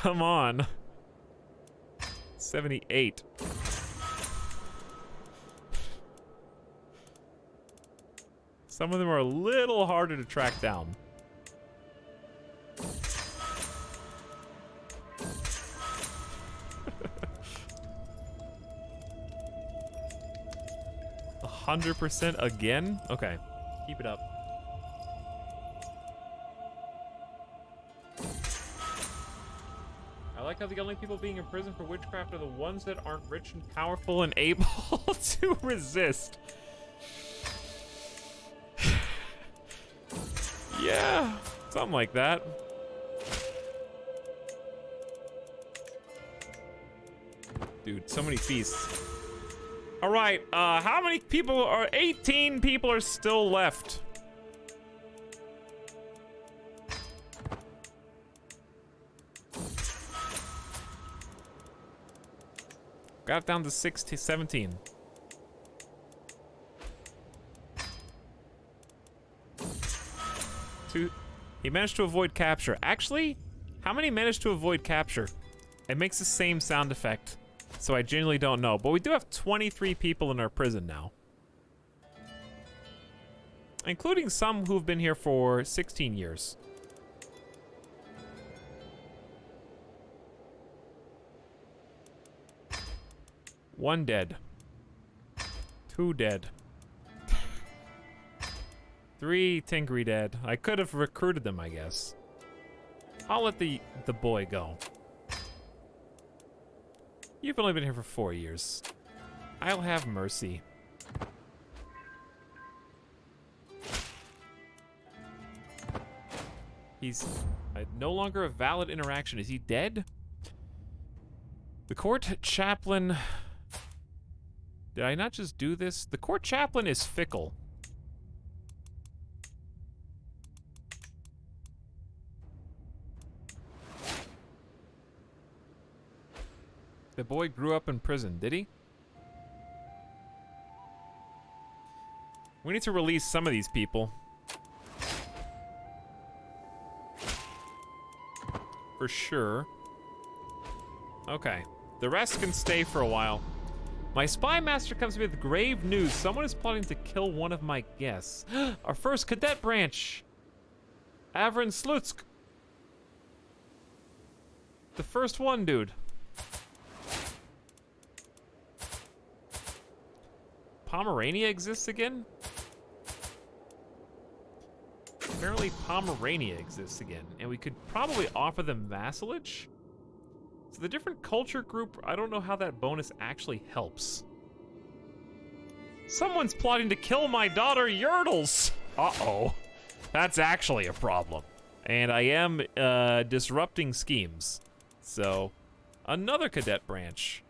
Come on. 78. Some of them are a little harder to track down. A 100% again? Okay, keep it up. I like how the only people being in prison for witchcraft are the ones that aren't rich and powerful and able to resist. Yeah, something like that. Dude, so many feasts. All right, how many people are... 18 people are still left. Got it down to 17. He managed to avoid capture. Actually, how many managed to avoid capture? It makes the same sound effect, so I genuinely don't know. But we do have 23 people in our prison now, including some who've been here for 16 years. One dead. 2 dead. 3 Tinkery dead. I could have recruited them, I guess. I'll let the boy go. You've only been here for 4 years. I'll have mercy. He's no longer a valid interaction. Is he dead? The court chaplain... Did I not just do this? The court chaplain is fickle. The boy grew up in prison, did he? We need to release some of these people. For sure. Okay. The rest can stay for a while. My spy master comes to me with grave news. Someone is plotting to kill one of my guests. Our first cadet branch. Avrin Slutsk. The first one, dude. Pomerania exists again? Apparently Pomerania exists again, and we could probably offer them vassalage? So the different culture group, I don't know how that bonus actually helps. Someone's plotting to kill my daughter, Yurtles! Uh-oh. That's actually a problem. And I am disrupting schemes. So, another cadet branch.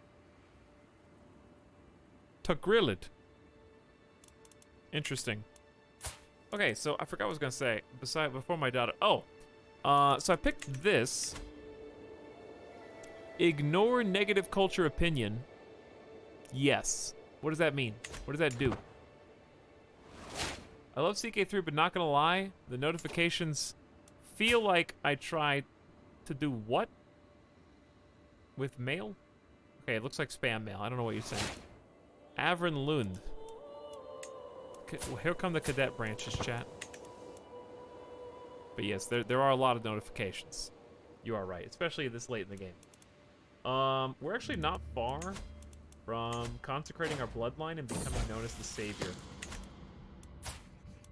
Togrilid. Interesting. Okay, so I forgot what I was gonna say. Before my daughter. Oh, so I picked this. Ignore negative culture opinion. Yes. What does that mean? What does that do? I love CK3, but not gonna lie, the notifications feel like I tried to do what? With mail? Okay, it looks like spam mail. I don't know what you're saying. Avrin Lund. Here come the cadet branches, chat. But yes, there are a lot of notifications. You are right, especially this late in the game. We're actually not far from consecrating our bloodline and becoming known as the savior.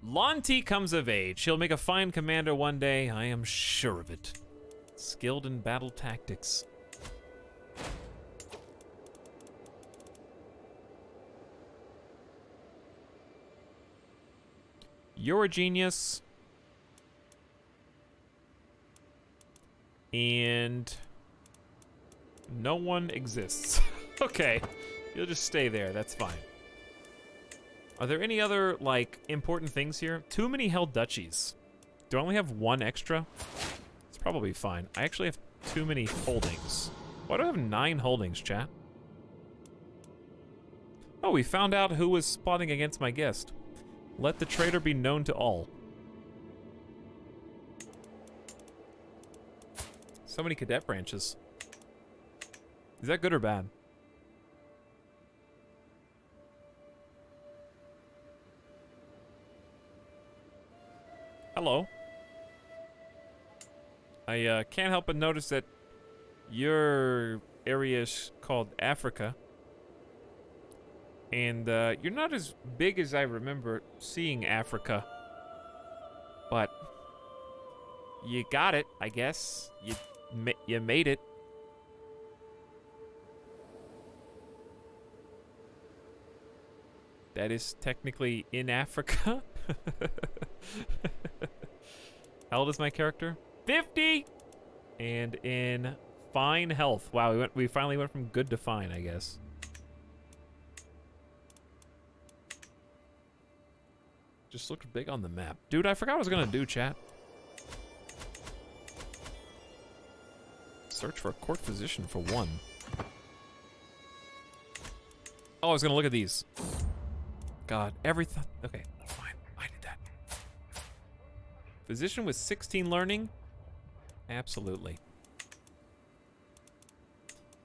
Lonti comes of age. He'll make a fine commander one day, I am sure of it. Skilled in battle tactics. You're a genius. And no one exists. Okay, you'll just stay there, that's fine. Are there any other, like, important things here? Too many held duchies. Do I only have 1 extra? It's probably fine. I actually have too many holdings. Why do I have 9 holdings, chat? Oh, we found out who was plotting against my guest. Let the traitor be known to all. So many cadet branches. Is that good or bad? Hello. I can't help but notice that your area is called Africa. And you're not as big as I remember seeing Africa. But you got it, I guess. You made it. That is technically in Africa. How old is my character? 50! And in fine health. Wow, we finally went from good to fine, I guess. Just looked big on the map. Dude, I forgot what I was gonna do, chat. Search for a court physician for one. Oh, I was gonna look at these. God, everything. Okay, fine. I did that. Physician with 16 learning? Absolutely.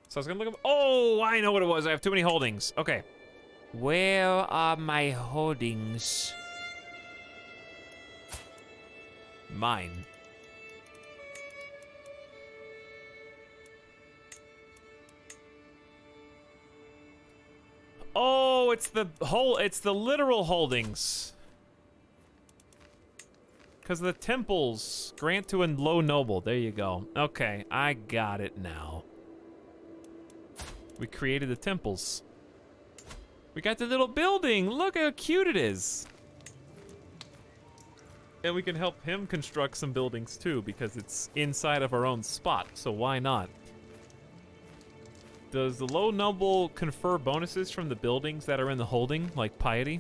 So I was gonna look up. Oh, I know what it was. I have too many holdings. Okay. Where are my holdings? Mine. Oh, it's the literal holdings. Because the temples grant to a low noble. There you go. Okay, I got it now. We created the temples. We got the little building. Look how cute it is. And we can help him construct some buildings too, because it's inside of our own spot, so why not? Does the low noble confer bonuses from the buildings that are in the holding, like piety?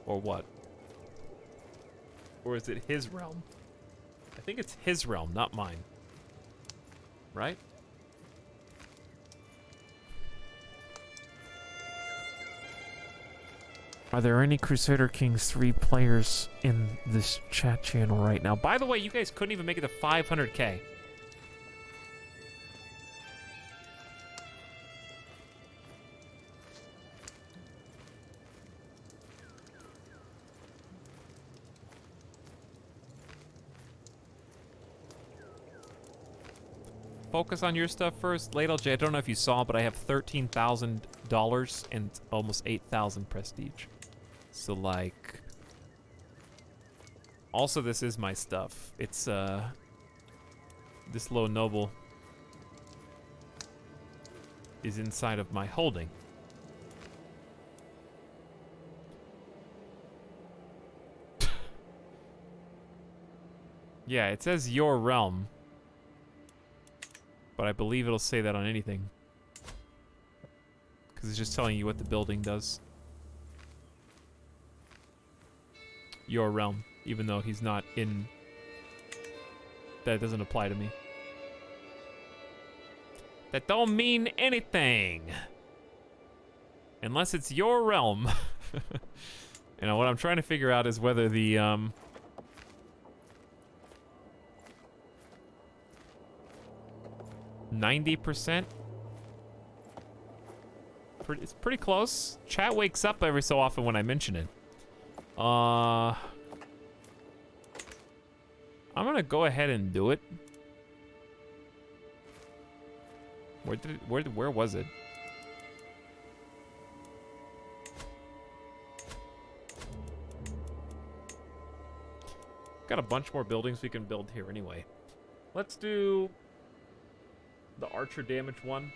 Or what? Or is it his realm? I think it's his realm, not mine. Right? Are there any Crusader Kings 3 players in this chat channel right now? By the way, you guys couldn't even make it to 500K. Focus on your stuff first. Late LJ, I don't know if you saw, but I have $13,000 and almost 8,000 prestige. So, like... Also, this is my stuff. It's, this low noble is inside of my holding. Yeah, it says your realm. But I believe it'll say that on anything. Because it's just telling you what the building does. Your realm, even though he's not in... That doesn't apply to me. That don't mean anything. Unless it's your realm. You know, what I'm trying to figure out is whether the, 90%? It's pretty close. Chat wakes up every so often when I mention it. I'm gonna go ahead and do it. Where was it? Got a bunch more buildings we can build here anyway. Let's do the archer damage one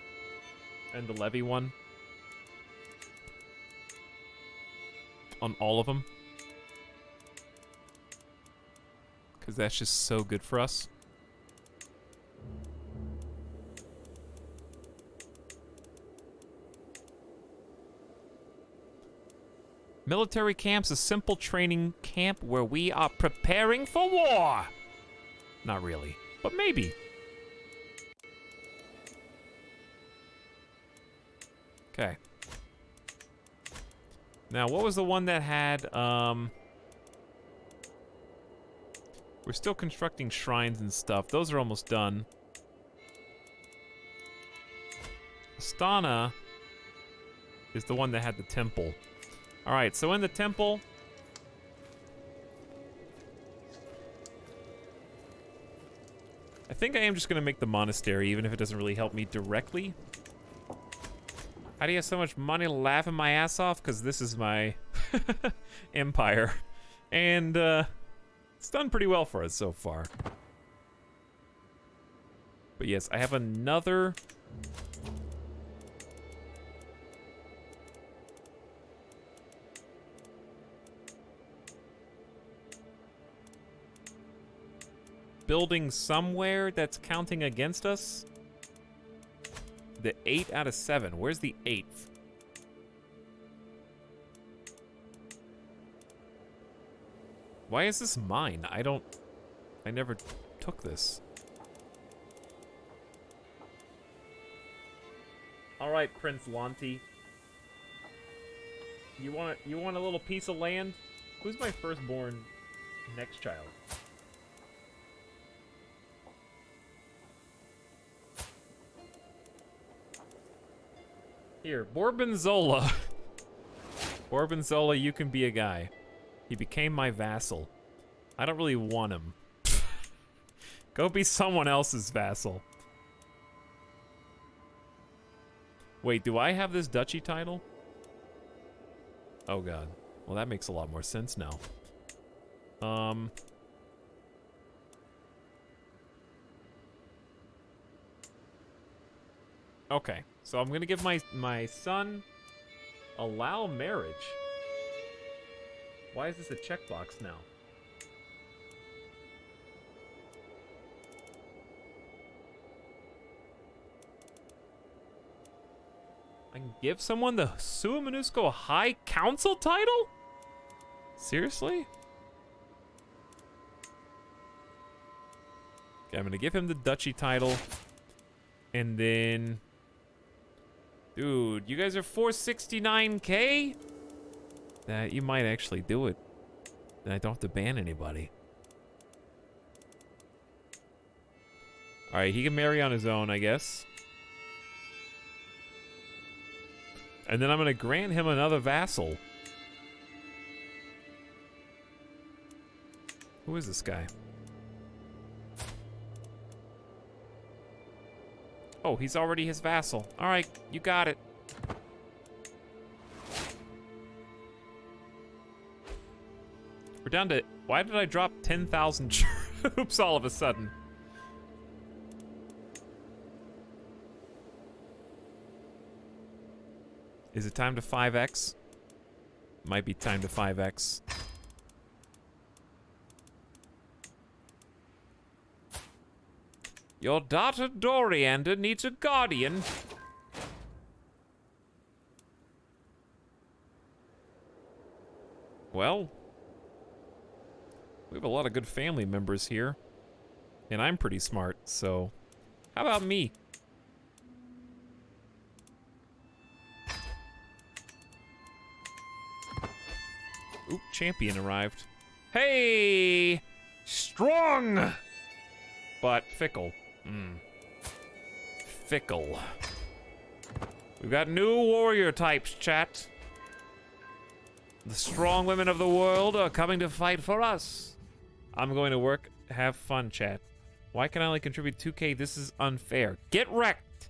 and the levy one on all of them, because that's just so good for us. Military camp's a simple training camp where we are preparing for war. Not really, but maybe. Okay. Now, what was the one that had, We're still constructing shrines and stuff. Those are almost done. Astana is the one that had the temple. All right, so in the temple, I think I am just gonna make the monastery, even if it doesn't really help me directly. How do you have so much money laughing my ass off? Because this is my empire. And it's done pretty well for us so far. But yes, I have another... building somewhere that's counting against us. The 8 out of 7. Where's the 8th? Why is this mine? I never took this. All right, Prince Lanti. You want a little piece of land? Who's my firstborn next child? Here, Borbanzola. Borbanzola, you can be a guy. He became my vassal. I don't really want him. Go be someone else's vassal. Wait, do I have this duchy title? Oh god. Well, that makes a lot more sense now. Okay, so I'm gonna give my son allow marriage. Why is this a checkbox now? I can give someone the Sua Monusco High Council title? Seriously? Okay, I'm gonna give him the duchy title. And then... Dude, you guys are 469k? That you might actually do it. Then I don't have to ban anybody. Alright, he can marry on his own, I guess. And then I'm gonna grant him another vassal. Who is this guy? Oh, he's already his vassal. Alright, you got it. We're down to... Why did I drop 10,000 troops all of a sudden? Is it time to 5x? Might be time to 5x. Your daughter Doriander needs a guardian. Well, we have a lot of good family members here. And I'm pretty smart, so how about me? Oop, champion arrived. Hey! Strong! But fickle. Fickle. We've got new warrior types, chat. The strong women of the world are coming to fight for us. I'm going to work. Have fun, chat. Why can I only contribute 2k? This is unfair. Get wrecked!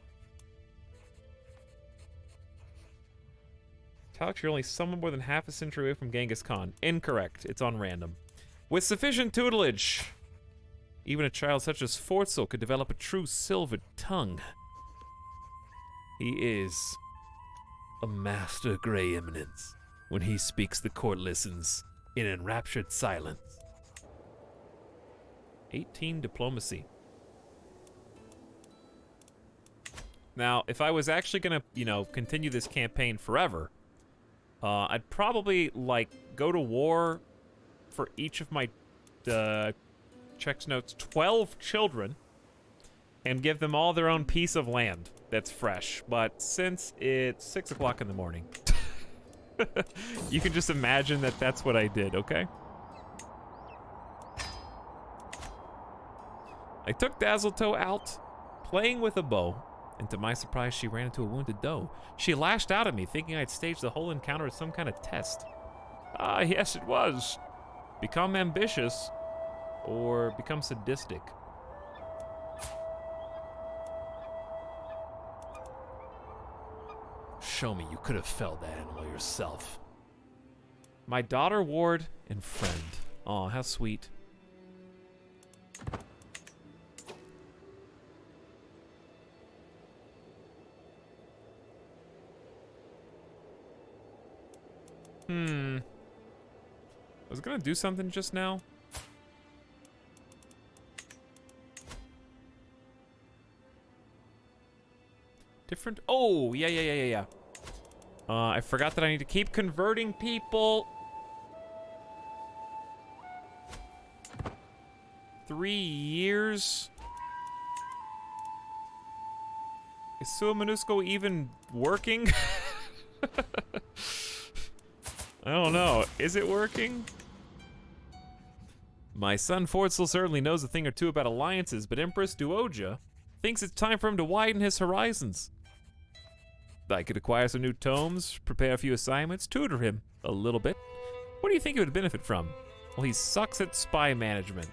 Talix, you're only somewhat more than half a century away from Genghis Khan. Incorrect. It's on random. With sufficient tutelage, even a child such as Forzel could develop a true silvered tongue. He is a master gray eminence. When he speaks, the court listens in enraptured silence. 18 diplomacy. Now, if I was actually gonna, continue this campaign forever, I'd probably, go to war for each of my, checks notes, 12 children, and give them all their own piece of land that's fresh. But since it's 6 o'clock in the morning, you can just imagine that that's what I did, okay? I took Dazzletoe out, playing with a bow, and to my surprise, she ran into a wounded doe. She lashed out at me, thinking I'd staged the whole encounter as some kind of test. Ah, yes, it was. Become ambitious, or become sadistic. Show me you could have felled that animal yourself. My daughter, ward, and friend. Aw, how sweet. I was gonna do something just now. Different. Oh, yeah. I forgot that I need to keep converting people. 3 years. Is Sua Minusco even working? I don't know. Is it working? My son Fordsel certainly knows a thing or two about alliances, but Empress Duoja thinks it's time for him to widen his horizons. I could acquire some new tomes, prepare a few assignments, tutor him a little bit. What do you think he would benefit from? Well, he sucks at spy management.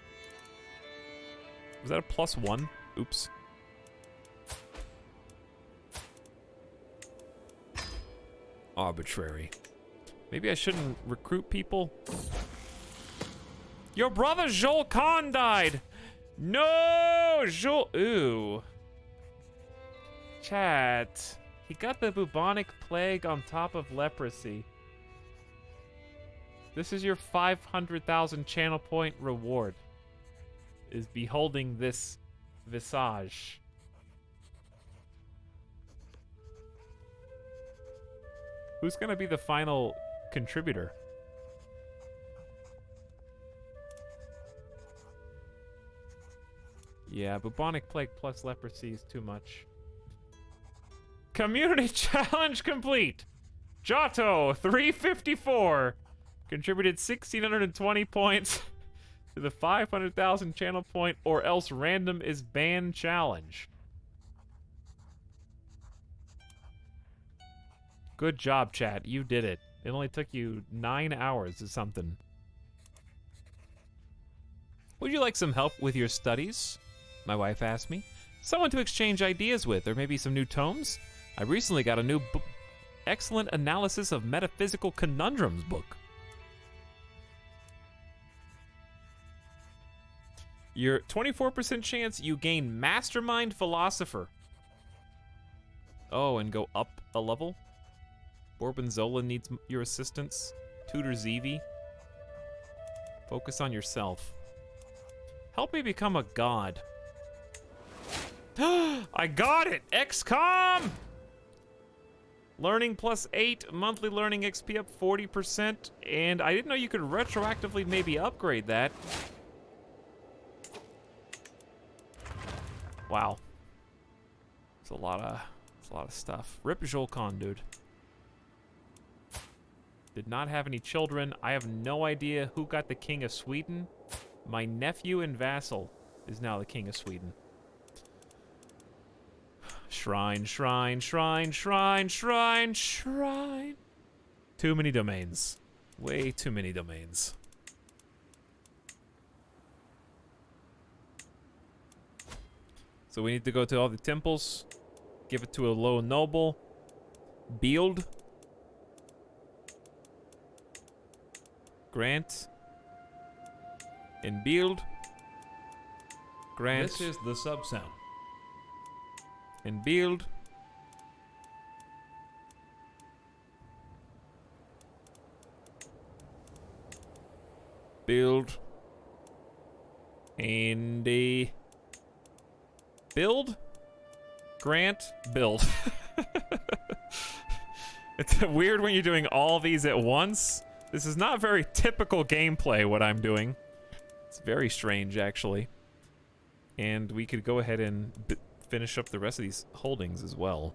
Was that a +1? Oops. Arbitrary. Maybe I shouldn't recruit people. Your brother Joel Khan died. No, Joel. Ooh. Chat. He got the bubonic plague on top of leprosy. This is your 500,000 channel point reward. Is beholding this visage. Who's gonna be the final contributor? Yeah, bubonic plague plus leprosy is too much. Community challenge complete. Giotto 354 contributed 1,620 points to the 500,000 channel point or else random is banned challenge. Good job, chat. You did it. It only took you 9 hours or something. Would you like some help with your studies? My wife asked me. Someone to exchange ideas with, or maybe some new tomes? I recently got a new excellent analysis of metaphysical conundrums book. Your 24% chance you gain Mastermind Philosopher. Oh, and go up a level? Gorgonzola needs your assistance. Tutor Zeevee. Focus on yourself. Help me become a god. I got it! XCOM! Learning +8, monthly learning XP up 40%, and I didn't know you could retroactively maybe upgrade that. Wow. It's a lot of stuff. Rip Joel Khan, dude. Did not have any children. I have no idea who got the King of Sweden. My nephew and vassal is now the King of Sweden. Shrine, shrine, shrine, shrine, shrine, shrine. Too many domains. Way too many domains. So we need to go to all the temples. Give it to a low noble. Build. Grant. And build. Grant. This is the sub sound. And build. Build. And build. Grant. Build. It's weird when you're doing all these at once. This is not very typical gameplay, what I'm doing. It's very strange, actually. And we could go ahead and finish up the rest of these holdings as well.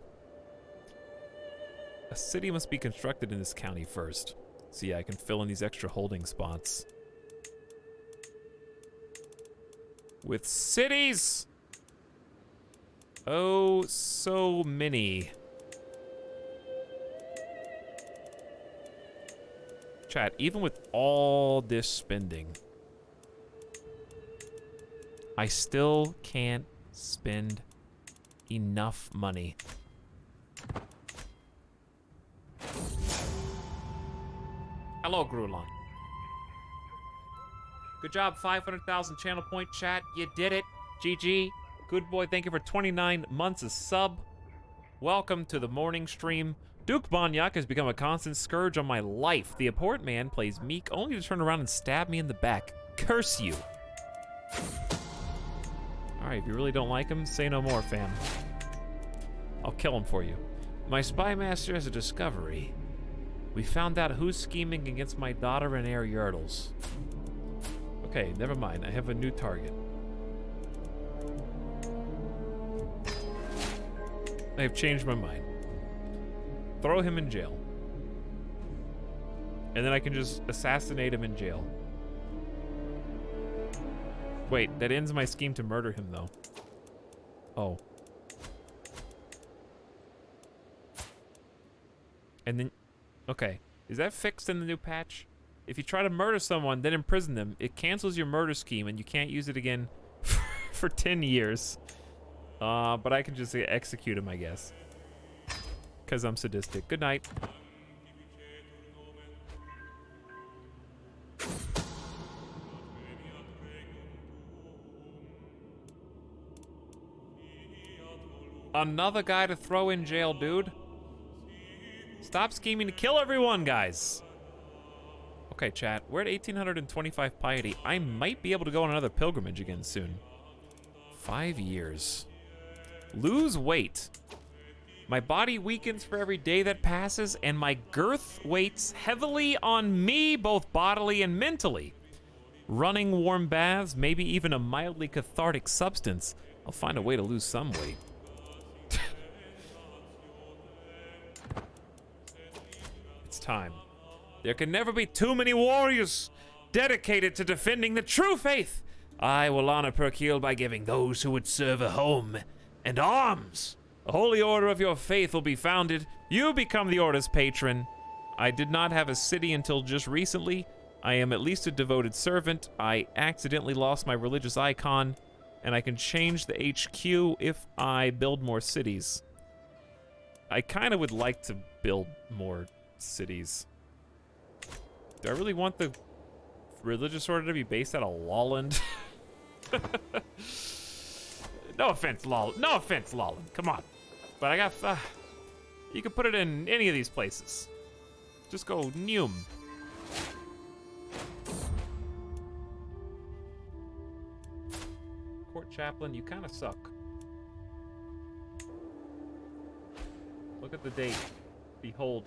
A city must be constructed in this county first. So yeah, I can fill in these extra holding spots. with cities. Oh, so many. Chat, even with all this spending, I still can't spend enough money. Hello, Grulon. Good job, 500,000 channel point, chat. You did it. GG. Good boy, thank you for 29 months of sub. Welcome to the morning stream. Duke Banyak has become a constant scourge on my life. The abhorrent man plays meek only to turn around and stab me in the back. Curse you. Alright, if you really don't like him, say no more, fam. I'll kill him for you. My spy master has a discovery. We found out who's scheming against my daughter and heir Yurtles. Okay, never mind. I have a new target. I have changed my mind. Throw him in jail. And then I can just assassinate him in jail. Wait, that ends my scheme to murder him, though. Oh. And then... Okay. Is that fixed in the new patch? If you try to murder someone, then imprison them, it cancels your murder scheme and you can't use it again for 10 years. But I can just execute him, I guess. Because I'm sadistic. Good night. Another guy to throw in jail, dude. Stop scheming to kill everyone, guys. Okay, chat. We're at 1825 piety. I might be able to go on another pilgrimage again soon. 5 years. Lose weight. My body weakens for every day that passes, and my girth weights heavily on me, both bodily and mentally. Running warm baths, maybe even a mildly cathartic substance. I'll find a way to lose some weight. It's time. There can never be too many warriors dedicated to defending the true faith. I will honor Perkil by giving those who would serve a home and arms. The holy order of your faith will be founded. You become the order's patron. I did not have a city until just recently. I am at least a devoted servant. I accidentally lost my religious icon, and I can change the HQ if I build more cities. I kind of would like to build more cities. Do I really want the religious order to be based out of Lawland? No offense, Lawland. No offense, Lawland. Come on. But I got... you can put it in any of these places. Just go Neum. Court chaplain, you kind of suck. Look at the date. Behold.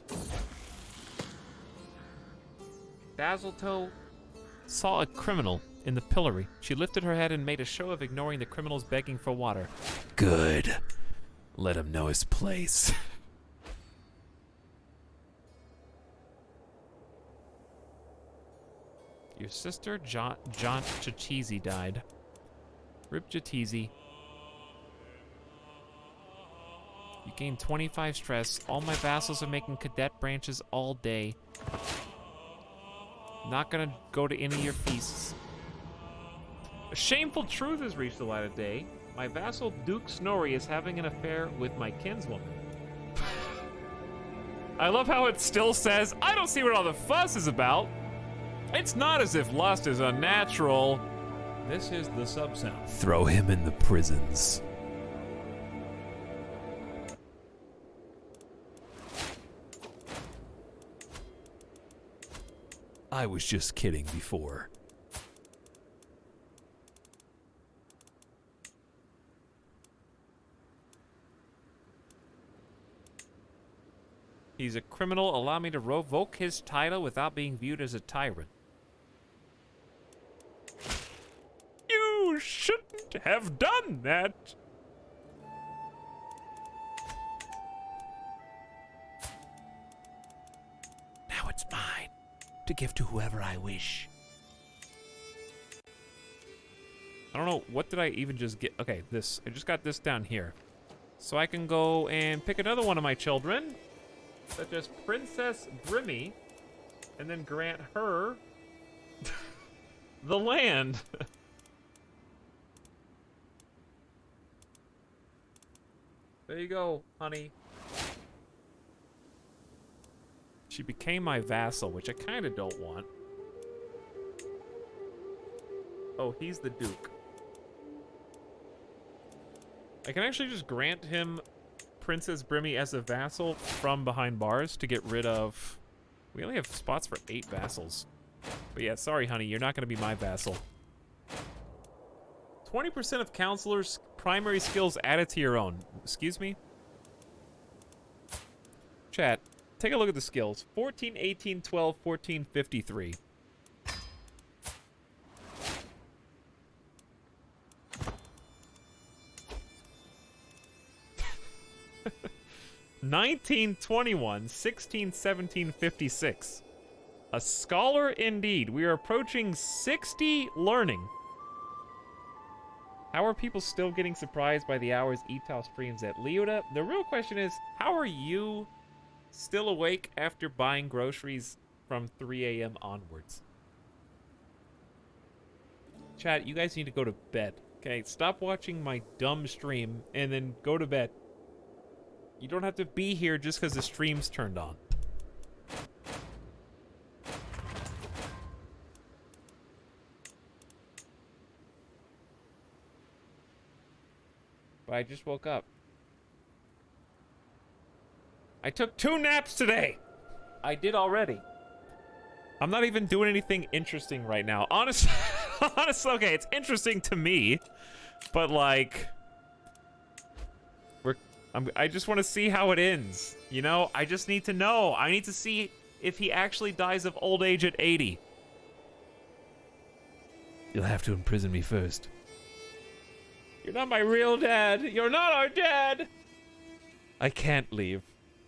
Basilto saw a criminal in the pillory. She lifted her head and made a show of ignoring the criminal's begging for water. Good. Let him know his place. Your sister, Jaunt Chatizi, died. Rip Chatizi. You gained 25 stress. All my vassals are making cadet branches all day. Not gonna go to any of your feasts. A shameful truth has reached the light of day. My vassal Duke Snorri is having an affair with my kinswoman. I love how it still says, I don't see what all the fuss is about. It's not as if lust is unnatural. This is the sub-sound. Throw him in the prisons. I was just kidding before. He's a criminal. Allow me to revoke his title without being viewed as a tyrant. You shouldn't have done that. Now it's mine to give to whoever I wish. I don't know, what did I even just get? Okay, this. I just got this down here. So I can go and pick another one of my children, such as Princess Brimmy, and then grant her the land. There you go, honey. She became my vassal, which I kind of don't want. Oh, he's the Duke. I can actually just grant him Princess Brimmy as a vassal from behind bars to get rid of... We only have spots for 8 vassals. But yeah, sorry, honey, you're not going to be my vassal. 20% of counselors' primary skills added to your own. Excuse me? Chat, take a look at the skills. 14, 18, 12, 14, 53. $19, 21, 16, 17, 56. A scholar indeed. We are approaching 60 learning. How are people still getting surprised by the hours Etal streams at Leota? The real question is, how are you still awake after buying groceries from 3 a.m. onwards? Chat, you guys need to go to bed. Okay, stop watching my dumb stream and then go to bed. You don't have to be here just because the stream's turned on. But I just woke up. I took 2 naps today! I did already. I'm not even doing anything interesting right now. Honestly, okay, it's interesting to me, but like... I just want to see how it ends, you know? I just need to know. I need to see if he actually dies of old age at 80. You'll have to imprison me first. You're not my real dad. You're not our dad. I can't leave.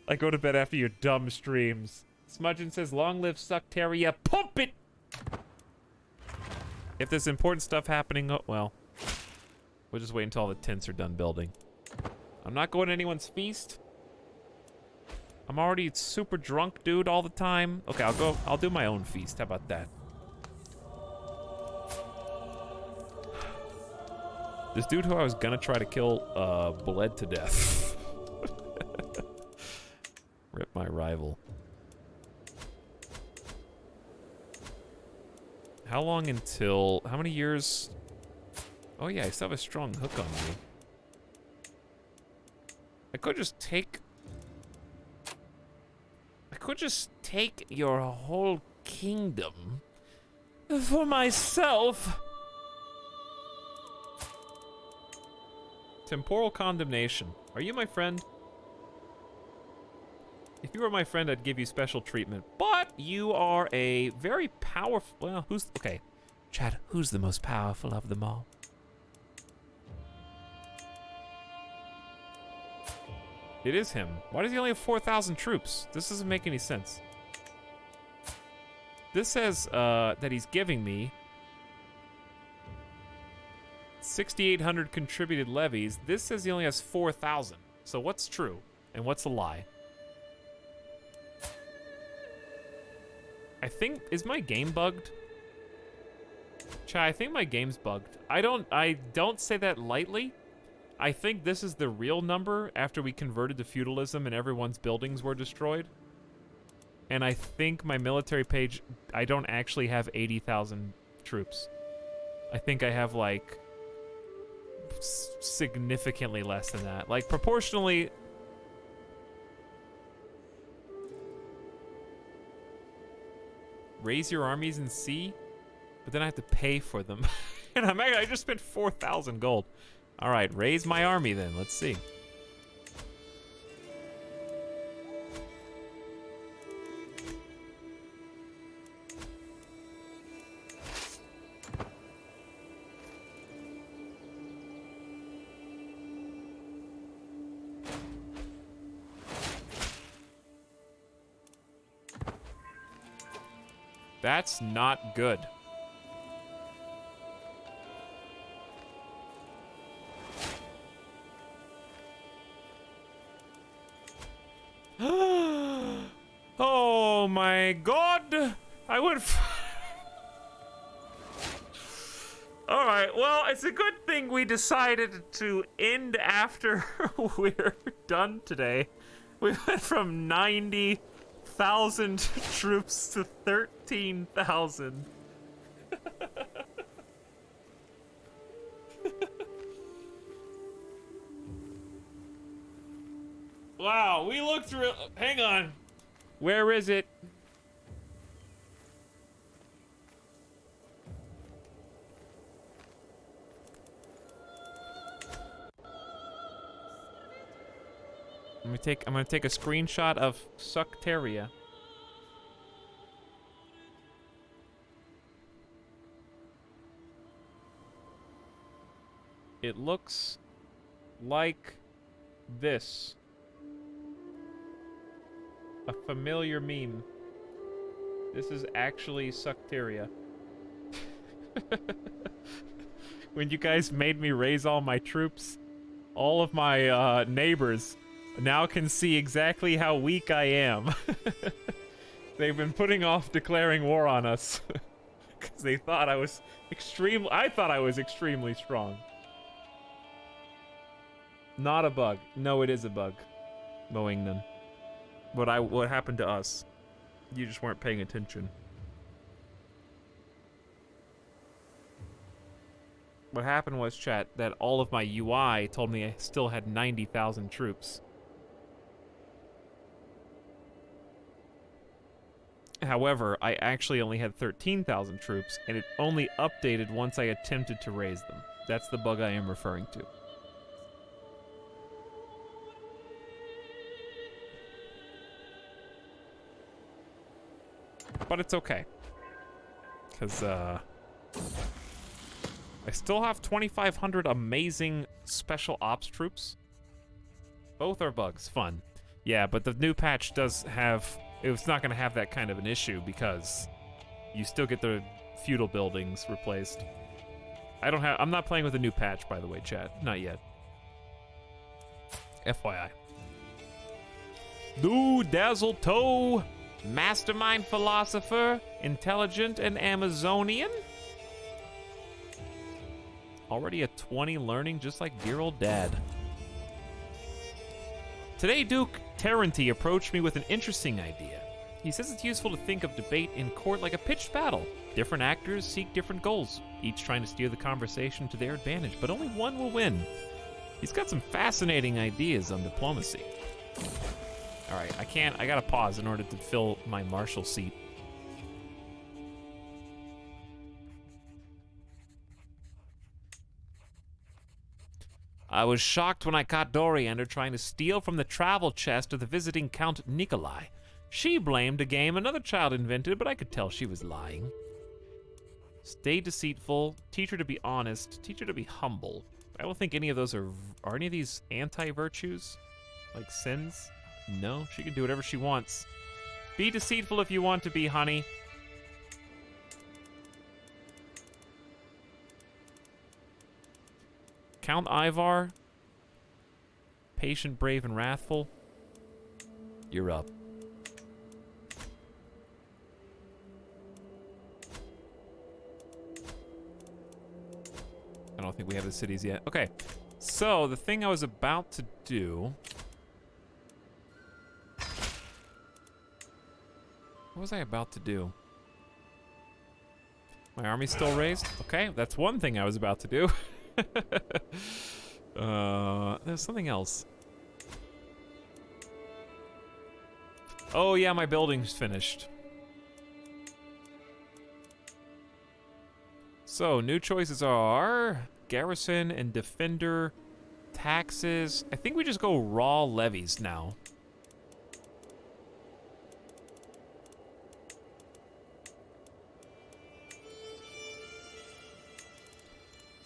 I go to bed after your dumb streams. Smudgeon says, long live Sucteria. Pump it! If there's important stuff happening, oh, well, we'll just wait until all the tents are done building. I'm not going to anyone's feast. I'm already super drunk, dude, all the time. Okay, I'll do my own feast. How about that? This dude who I was gonna try to kill, bled to death. Rip my rival. How long until... How many years... Oh yeah, I still have a strong hook on me. I could just take your whole kingdom for myself. Temporal condemnation. Are you my friend? If you were my friend, I'd give you special treatment. But you are a very powerful... Well, who's... Okay. Chad, who's the most powerful of them all? It is him. Why does he only have 4,000 troops? This doesn't make any sense. This says that he's giving me 6,800 contributed levies. This says he only has 4,000. So what's true and what's a lie? I think, is my game bugged? Chat, I think my game's bugged. I don't say that lightly. I think this is the real number after we converted to feudalism and everyone's buildings were destroyed. And I think my military page, I don't actually have 80,000 troops. I think I have like significantly less than that. Like proportionally. Raise your armies in sea, but then I have to pay for them. And I just spent 4,000 gold. All right, raise my army then. Let's see. That's not good. Oh my god! I would. All right, well, it's a good thing we decided to end after we're done today. We went from 90,000 troops to 13,000. Wow, we looked real. Hang on. Where is it? I'm gonna take a screenshot of Sucteria. It looks like this. A familiar meme. This is actually Sucteria. When you guys made me raise all my troops, all of my neighbors now can see exactly how weak I am. They've been putting off declaring war on us because they thought I was extremely strong. Not a bug. No, it is a bug. Moingnan. What happened to us? You just weren't paying attention. What happened was, chat, that all of my UI told me I still had 90,000 troops. However, I actually only had 13,000 troops, and it only updated once I attempted to raise them. That's the bug I am referring to. But it's okay. Because, I still have 2,500 amazing special ops troops. Both are bugs. Fun. Yeah, but the new patch does have... It's not going to have that kind of an issue because you still get the feudal buildings replaced. I'm not playing with a new patch, by the way, chat. Not yet. FYI. Dude, Dazzle Toe, mastermind philosopher, intelligent and Amazonian. Already a 20 learning, just like dear old dad. Today, Duke Terranty approached me with an interesting idea. He says it's useful to think of debate in court like a pitched battle. Different actors seek different goals, each trying to steer the conversation to their advantage, but only one will win. He's got some fascinating ideas on diplomacy. All right, I gotta pause in order to fill my marshal seat. I was shocked when I caught Doriander trying to steal from the travel chest of the visiting Count Nikolai. She blamed a game another child invented, but I could tell she was lying. Stay deceitful, teach her to be honest, teach her to be humble. I don't think any of those are any of these anti-virtues? Like sins? No, she can do whatever she wants. Be deceitful if you want to be, honey. Count Ivar, patient, brave, and wrathful. You're up. I don't think we have the cities yet. Okay, so the thing I was about to do... What was I about to do? My army's still raised? Okay, that's one thing I was about to do. There's something else. Oh yeah, my building's finished. So, new choices are garrison and defender, taxes. I think we just go raw levies now.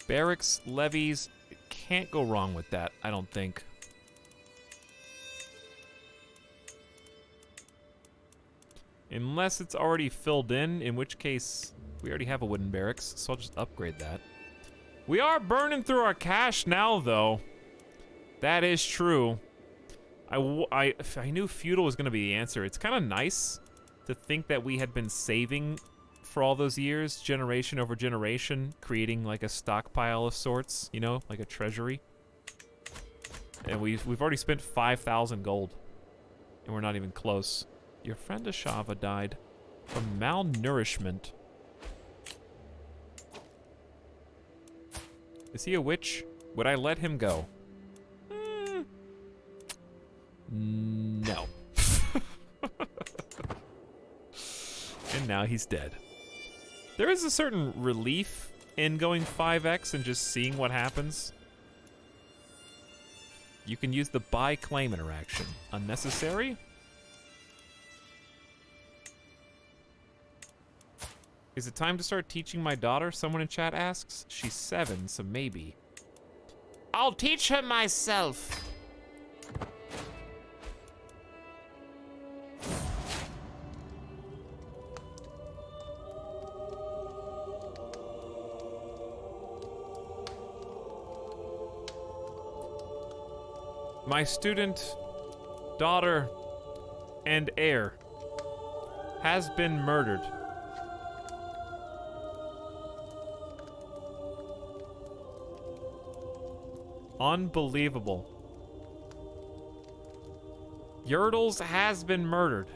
Barracks, levies, can't go wrong with that, I don't think. Unless it's already filled in which case we already have a wooden barracks, so I'll just upgrade that. We are burning through our cash now, though. That is true. I knew feudal was going to be the answer. It's kind of nice to think that we had been saving for all those years, generation over generation, creating like a stockpile of sorts, you know, like a treasury. And we've already spent 5,000 gold, and we're not even close. Your friend Ashava died from malnourishment. Is he a witch? Would I let him go? No. And now he's dead. There is a certain relief in going 5x and just seeing what happens. You can use the buy claim interaction. Unnecessary? Is it time to start teaching my daughter? Someone in chat asks. She's 7, so maybe. I'll teach her myself. My student, daughter, and heir has been murdered. Unbelievable. Yurdles has been murdered.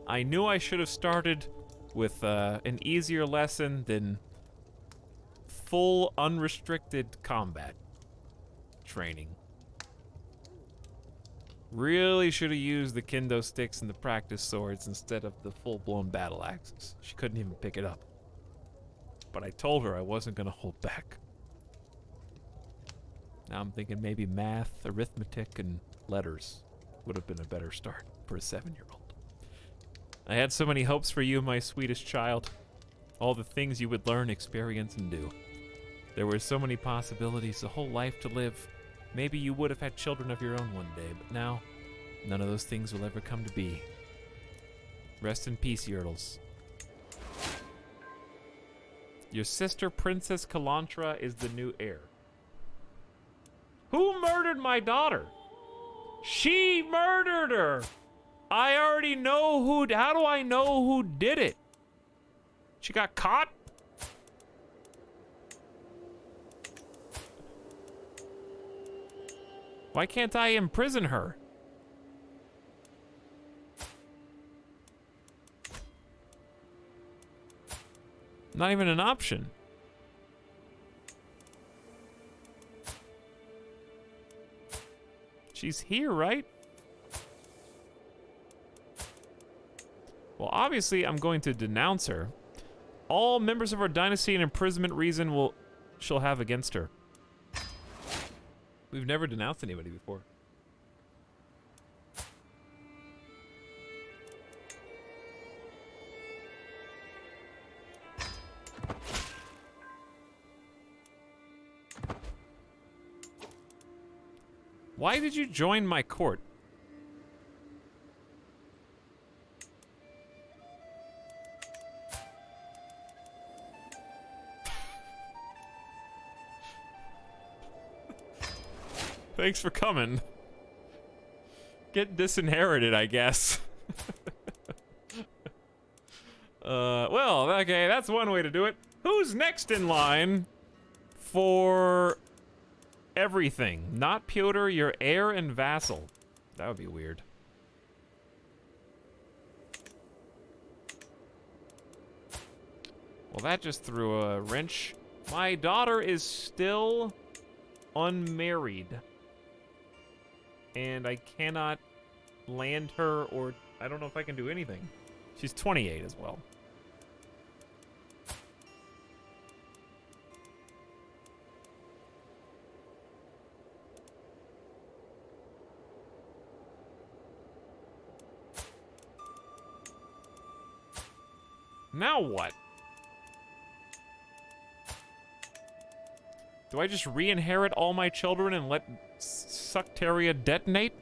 I knew I should have started with an easier lesson than full unrestricted combat training. Really should have used the kendo sticks and the practice swords instead of the full-blown battle axes. She couldn't even pick it up. But I told her I wasn't gonna hold back. Now I'm thinking maybe math, arithmetic, and letters would have been a better start for a 7-year-old. I had so many hopes for you, my sweetest child. All the things you would learn, experience, and do. There were so many possibilities, a whole life to live. Maybe you would have had children of your own one day, but now, none of those things will ever come to be. Rest in peace, Yurdles. Your sister, Princess Kalantra, is the new heir. Who murdered my daughter? She murdered her! I already know who... How do I know who did it? She got caught? Why can't I imprison her? Not even an option. She's here, right? Well, obviously, I'm going to denounce her. All members of our dynasty and imprisonment reason she'll have against her. We've never denounced anybody before. Why did you join my court? Thanks for coming. Get disinherited, I guess. Well, okay, that's one way to do it. Who's next in line for everything? Not Pyotr, your heir and vassal. That would be weird. Well, that just threw a wrench. My daughter is still unmarried. And I cannot land her, or I don't know if I can do anything. She's 28 as well. Now what? Do I just re-inherit all my children and let Sucteria detonate?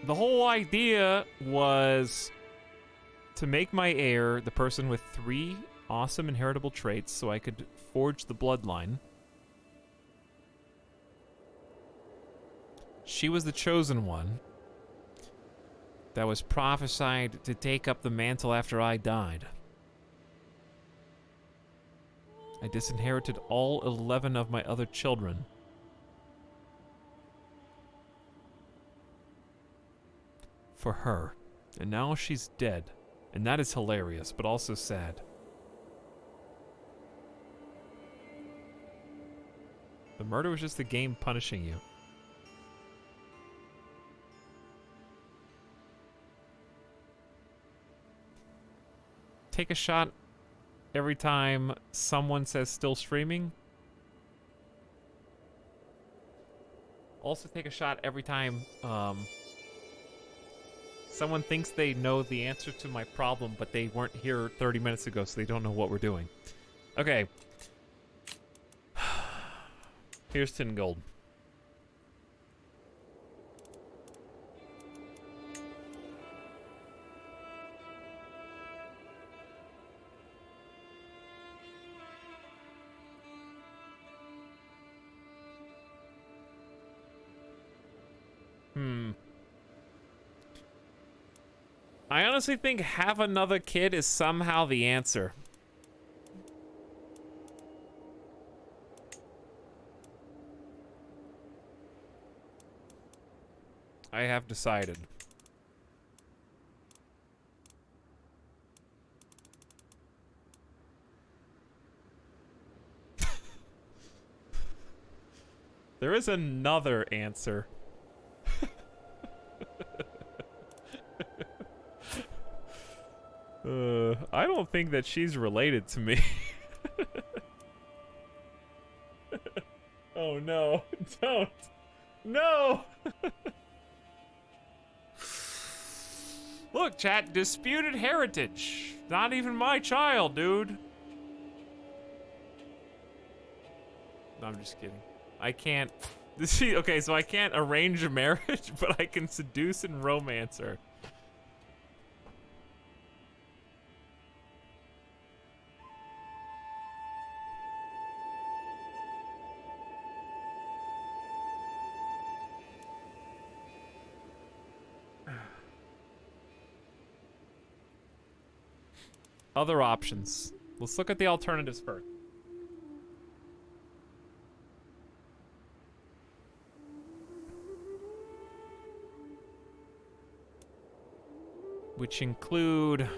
The whole idea was to make my heir the person with 3 awesome inheritable traits so I could forge the bloodline. She was the chosen one that was prophesied to take up the mantle after I died. I disinherited all 11 of my other children. For her. And now she's dead. And that is hilarious, but also sad. The murder was just the game punishing you. Take a shot every time someone says still streaming. Also take a shot every time someone thinks they know the answer to my problem, but they weren't here 30 minutes ago, so they don't know what we're doing. Okay. Here's 10 gold. I honestly think have another kid is somehow the answer. I have decided. There is another answer. I don't think that she's related to me. Oh no, don't. No! Look, chat, disputed heritage. Not even my child, dude. No, I'm just kidding. I can't. Okay, so I can't arrange a marriage, but I can seduce and romance her. Other options. Let's look at the alternatives first. Which include...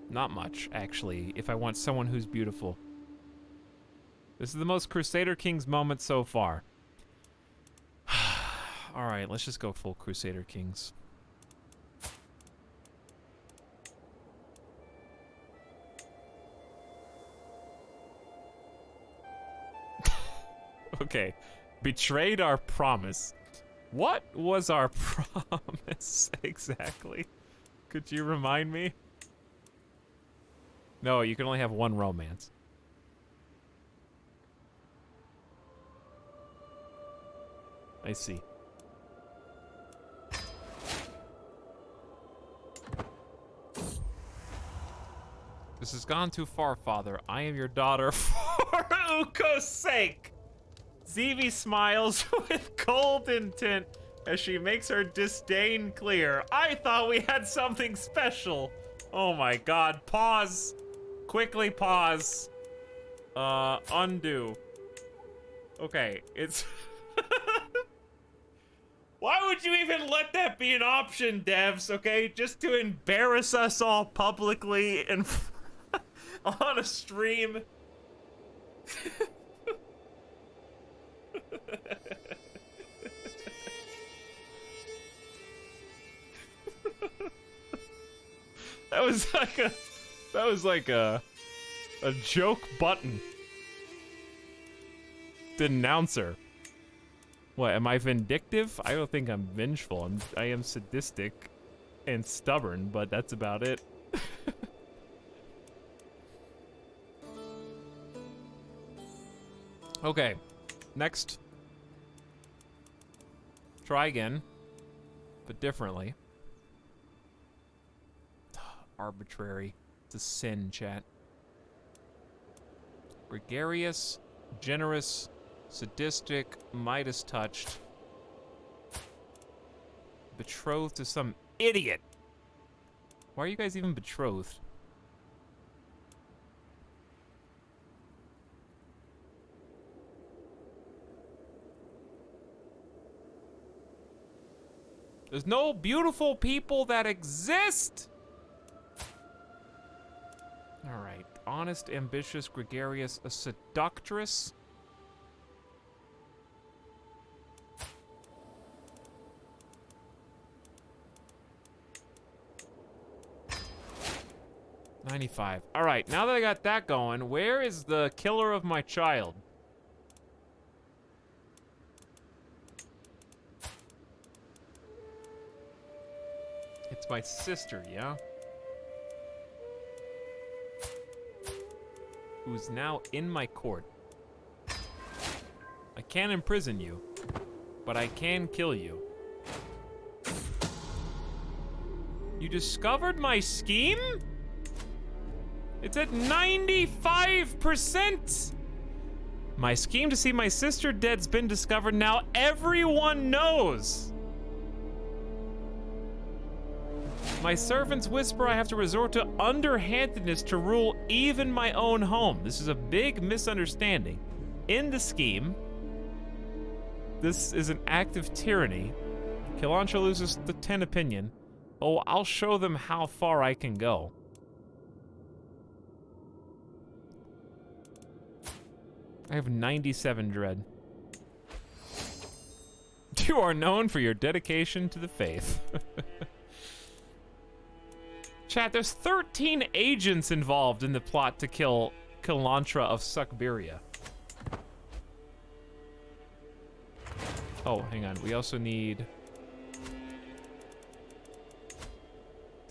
not much, actually, if I want someone who's beautiful. This is the most Crusader Kings moment so far. Alright, let's just go full Crusader Kings. Okay. Betrayed our promise. What was our promise exactly? Could you remind me? No, you can only have one romance. I see. This has gone too far, father. I am your daughter for Uko's sake. Zevi smiles with cold intent as she makes her disdain clear. I thought we had something special. Oh my god, pause. Quickly pause. Undo. Okay, it's... Why would you even let that be an option, devs, okay? Just to embarrass us all publicly and on a stream. That was like a joke button. Denouncer. What, am I vindictive? I don't think I'm vengeful. I am sadistic and stubborn, but that's about it. Okay, next. Try again, but differently. Arbitrary. It's a sin, chat. Gregarious, generous, sadistic, Midas touched. Betrothed to some idiot. Why are you guys even betrothed? There's no beautiful people that exist. All right. Honest, ambitious, gregarious, a seductress. $95. All right, now that I got that going, where is the killer of my child? It's my sister, yeah? Who's now in my court. I can't imprison you, but I can kill you. You discovered my scheme? It's at 95%! My scheme to see my sister dead's been discovered. Now everyone knows! My servants whisper I have to resort to underhandedness to rule even my own home. This is a big misunderstanding. In the scheme, this is an act of tyranny. Kilantro loses the 10 opinion. Oh, I'll show them how far I can go. I have 97 dread. You are known for your dedication to the faith. Chat, there's 13 agents involved in the plot to kill Kilantra of Suckberia. Oh, hang on. We also need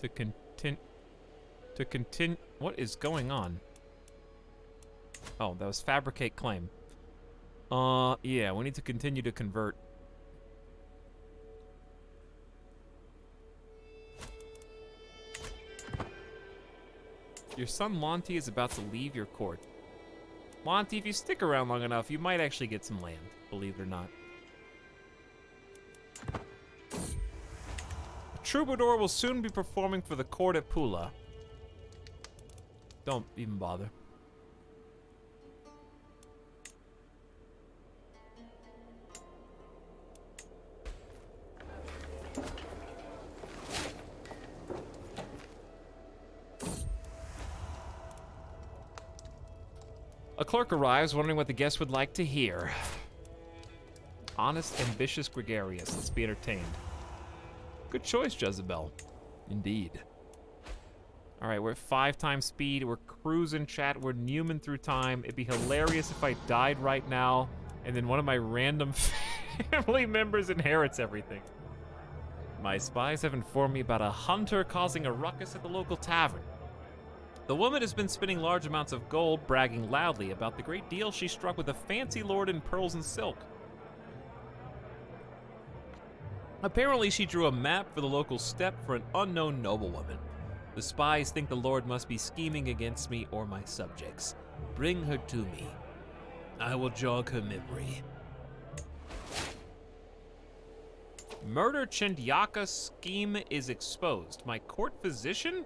to continue. What is going on? Oh, that was fabricate claim. Yeah, we need to continue to convert. Your son Lonti is about to leave your court. Lonti, if you stick around long enough, you might actually get some land, believe it or not. A troubadour will soon be performing for the court at Pula. Don't even bother. A clerk arrives, wondering what the guest would like to hear. Honest, ambitious, gregarious. Let's be entertained. Good choice, Jezebel. Indeed. All right, we're at 5 times speed. We're cruising, chat. We're Newman through time. It'd be hilarious if I died right now, and then one of my random family members inherits everything. My spies have informed me about a hunter causing a ruckus at the local tavern. The woman has been spending large amounts of gold, bragging loudly about the great deal she struck with a fancy lord in pearls and silk. Apparently, she drew a map for the local steppe for an unknown noblewoman. The spies think the lord must be scheming against me or my subjects. Bring her to me. I will jog her memory. Murder Chendyaka scheme is exposed. My court physician?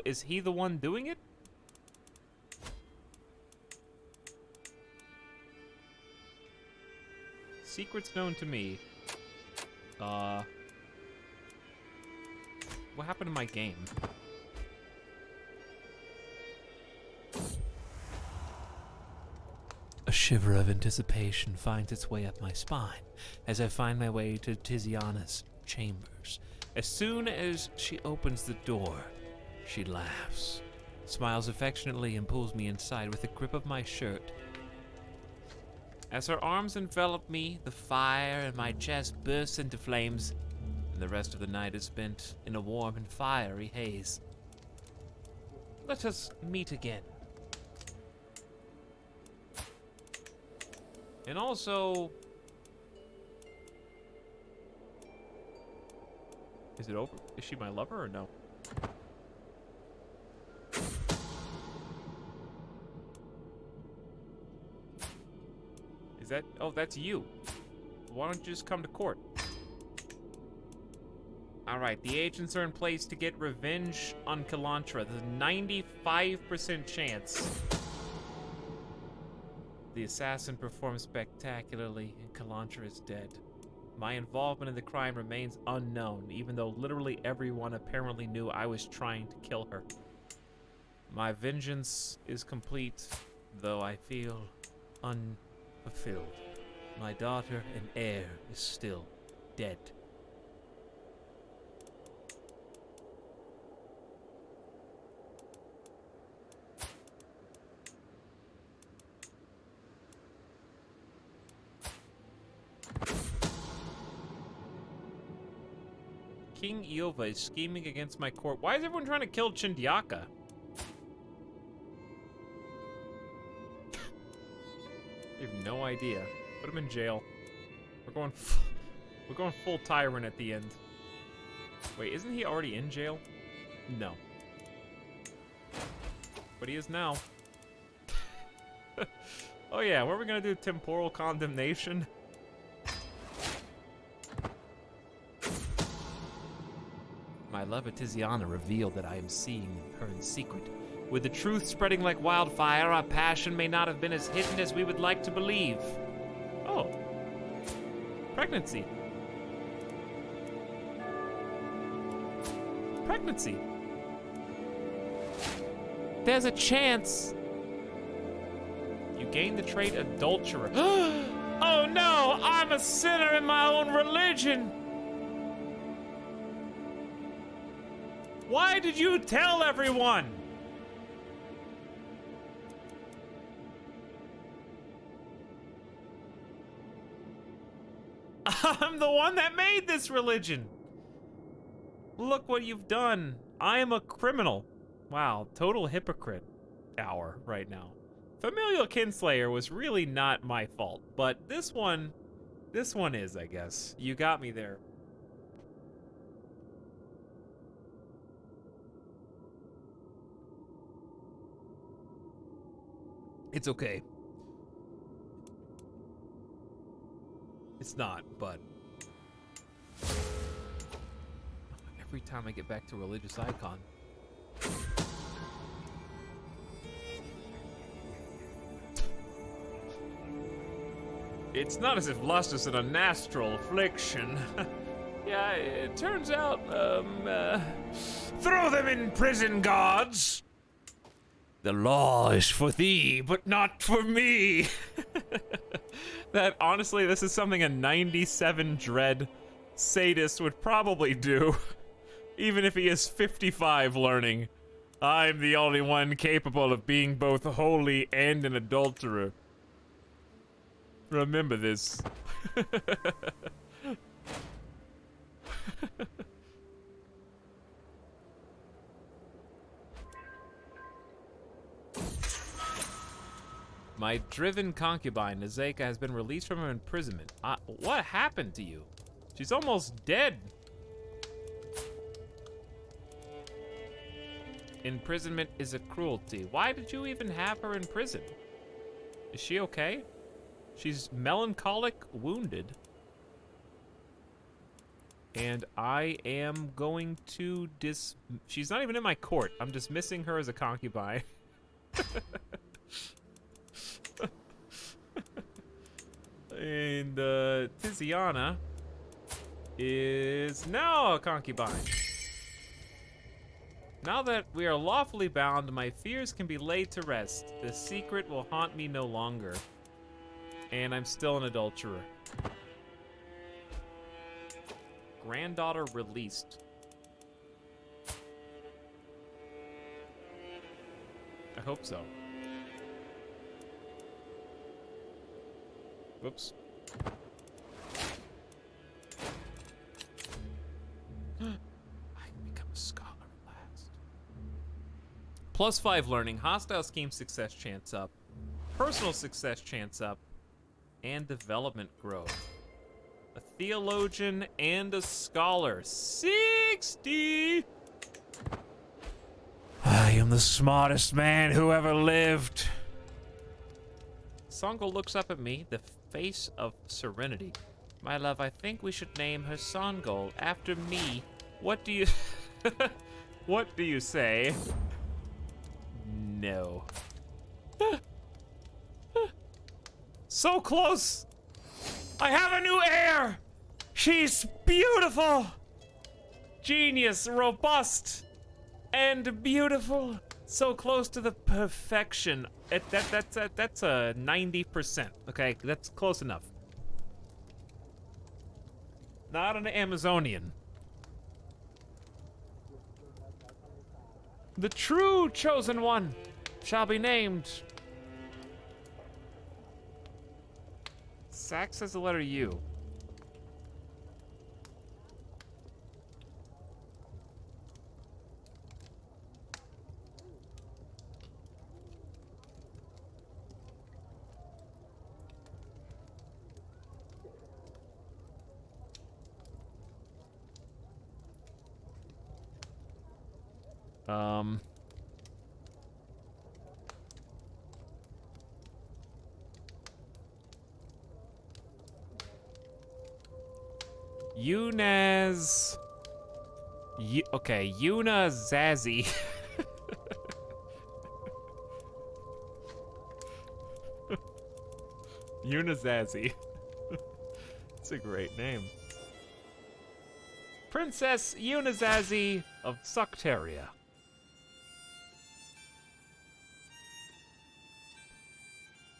Is he the one doing it? Secrets known to me. What happened to my game? A shiver of anticipation finds its way up my spine as I find my way to Tiziana's chambers. As soon as she opens the door, she laughs, smiles affectionately, and pulls me inside with a grip of my shirt. As her arms envelop me, the fire in my chest bursts into flames, and the rest of the night is spent in a warm and fiery haze. Let us meet again. And also... Is it over? Is she my lover or no? Is that... Oh, that's you. Why don't you just come to court? Alright, the agents are in place to get revenge on Kalantra. There's a 95% chance the assassin performed spectacularly and Kalantra is dead. My involvement in the crime remains unknown, even though literally everyone apparently knew I was trying to kill her. My vengeance is complete, though I feel unfulfilled. My daughter and heir is still dead. King Iova is scheming against my court. Why is everyone trying to kill Chindiaka? I have no idea. Put him in jail. We're going full tyrant at the end. Wait, isn't he already in jail? No. But he is now. Oh yeah, what are we gonna do? Temporal condemnation? My lover Tiziana revealed that I am seeing her in secret. With the truth spreading like wildfire, our passion may not have been as hidden as we would like to believe. Oh. Pregnancy. Pregnancy. There's a chance. You gain the trait adulterer. Oh no, I'm a sinner in my own religion. Why did you tell everyone? I'm the one that made this religion. Look what you've done. I am a criminal. Wow, total hypocrite hour right now. Familial Kinslayer was really not my fault, but this one is, I guess. You got me there. It's okay. It's not, but every time I get back to religious icon. It's not as if lust is an astral affliction. Yeah, it turns out, throw them in prison, gods! The law is for thee, but not for me. That, honestly, this is something a 97 Dread sadist would probably do. Even if he is 55 learning. I'm the only one capable of being both holy and an adulterer. Remember this. My driven concubine, Nazeka, has been released from her imprisonment. What happened to you? She's almost dead. Imprisonment is a cruelty. Why did you even have her in prison? Is she okay? She's melancholic, wounded. And I am going to she's not even in my court. I'm dismissing her as a concubine. And Tiziana is now a concubine. Now that we are lawfully bound, my fears can be laid to rest. The secret will haunt me no longer. And I'm still an adulterer. Granddaughter released. I hope so. Whoops. I can become a scholar at last. +5 learning, hostile scheme success chance up, personal success chance up, and development growth. A theologian and a scholar. 60! I am the smartest man who ever lived. Songol looks up at me, the face of serenity. My love, I think we should name her Songol after me. What do you... What do you say? No. So close! I have a new heir! She's beautiful! Genius, robust, and beautiful. So close to the perfection. That's a 90%, okay? That's close enough. Not an Amazonian. The true chosen one shall be named. Sax has the letter U. Yunaz... okay, Yuna Zazie. Yuna Zazie. It's a great name. Princess Yuna Zazie of Sucteria.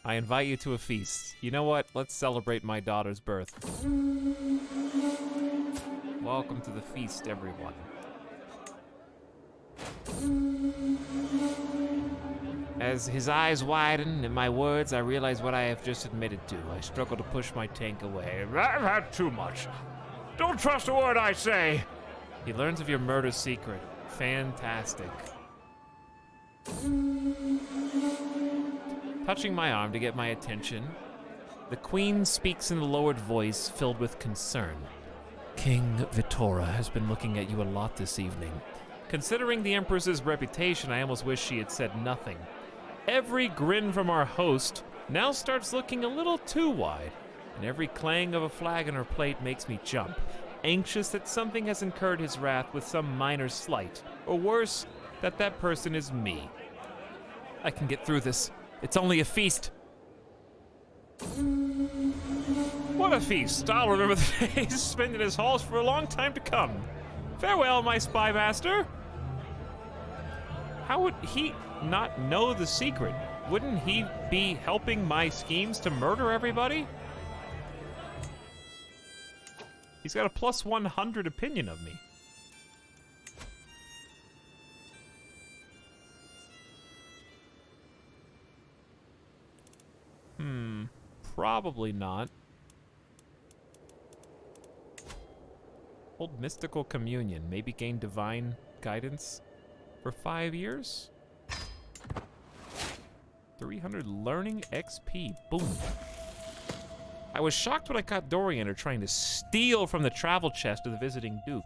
I invite you to a feast. You know what? Let's celebrate my daughter's birth. Welcome to the feast, everyone. As his eyes widen and my words, I realize what I have just admitted to. I struggle to push my tank away. I've had too much. Don't trust a word I say. He learns of your murder secret. Fantastic. Touching my arm to get my attention, the queen speaks in a lowered voice filled with concern. King Vitora has been looking at you a lot this evening. Considering the Empress's reputation, I almost wish she had said nothing. Every grin from our host now starts looking a little too wide, and every clang of a flag on her plate makes me jump, anxious that something has incurred his wrath with some minor slight, or worse, that that person is me. I can get through this. It's only a feast. What a feast! I'll remember the days spent in his halls for a long time to come. Farewell, my spy master. How would he not know the secret? Wouldn't he be helping my schemes to murder everybody? He's got a plus 100 opinion of me. Probably not. Hold mystical communion. Maybe gain divine guidance for 5 years? 300 learning XP. Boom. I was shocked when I caught Doriander trying to steal from the travel chest of the visiting Duke.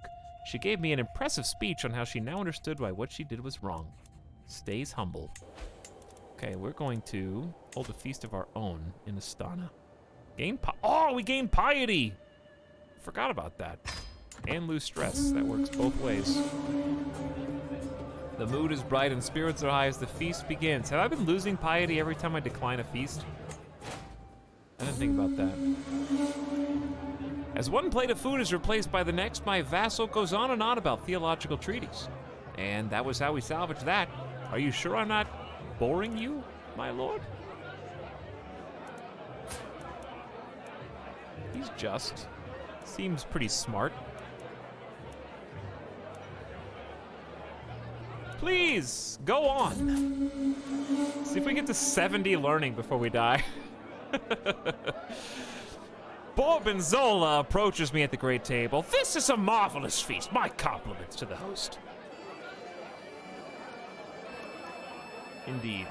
She gave me an impressive speech on how she now understood why what she did was wrong. Stays humble. Okay, we're going to hold a feast of our own in Astana. We gained piety! Forgot about that. And lose stress. That works both ways. The mood is bright and spirits are high as the feast begins. Have I been losing piety every time I decline a feast? I didn't think about that. As one plate of food is replaced by the next, my vassal goes on and on about theological treaties. And that was how we salvaged that. Are you sure I'm not boring you, my lord? He's just. Seems pretty smart. Please, go on. See if we get to 70 learning before we die. Borbenzola approaches me at the great table. This is a marvelous feast. My compliments to the host. Indeed.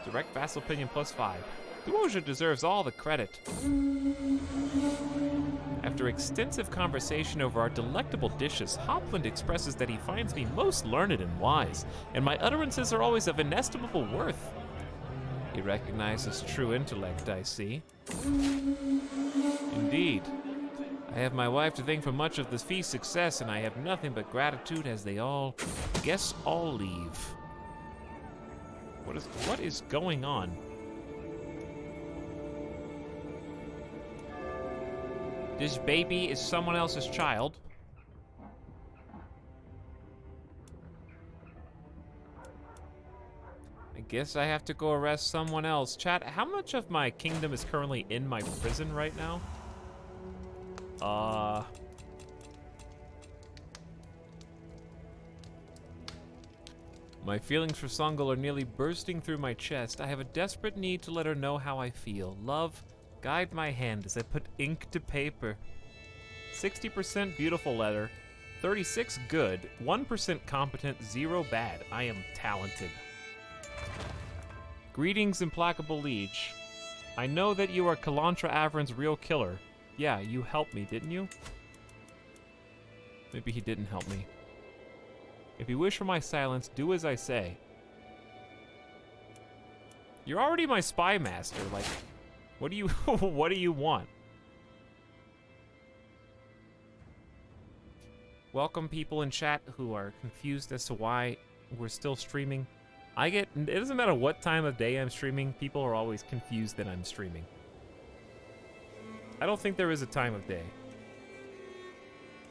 Direct vassal opinion +5. Duoja deserves all the credit. After extensive conversation over our delectable dishes, Hopland expresses that he finds me most learned and wise, and my utterances are always of inestimable worth. He recognizes true intellect, I see. Indeed. I have my wife to thank for much of the feast's success, and I have nothing but gratitude as they all guess all leave. What is going on? This baby is someone else's child. I guess I have to go arrest someone else. Chat, how much of my kingdom is currently in my prison right now? My feelings for Songol are nearly bursting through my chest. I have a desperate need to let her know how I feel. Love, guide my hand as I put ink to paper. 60% beautiful letter, 36 good, 1% competent, 0 bad. I am talented. Greetings, implacable liege. I know that you are Kalantra Avern's real killer. Yeah, you helped me, didn't you? Maybe he didn't help me. If you wish for my silence, do as I say. You're already my spy master. Like, what do you what do you want? Welcome people in chat who are confused as to why we're still streaming. It doesn't matter what time of day I'm streaming, people are always confused that I'm streaming. I don't think there is a time of day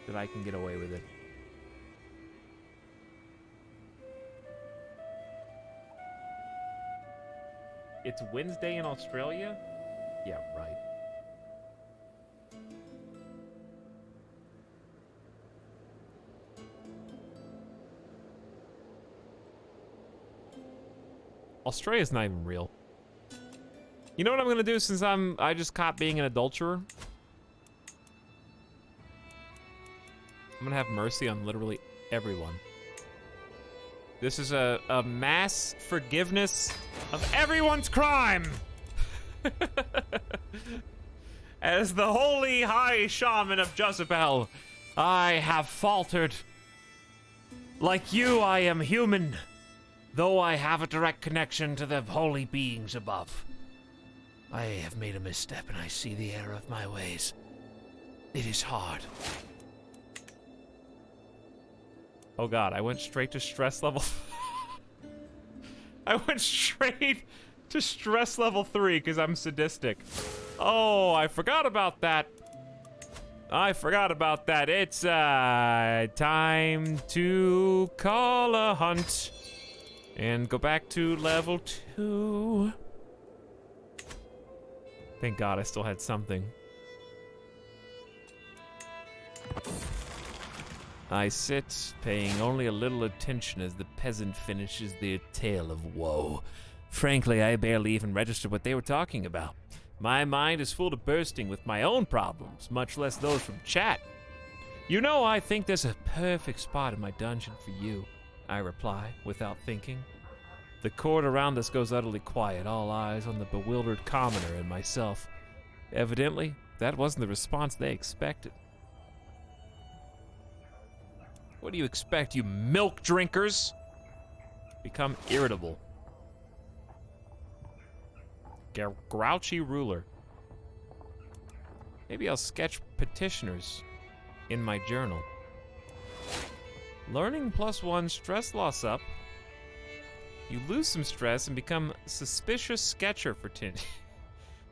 that I can get away with it. It's Wednesday in Australia? Yeah, right. Australia's not even real. You know what I'm gonna do since I just caught being an adulterer? I'm gonna have mercy on literally everyone. This is a mass forgiveness of everyone's crime! As the holy high shaman of Jezebel, I have faltered. Like you, I am human, though I have a direct connection to the holy beings above. I have made a misstep and I see the error of my ways. It is hard. Oh god, I went straight to stress level. I went straight to stress level 3 because I'm sadistic. Oh, I forgot about that. I forgot about that. It's time to call a hunt and go back to level 2. Thank God I still had something. I sit, paying only a little attention as the peasant finishes their tale of woe. Frankly, I barely even registered what they were talking about. My mind is full to bursting with my own problems, much less those from chat. You know, I think there's a perfect spot in my dungeon for you, I reply, without thinking. The court around us goes utterly quiet, all eyes on the bewildered commoner and myself. Evidently, that wasn't the response they expected. What do you expect, you milk drinkers? Become irritable. Grouchy ruler. Maybe I'll sketch petitioners in my journal. Learning +1 stress loss up. You lose some stress and become suspicious sketcher for 10.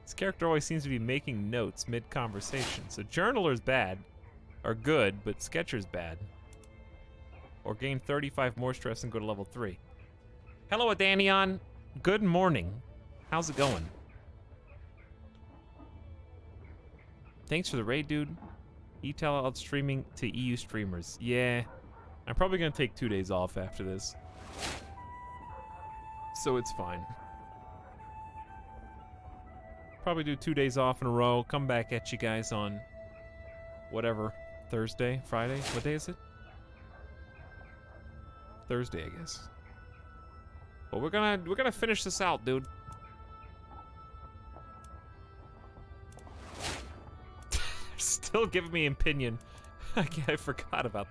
This character always seems to be making notes mid-conversation. So journaler's bad, or good, but sketcher's bad. Or gain 35 more stress and go to level 3. Hello, Adanion. Good morning. How's it going? Thanks for the raid, dude. E-tell out streaming to EU streamers. Yeah, I'm probably gonna take 2 days off after this. So it's fine. Probably do 2 days off in a row, come back at you guys on whatever, Thursday, Friday, what day is it? Thursday, I guess. But we're gonna finish this out, dude. still giving me opinion. I forgot about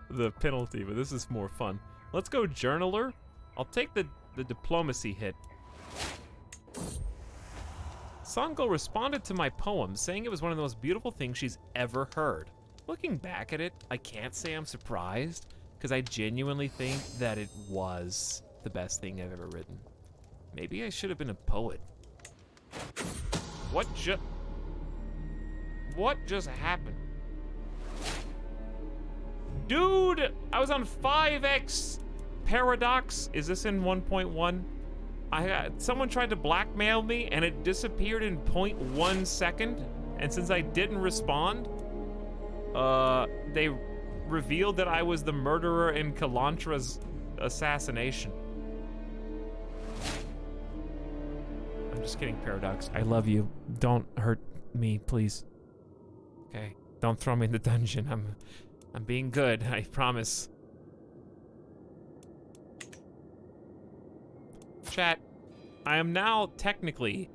the penalty, but this is more fun. Let's go journaler. I'll take the diplomacy hit. Songo responded to my poem, saying it was one of the most beautiful things she's ever heard. Looking back at it, I can't say I'm surprised, because I genuinely think that it was the best thing I've ever written. Maybe I should have been a poet. What just happened? Dude, I was on 5x Paradox. Is this in 1.1? Someone tried to blackmail me and it disappeared in 0.1 second. And since I didn't respond, they revealed that I was the murderer in Kalantra's assassination. I'm just kidding, Paradox. I love you. Don't hurt me, please. Okay, don't throw me in the dungeon. I'm being good, I promise. Chat, I am now technically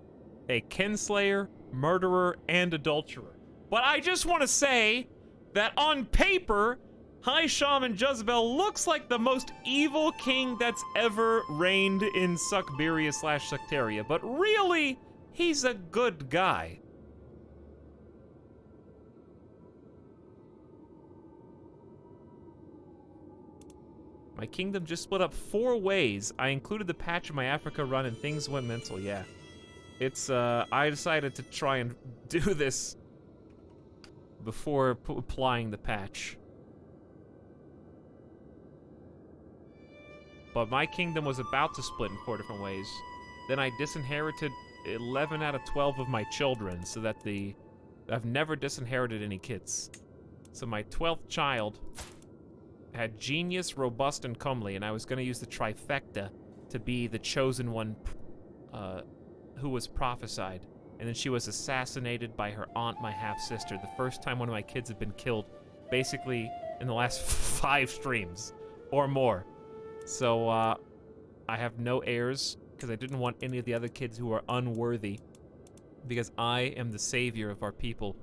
a kinslayer, murderer, and adulterer. But I just want to say that on paper, High Shaman Jezebel looks like the most evil king that's ever reigned in Suckberia/Sectaria, but really, he's a good guy. My kingdom just split up 4 ways. I included the patch of my Africa run and things went mental, yeah. It's, I decided to try and do this before applying the patch. But my kingdom was about to split in 4 different ways. Then I disinherited 11 out of 12 of my children, so that I've never disinherited any kids. So my 12th child had genius, robust, and comely, and I was gonna use the trifecta to be the chosen one who was prophesied. And then she was assassinated by her aunt, my half-sister, the first time one of my kids had been killed, basically in the last 5 streams, or more. So, I have no heirs, because I didn't want any of the other kids who are unworthy, because I am the savior of our people,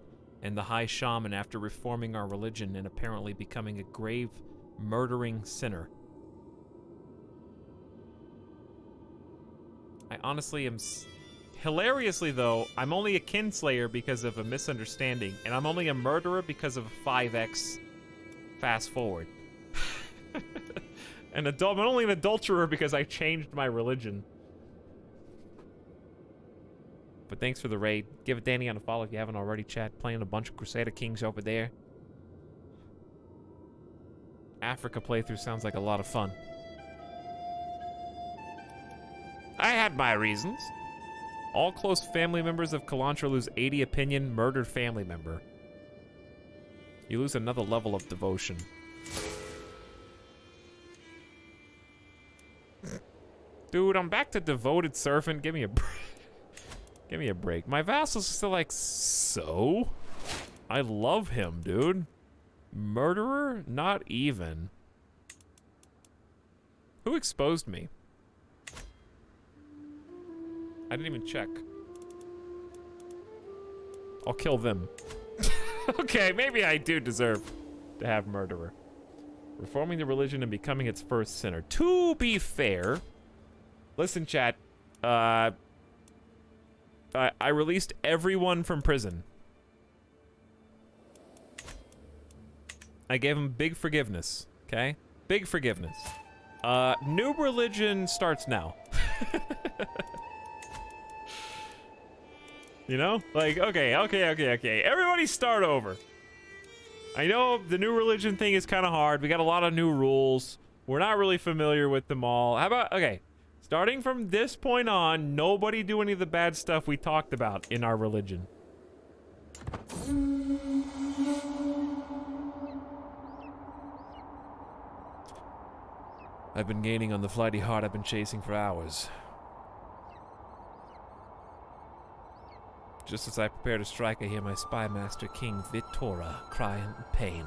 and the High Shaman after reforming our religion and apparently becoming a grave murdering sinner. I honestly am... Hilariously, though, I'm only a kinslayer because of a misunderstanding, and I'm only a murderer because of a 5x fast forward. I'm only an adulterer because I changed my religion. But thanks for the raid. Give it Danny on a follow if you haven't already, chat. Playing a bunch of Crusader Kings over there. Africa playthrough sounds like a lot of fun. I had my reasons. All close family members of Kalantra lose 80 opinion, murdered family member. You lose another level of devotion. Dude, I'm back to devoted servant. Give me a break. Give me a break. My vassal's still like, so? I love him, dude. Murderer? Not even. Who exposed me? I didn't even check. I'll kill them. Okay, maybe I do deserve to have murderer. Reforming the religion and becoming its first sinner. To be fair, listen, chat. I released everyone from prison. I gave them big forgiveness, okay? Big forgiveness. New religion starts now. You know? Like, okay. Everybody start over. I know the new religion thing is kind of hard. We got a lot of new rules. We're not really familiar with them all. How about, okay, starting from this point on, nobody do any of the bad stuff we talked about in our religion. I've been gaining on the flighty heart I've been chasing for hours. Just as I prepare to strike, I hear my spy master, King Vitora, cry in pain.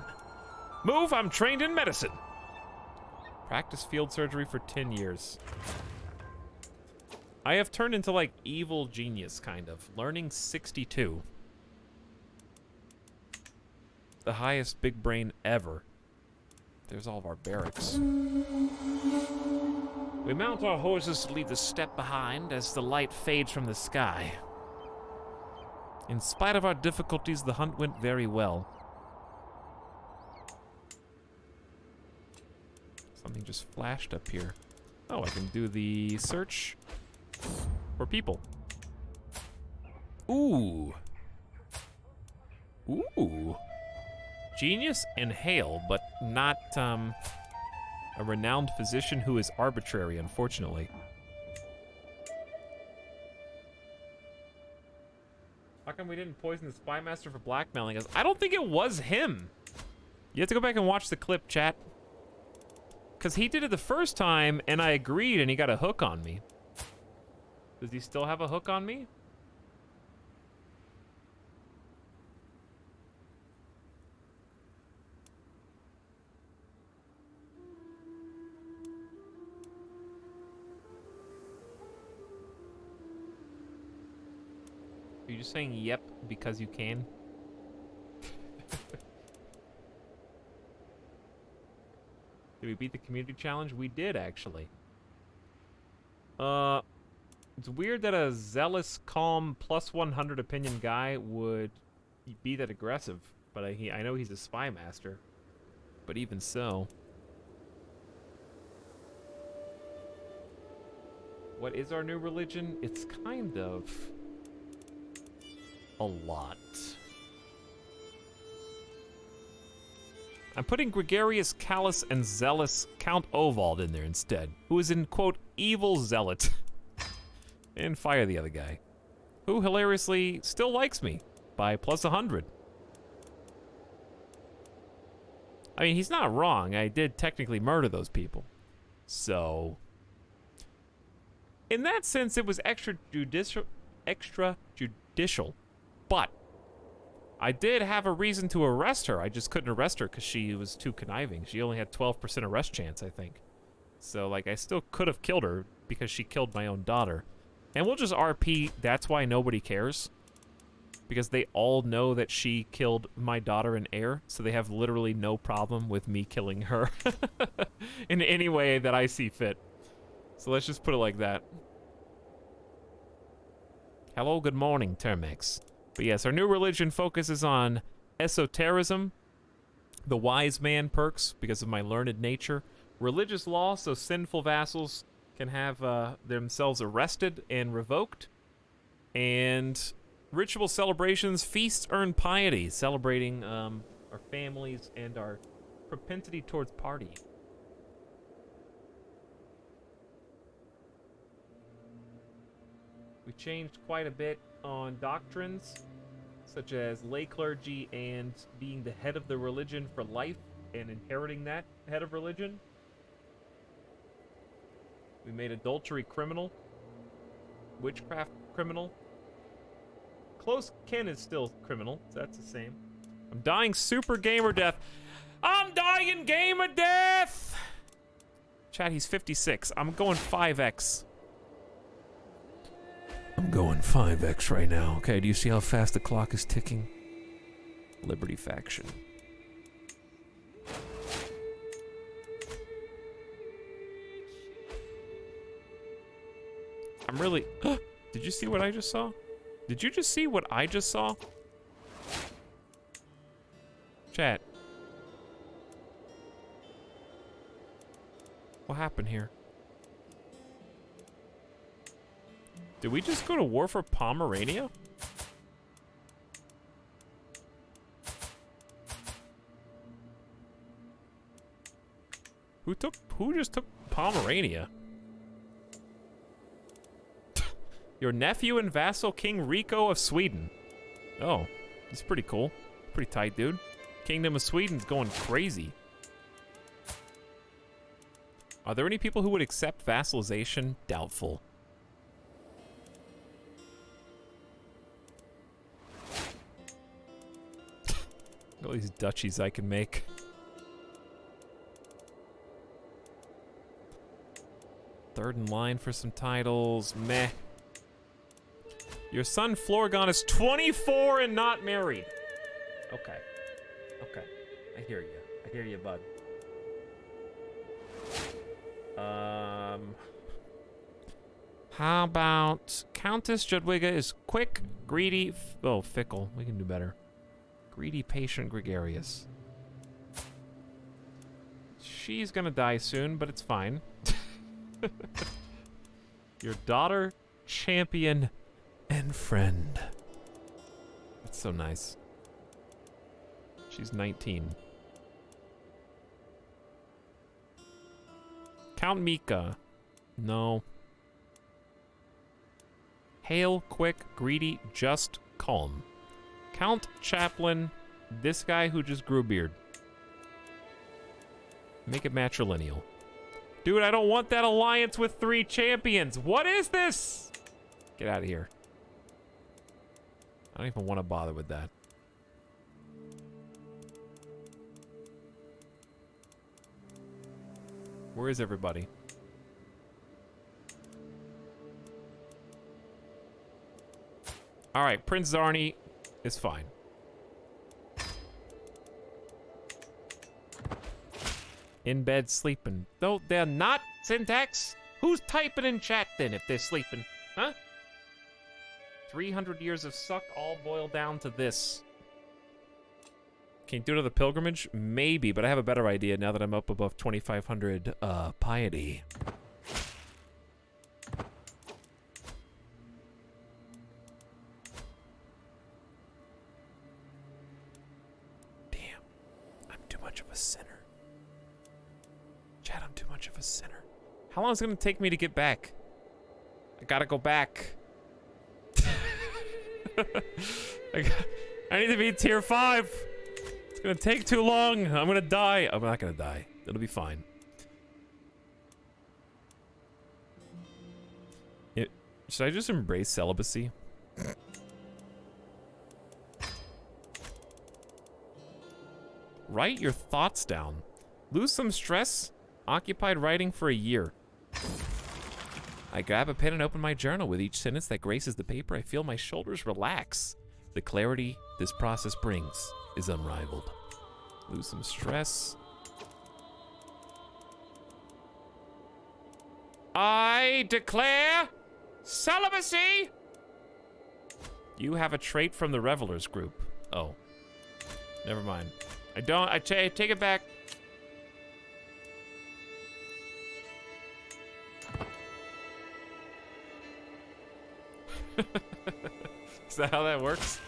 Move! I'm trained in medicine! Practice field surgery for 10 years. I have turned into, like, evil genius, kind of. Learning 62. the highest big brain ever. There's all of our barracks. We mount our horses to leave the step behind as the light fades from the sky. In spite of our difficulties, the hunt went very well. Something just flashed up here. Oh, I can do the search for people. Ooh. Ooh. Genius and Hale, but not a renowned physician who is arbitrary, unfortunately. How come we didn't poison the spy master for blackmailing us? I don't think it was him. You have to go back and watch the clip, chat. Because he did it the first time, and I agreed, and he got a hook on me. Does he still have a hook on me? Are you just saying yep because you can? Did we beat the community challenge? We did, actually. It's weird that a zealous, calm, plus 100 opinion guy would be that aggressive. But I know he's a spy master. But even so. What is our new religion? It's kind of a lot. I'm putting gregarious, callous, and zealous Count Ovald in there instead, who is in, quote, evil zealot. And fire the other guy, who hilariously still likes me by plus 100. I mean, he's not wrong. I did technically murder those people. So, in that sense, it was extrajudicial. But I did have a reason to arrest her. I just couldn't arrest her because she was too conniving. She only had 12% arrest chance, I think. So, like, I still could have killed her because she killed my own daughter. And we'll just RP, that's why nobody cares. Because they all know that she killed my daughter and heir, so they have literally no problem with me killing her in any way that I see fit. So let's just put it like that. Hello, good morning, Termex. But yes, our new religion focuses on esotericism, the wise man perks because of my learned nature, religious law so sinful vassals can have themselves arrested and revoked, and ritual celebrations, feasts earn piety, celebrating our families and our propensity towards partying. We changed quite a bit on doctrines, such as lay clergy and being the head of the religion for life and inheriting that head of religion. We made adultery criminal, witchcraft criminal. Close kin is still criminal, so that's the same. I'm dying super gamer death. I'm dying gamer death! Chat, he's 56. I'm going 5x. I'm going 5x right now. Okay, do you see how fast the clock is ticking? Liberty faction. I'm really... Did you see what I just saw? Did you just see what I just saw? Chat. What happened here? Did we just go to war for Pomerania? Who just took Pomerania? Your nephew and vassal King Rico of Sweden. Oh, he's pretty cool. Pretty tight, dude. Kingdom of Sweden's going crazy. Are there any people who would accept vassalization? Doubtful. All these duchies I can make. Third in line for some titles. Meh. Your son Florgon is 24 and not married. Okay. Okay. I hear you. I hear you, bud. How about Countess Jadwiga is quick, greedy, fickle. We can do better. Greedy, patient, gregarious. She's gonna die soon, but it's fine. Your daughter, champion, and friend. That's so nice. She's 19. Count Mika. No. Hale, quick, greedy, just, calm. Count Chaplin, this guy who just grew a beard. Make it matrilineal. Dude, I don't want that alliance with 3 champions. What is this? Get out of here. I don't even want to bother with that. Where is everybody? All right, Prince Zarni is fine. In bed sleeping. No, they're not, Syntax. Who's typing in chat then if they're sleeping? Huh? 300 years of suck all boil down to this. Can you do another pilgrimage? Maybe, but I have a better idea now that I'm up above 2,500 piety. Damn. I'm too much of a sinner. Chad, I'm too much of a sinner. How long is it going to take me to get back? I gotta go back. I need to be tier 5. It's gonna take too long. I'm gonna die. I'm not gonna die. It'll be fine. Should I just embrace celibacy? Write your thoughts down. Lose some stress. Occupied writing for a year. I grab a pen and open my journal. With each sentence that graces the paper, I feel my shoulders relax. The clarity this process brings is unrivaled. Lose some stress. I declare celibacy! You have a trait from the Revelers group. Oh. Never mind. I don't. I take it back. Is that how that works?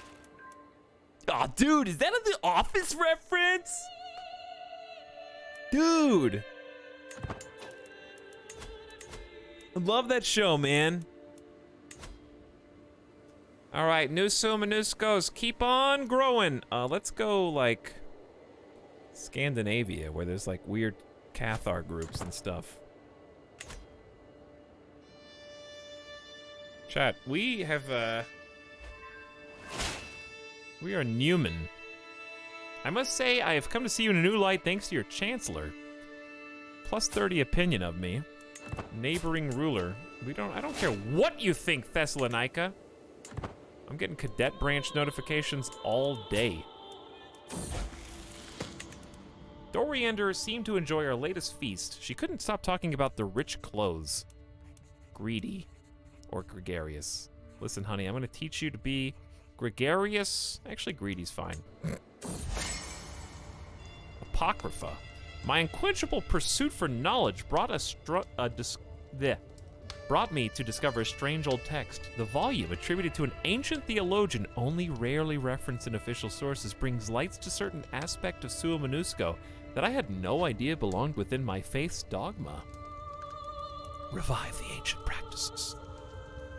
Oh, dude, is that a The Office reference? Dude. I love that show, man. All right, Nusu Minuskos, keep on growing. Let's go, like, Scandinavia, where there's, like, weird Cathar groups and stuff. Chat, we have, we are Newman. I must say, I have come to see you in a new light thanks to your Chancellor. Plus 30 opinion of me. Neighboring ruler. I don't care what you think, Thessalonica. I'm getting cadet branch notifications all day. Doriander seemed to enjoy our latest feast. She couldn't stop talking about the rich clothes. Greedy. Or gregarious. Listen, honey, I'm gonna teach you to be gregarious. Actually, greedy's fine. Apocrypha. My unquenchable pursuit for knowledge brought me to discover a strange old text. The volume, attributed to an ancient theologian only rarely referenced in official sources, brings lights to certain aspect of Sua Minusko that I had no idea belonged within my faith's dogma. Revive the ancient practices.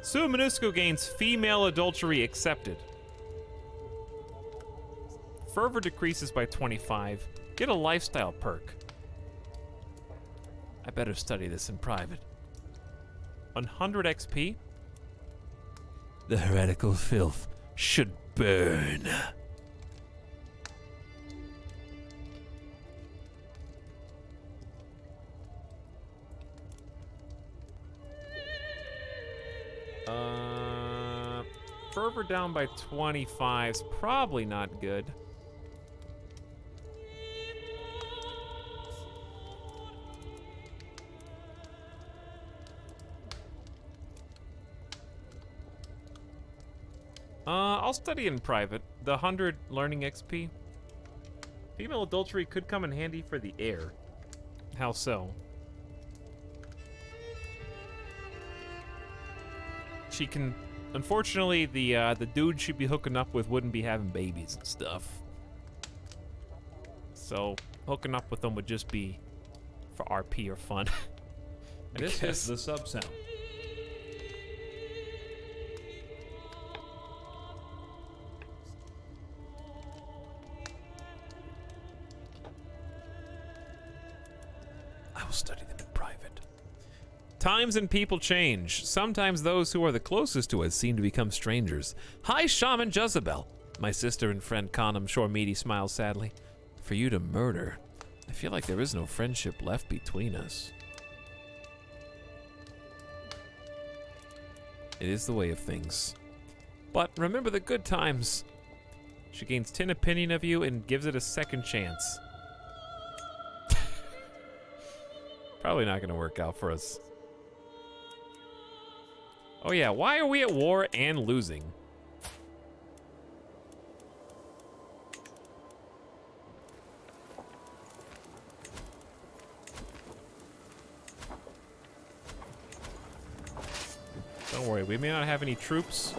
Sua Minusko gains female adultery accepted. Fervor decreases by 25. Get a lifestyle perk. I better study this in private. 100 XP. The heretical filth should burn. Fervor down by 25 is probably not good. I'll study in private. The 100 learning XP. Female adultery could come in handy for the heir. How so? She can... Unfortunately, the dude she'd be hooking up with wouldn't be having babies and stuff. So, hooking up with them would just be for RP or fun. This is the sub sound. I will study them in private. Times and people change. Sometimes those who are the closest to us seem to become strangers. Hi, Shaman Jezebel. My sister and friend Khanum Shormeaty smiles sadly. For you to murder, I feel like there is no friendship left between us. It is the way of things. But remember the good times. She gains 10 opinion of you and gives it a second chance. Probably not going to work out for us. Oh yeah, why are we at war and losing? Don't worry, we may not have any troops,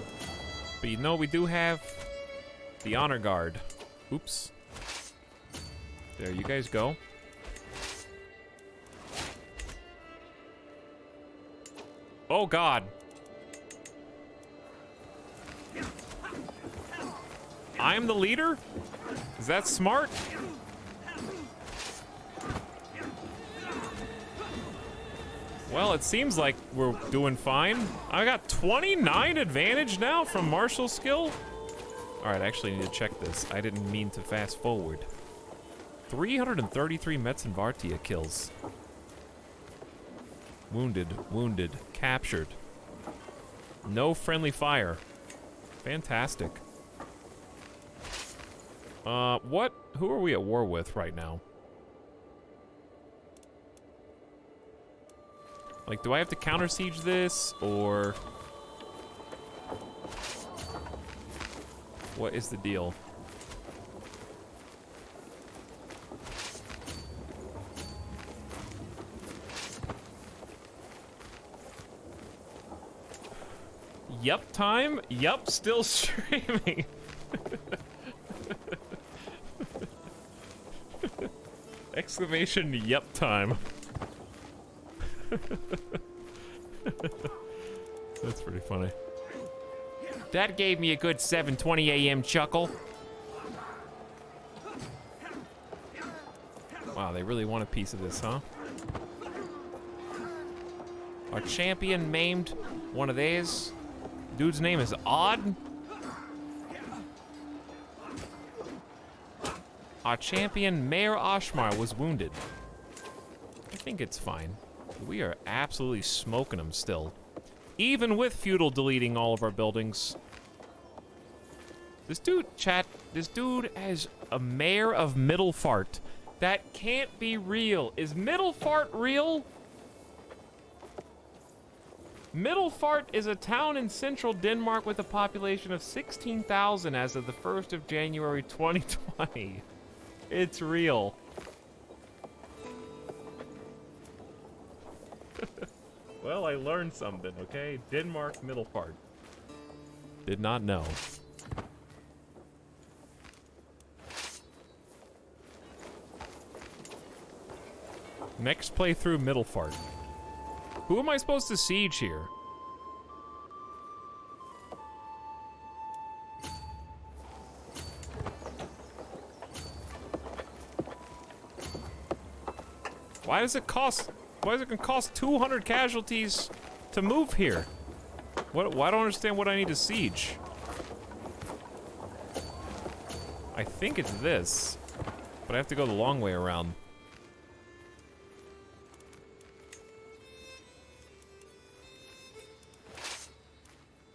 but you know we do have the honor guard. Oops. There you guys go. Oh God. I'm the leader? Is that smart? Well, it seems like we're doing fine. I got 29 advantage now from martial skill. All right, I actually need to check this. I didn't mean to fast forward. 333 Metzen Vartia kills. Wounded, wounded, captured. No friendly fire. Fantastic. What? Who are we at war with right now? Like, do I have to counter siege this, or what is the deal? Yup time? Yup, still streaming. Exclamation yup time. That's pretty funny. That gave me a good 7:20 a.m. chuckle. Wow, they really want a piece of this, huh? Our champion maimed one of these. Dude's name is Odd. Our champion, Mayor Oshmar, was wounded. I think it's fine. We are absolutely smoking them still. Even with feudal deleting all of our buildings. This dude, chat, this dude has a mayor of Middelfart. That can't be real. Is Middelfart real? Middelfart is a town in central Denmark with a population of 16,000 as of the 1st of January 2020. It's real. Well, I learned something, okay? Denmark, Middelfart. Did not know. Next playthrough, Middelfart. Who am I supposed to siege here? Why does it gonna cost 200 casualties to move here? What? Why don't I understand what I need to siege? I think it's this, but I have to go the long way around.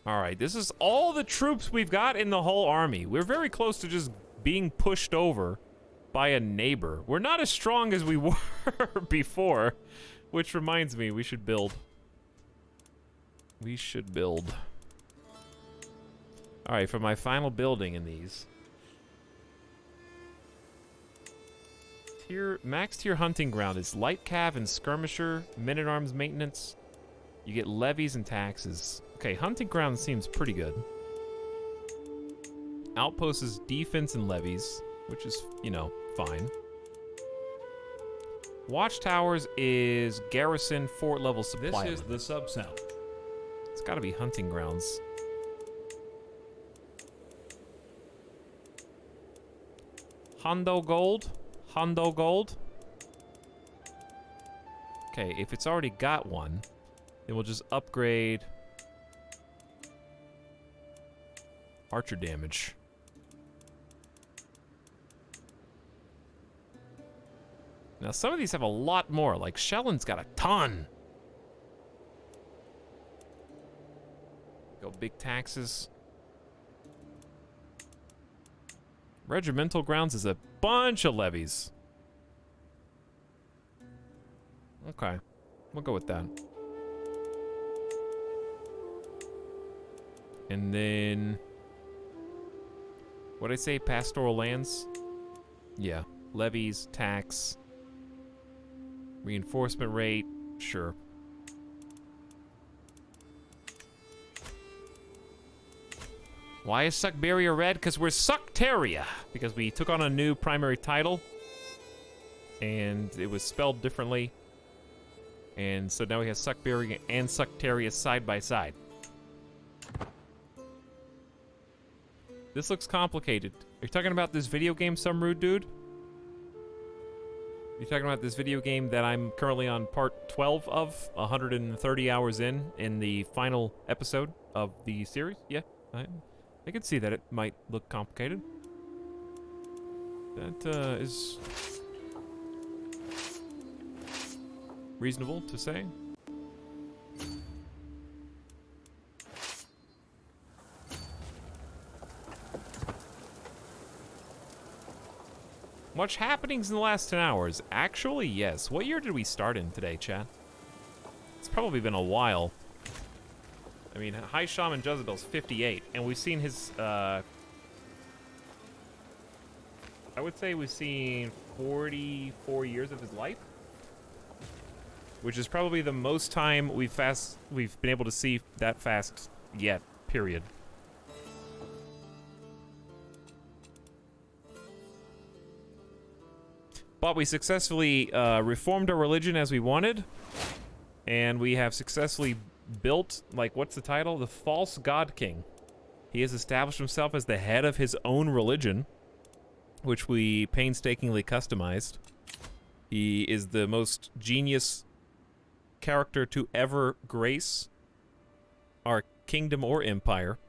Alright, this is all the troops we've got in the whole army. We're very close to just being pushed over by a neighbor. We're not as strong as we were before, which reminds me, we should build. We should build. All right, for my final building in these. Max tier hunting ground is light cav and skirmisher, men-at-arms maintenance. You get levies and taxes. Okay, hunting ground seems pretty good. Outpost is defense and levies, which is, you know, fine. Watchtowers is garrison, fort level supply. This is the sub-sound. It's gotta be hunting grounds. Hondo gold. Hondo gold. Okay, if it's already got one, then we'll just upgrade archer damage. Now, some of these have a lot more, like Shellen's got a ton. Go big taxes. Regimental grounds is a bunch of levies. Okay, we'll go with that. And then, what'd I say, pastoral lands? Yeah, levies, tax, reinforcement rate, sure. Why is Suckberia red? Because we're Suckteria. Because we took on a new primary title. And it was spelled differently. And so now we have Suckberia and Suckteria side by side. This looks complicated. Are you talking about this video game, some rude dude? You're talking about this video game that I'm currently on part 12 of, 130 hours in the final episode of the series? Yeah, I can see that it might look complicated. That is reasonable to say. Much happenings in the last 10 hours. Actually, yes. What year did we start in today, chat? It's probably been a while. I mean, High Shaman Jezebel's 58, and we've seen his, I would say we've seen 44 years of his life, which is probably the most time we've been able to see that fast yet, period. But we successfully reformed our religion as we wanted, and we have successfully built, like, what's the title? The False God King. He has established himself as the head of his own religion, which we painstakingly customized. He is the most genius character to ever grace our kingdom or empire.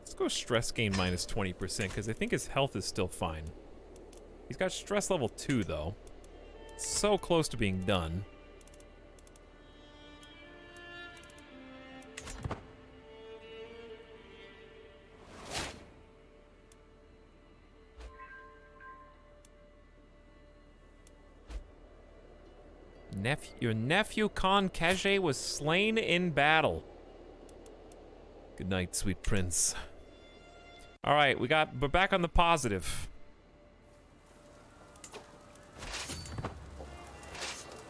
Let's go stress gain minus 20%, because I think his health is still fine. He's got stress level 2, though. So close to being done. Your nephew Khan Kage was slain in battle. Good night, sweet prince. All right, we're back on the positive.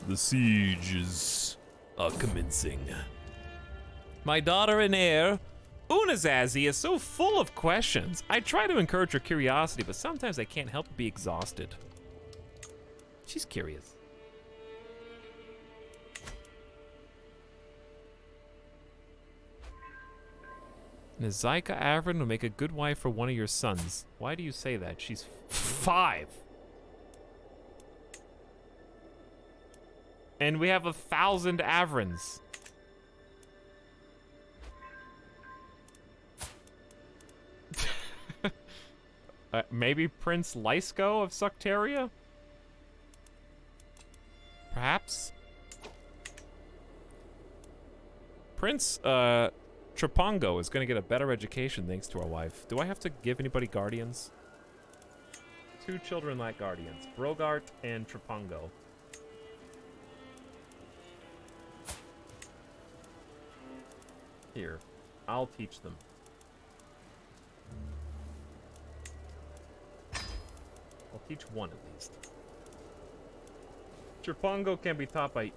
The sieges are commencing. My daughter and heir, Unazazi, is so full of questions. I try to encourage her curiosity, but sometimes I can't help but be exhausted. She's curious. Nazaika Avrin will make a good wife for one of your sons. Why do you say that? She's 5. And we have 1,000 Avrins. Maybe Prince Lysko of Suckteria? Perhaps? Prince, Trapongo is going to get a better education thanks to our wife. Do I have to give anybody guardians? 2 children like guardians. Brogart and Trapongo. Here, I'll teach them. I'll teach one at least. Tripongo can be taught by,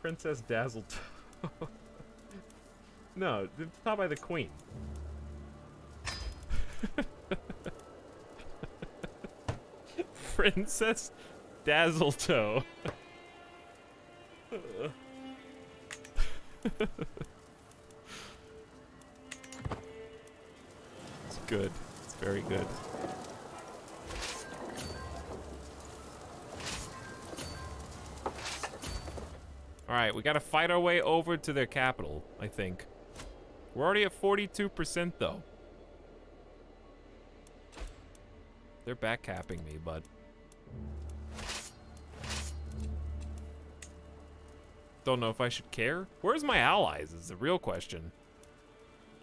Princess Dazzletoe. No, it's taught by the Queen. Princess Dazzletoe. It's good. It's very good. Alright, we gotta fight our way over to their capital, I think. We're already at 42% though. They're backcapping me, but... Don't know if I should care. Where's my allies is the real question.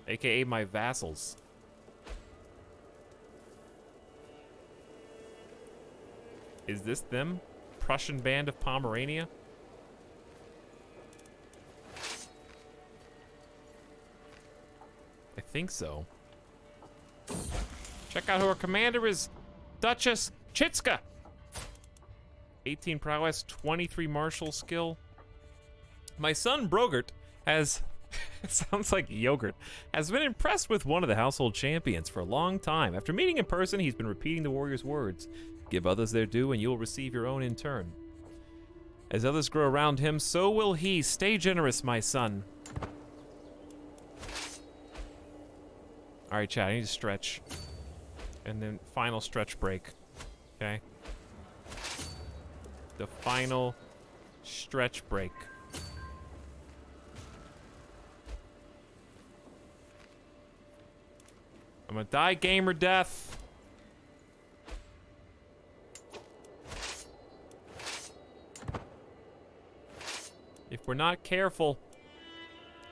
AKA my vassals. Is this them? Prussian Band of Pomerania? I think so. Check out who our commander is. Duchess Chitska. 18 prowess, 23 martial skill. My son Brogert has, it sounds like yogurt, has been impressed with one of the household champions for a long time. After meeting in person, he's been repeating the warrior's words. Give others their due and you'll receive your own in turn. As others grow around him, so will he. Stay generous, my son. All right, chat, I need to stretch. And then final stretch break. Okay? The final stretch break. I'm gonna die gamer death. If we're not careful,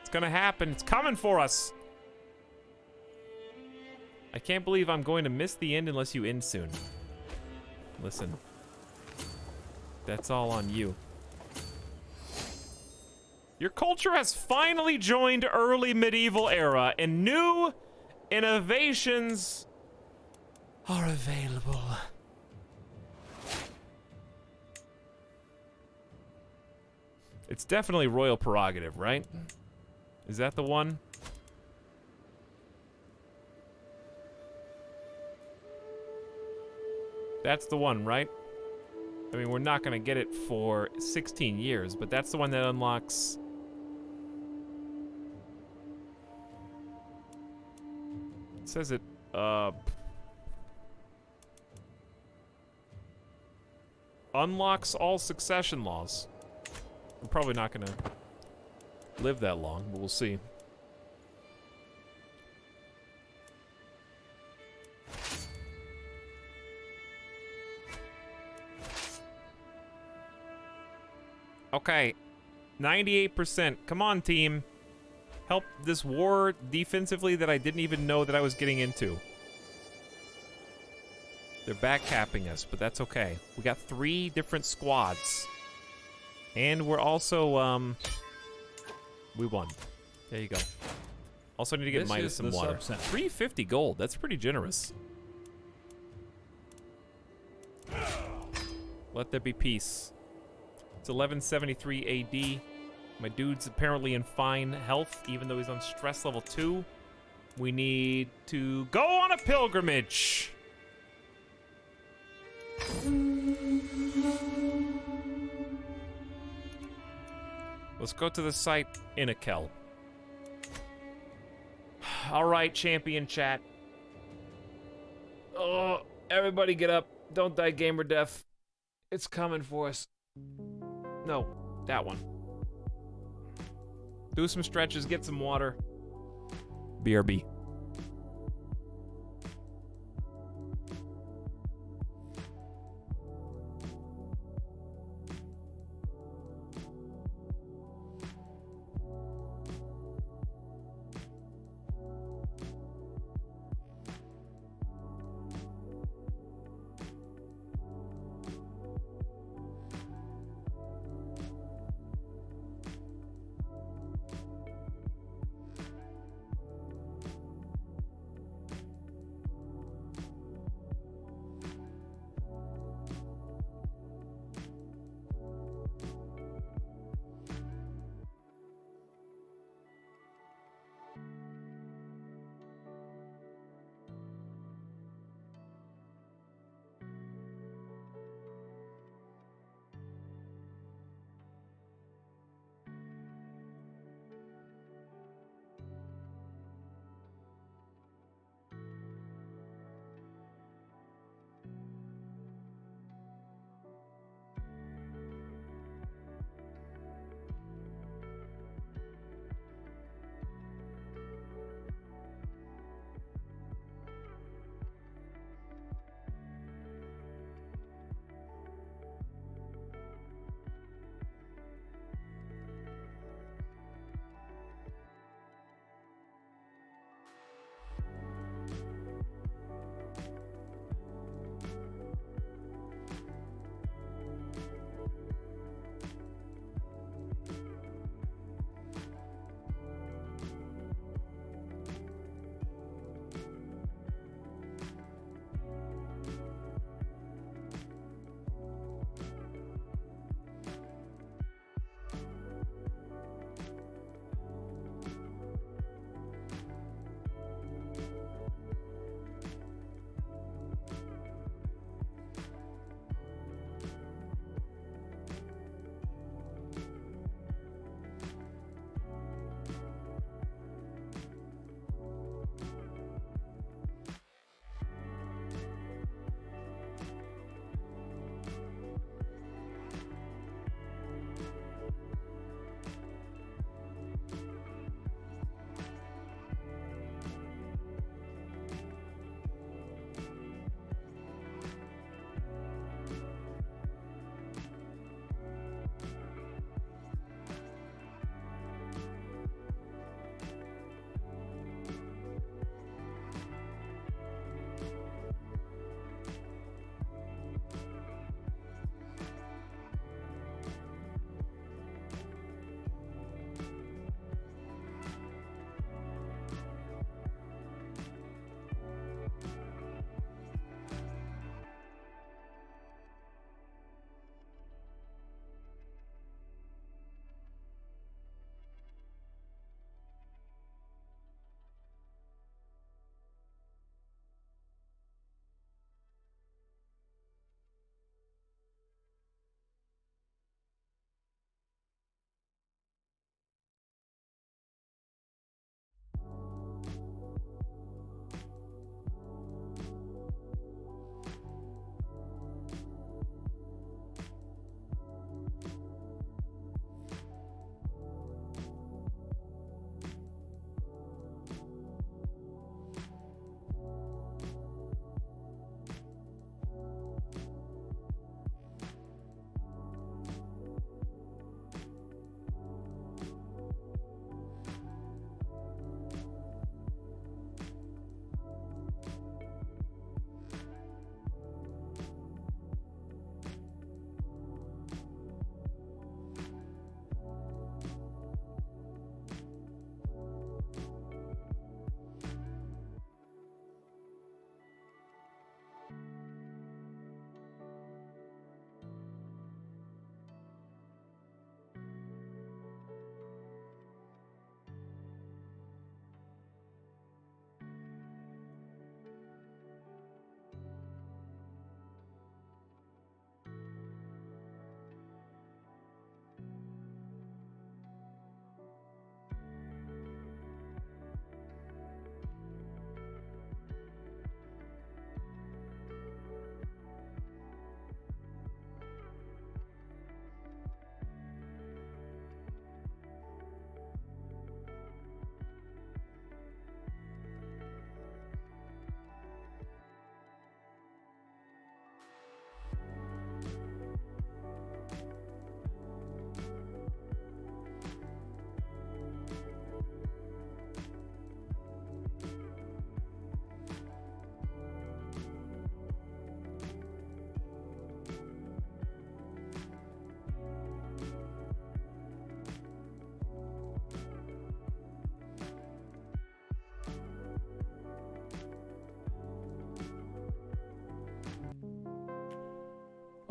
it's gonna happen. It's coming for us. I can't believe I'm going to miss the end unless you end soon. Listen. That's all on you. Your culture has finally joined early medieval era, and new innovations are available. It's definitely royal prerogative, right? Is that the one? That's the one, right? I mean, we're not gonna get it for 16 years, but that's the one that unlocks... It says it, unlocks all succession laws. I'm probably not gonna live that long, but we'll see. Okay, 98%. Come on, team. Help this war defensively that I didn't even know that I was getting into. They're backcapping us, but that's okay. We got 3 different squads. And we're also, we won. There you go. Also need to get Midas some water. 350 gold, that's pretty generous. Let there be peace. It's 1173 AD. My dude's apparently in fine health, even though he's on stress level 2. We need to go on a pilgrimage. Let's go to the site Innikel. All right, champion chat. Oh, everybody get up. Don't die gamer death. It's coming for us. No, that one. Do some stretches, get some water. BRB.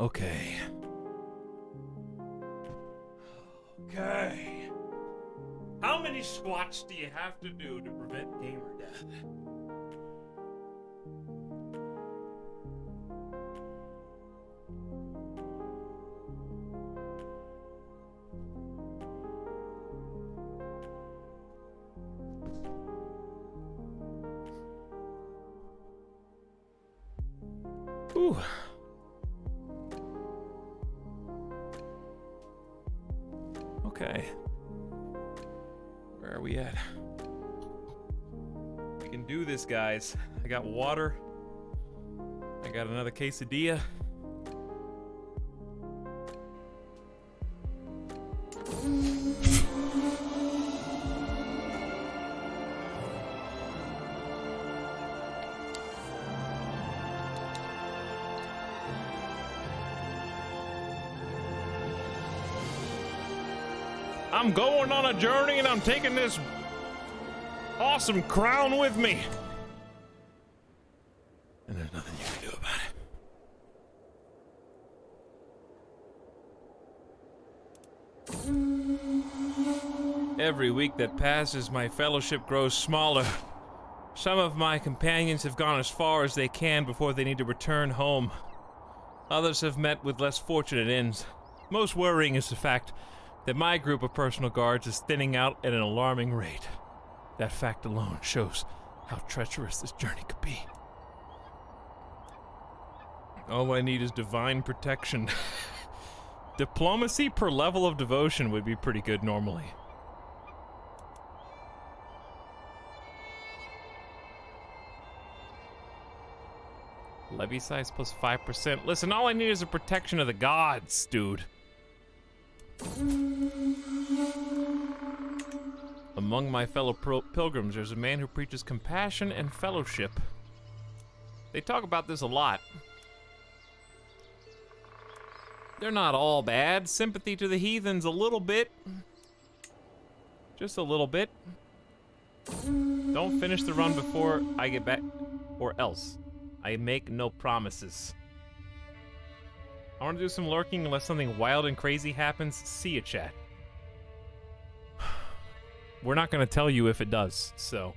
Okay. Okay. How many squats do you have to do to prevent gamer death? Ooh. Okay. Where are we at? We can do this, guys. I got water. I got another quesadilla. I'm going on a journey and I'm taking this awesome crown with me. And there's nothing you can do about it. Every week that passes, my fellowship grows smaller. Some of my companions have gone as far as they can before they need to return home. Others have met with less fortunate ends. Most worrying is the fact that my group of personal guards is thinning out at an alarming rate. That fact alone shows how treacherous this journey could be. All I need is divine protection. Diplomacy per level of devotion would be pretty good normally. Levy size plus 5%. Listen, all I need is a protection of the gods, dude. Among my fellow pilgrims, there's a man who preaches compassion and fellowship. They talk about this a lot. They're not all bad. Sympathy to the heathens a little bit. Just a little bit. Don't finish the run before I get back, or else. I make no promises. I want to do some lurking unless something wild and crazy happens. See ya, chat. We're not going to tell you if it does, so.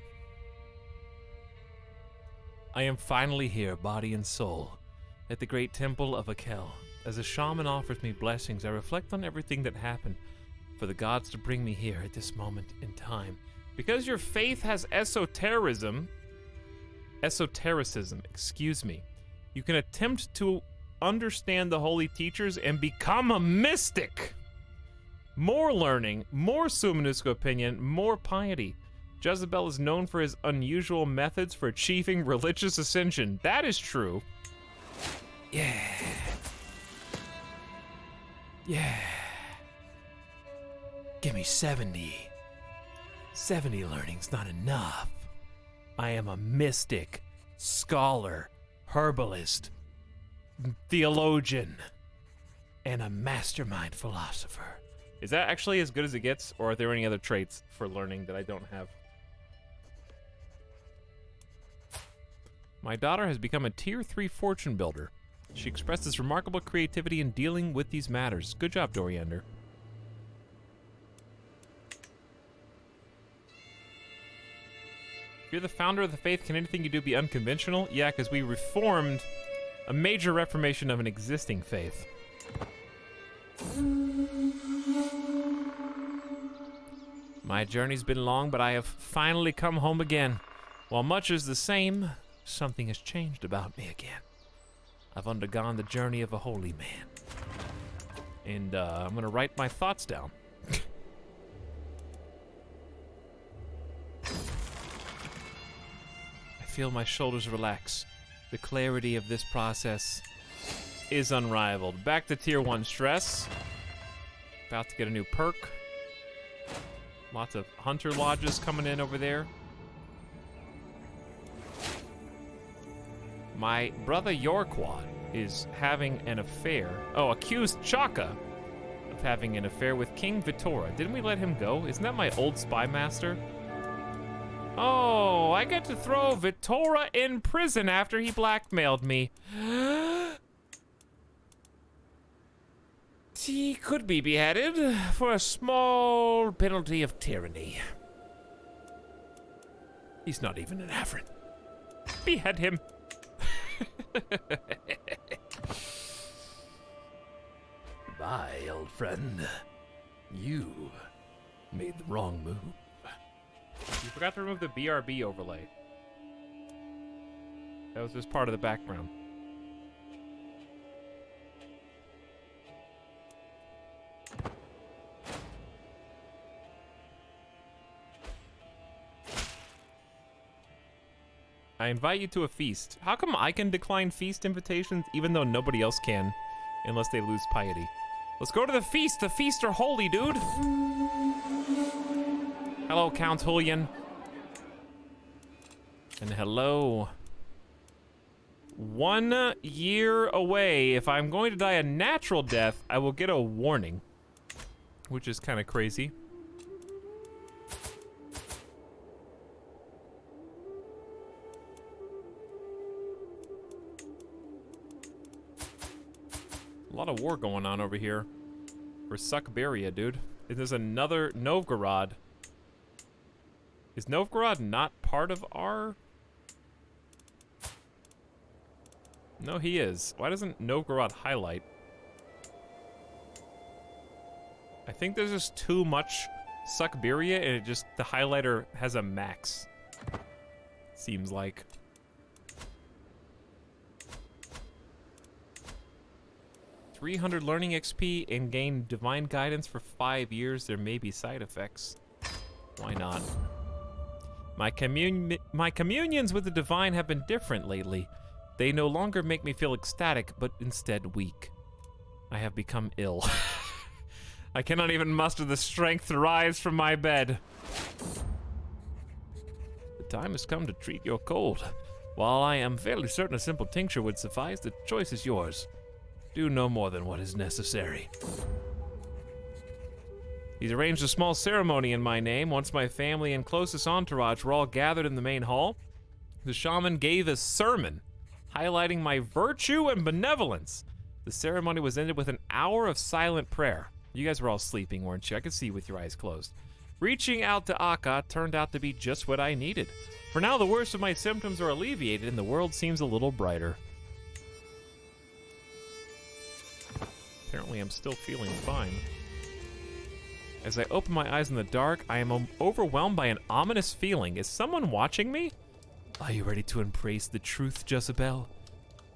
I am finally here, body and soul, at the great temple of Akel. As a shaman offers me blessings, I reflect on everything that happened for the gods to bring me here at this moment in time. Because your faith has esotericism, excuse me, you can attempt to understand the holy teachers and become a mystic. More learning, more Sumanuska opinion, more piety. Jezebel is known for his unusual methods for achieving religious ascension. That is true. Yeah. Yeah. Give me 70. 70 learning's not enough. I am a mystic, scholar, herbalist, theologian, and a mastermind philosopher. Is that actually as good as it gets, or are there any other traits for learning that I don't have? My daughter has become a tier 3 fortune builder. She expresses remarkable creativity in dealing with these matters. Good job, Doriander. If you're the founder of the faith, can anything you do be unconventional? Yeah, because we reformed a major reformation of an existing faith. My journey's been long, but I have finally come home again. While much is the same, something has changed about me again. I've undergone the journey of a holy man. And I'm gonna write my thoughts down. I feel my shoulders relax. The clarity of this process is unrivaled. Back to tier 1 stress. About to get a new perk. Lots of hunter lodges coming in over there. My brother Yorquad is having an affair. Oh, accused Chaka of having an affair with King Vitora. Didn't we let him go? Isn't that my old spy master? Oh, I get to throw Vitora in prison after he blackmailed me. he could be beheaded for a small penalty of tyranny. He's not even an Afrin. Behead him. Goodbye, old friend. You made the wrong move. You forgot to remove the BRB overlay. That was just part of the background. I invite you to a feast. How come I can decline feast invitations even though nobody else can? Unless they lose piety. Let's go to the feast. The feasts are holy, dude. Hello, Count Julian. And hello. 1 year away. If I'm going to die a natural death, I will get a warning. Which is kind of crazy. A lot of war going on over here for Suckberia, dude. There's another Novgorod. Is Novgorod not part of our... No, he is. Why doesn't Novgorod highlight? I think there's just too much Suckberia and it just, the highlighter has a max. Seems like. $300 learning XP and gain divine guidance for 5 years. There may be side effects. Why not? My communions with the divine have been different lately. They no longer make me feel ecstatic, but instead weak. I have become ill. I cannot even muster the strength to rise from my bed. The time has come to treat your cold. While I am fairly certain a simple tincture would suffice, the choice is yours. Do no more than what is necessary. He's arranged a small ceremony in my name. Once my family and closest entourage were all gathered in the main hall, the shaman gave a sermon highlighting my virtue and benevolence. The ceremony was ended with an hour of silent prayer. You guys were all sleeping, weren't you? I could see with your eyes closed. Reaching out to Akka turned out to be just what I needed. For now, the worst of my symptoms are alleviated and the world seems a little brighter. Apparently, I'm still feeling fine. As I open my eyes in the dark, I am overwhelmed by an ominous feeling. Is someone watching me? Are you ready to embrace the truth, Jezebel?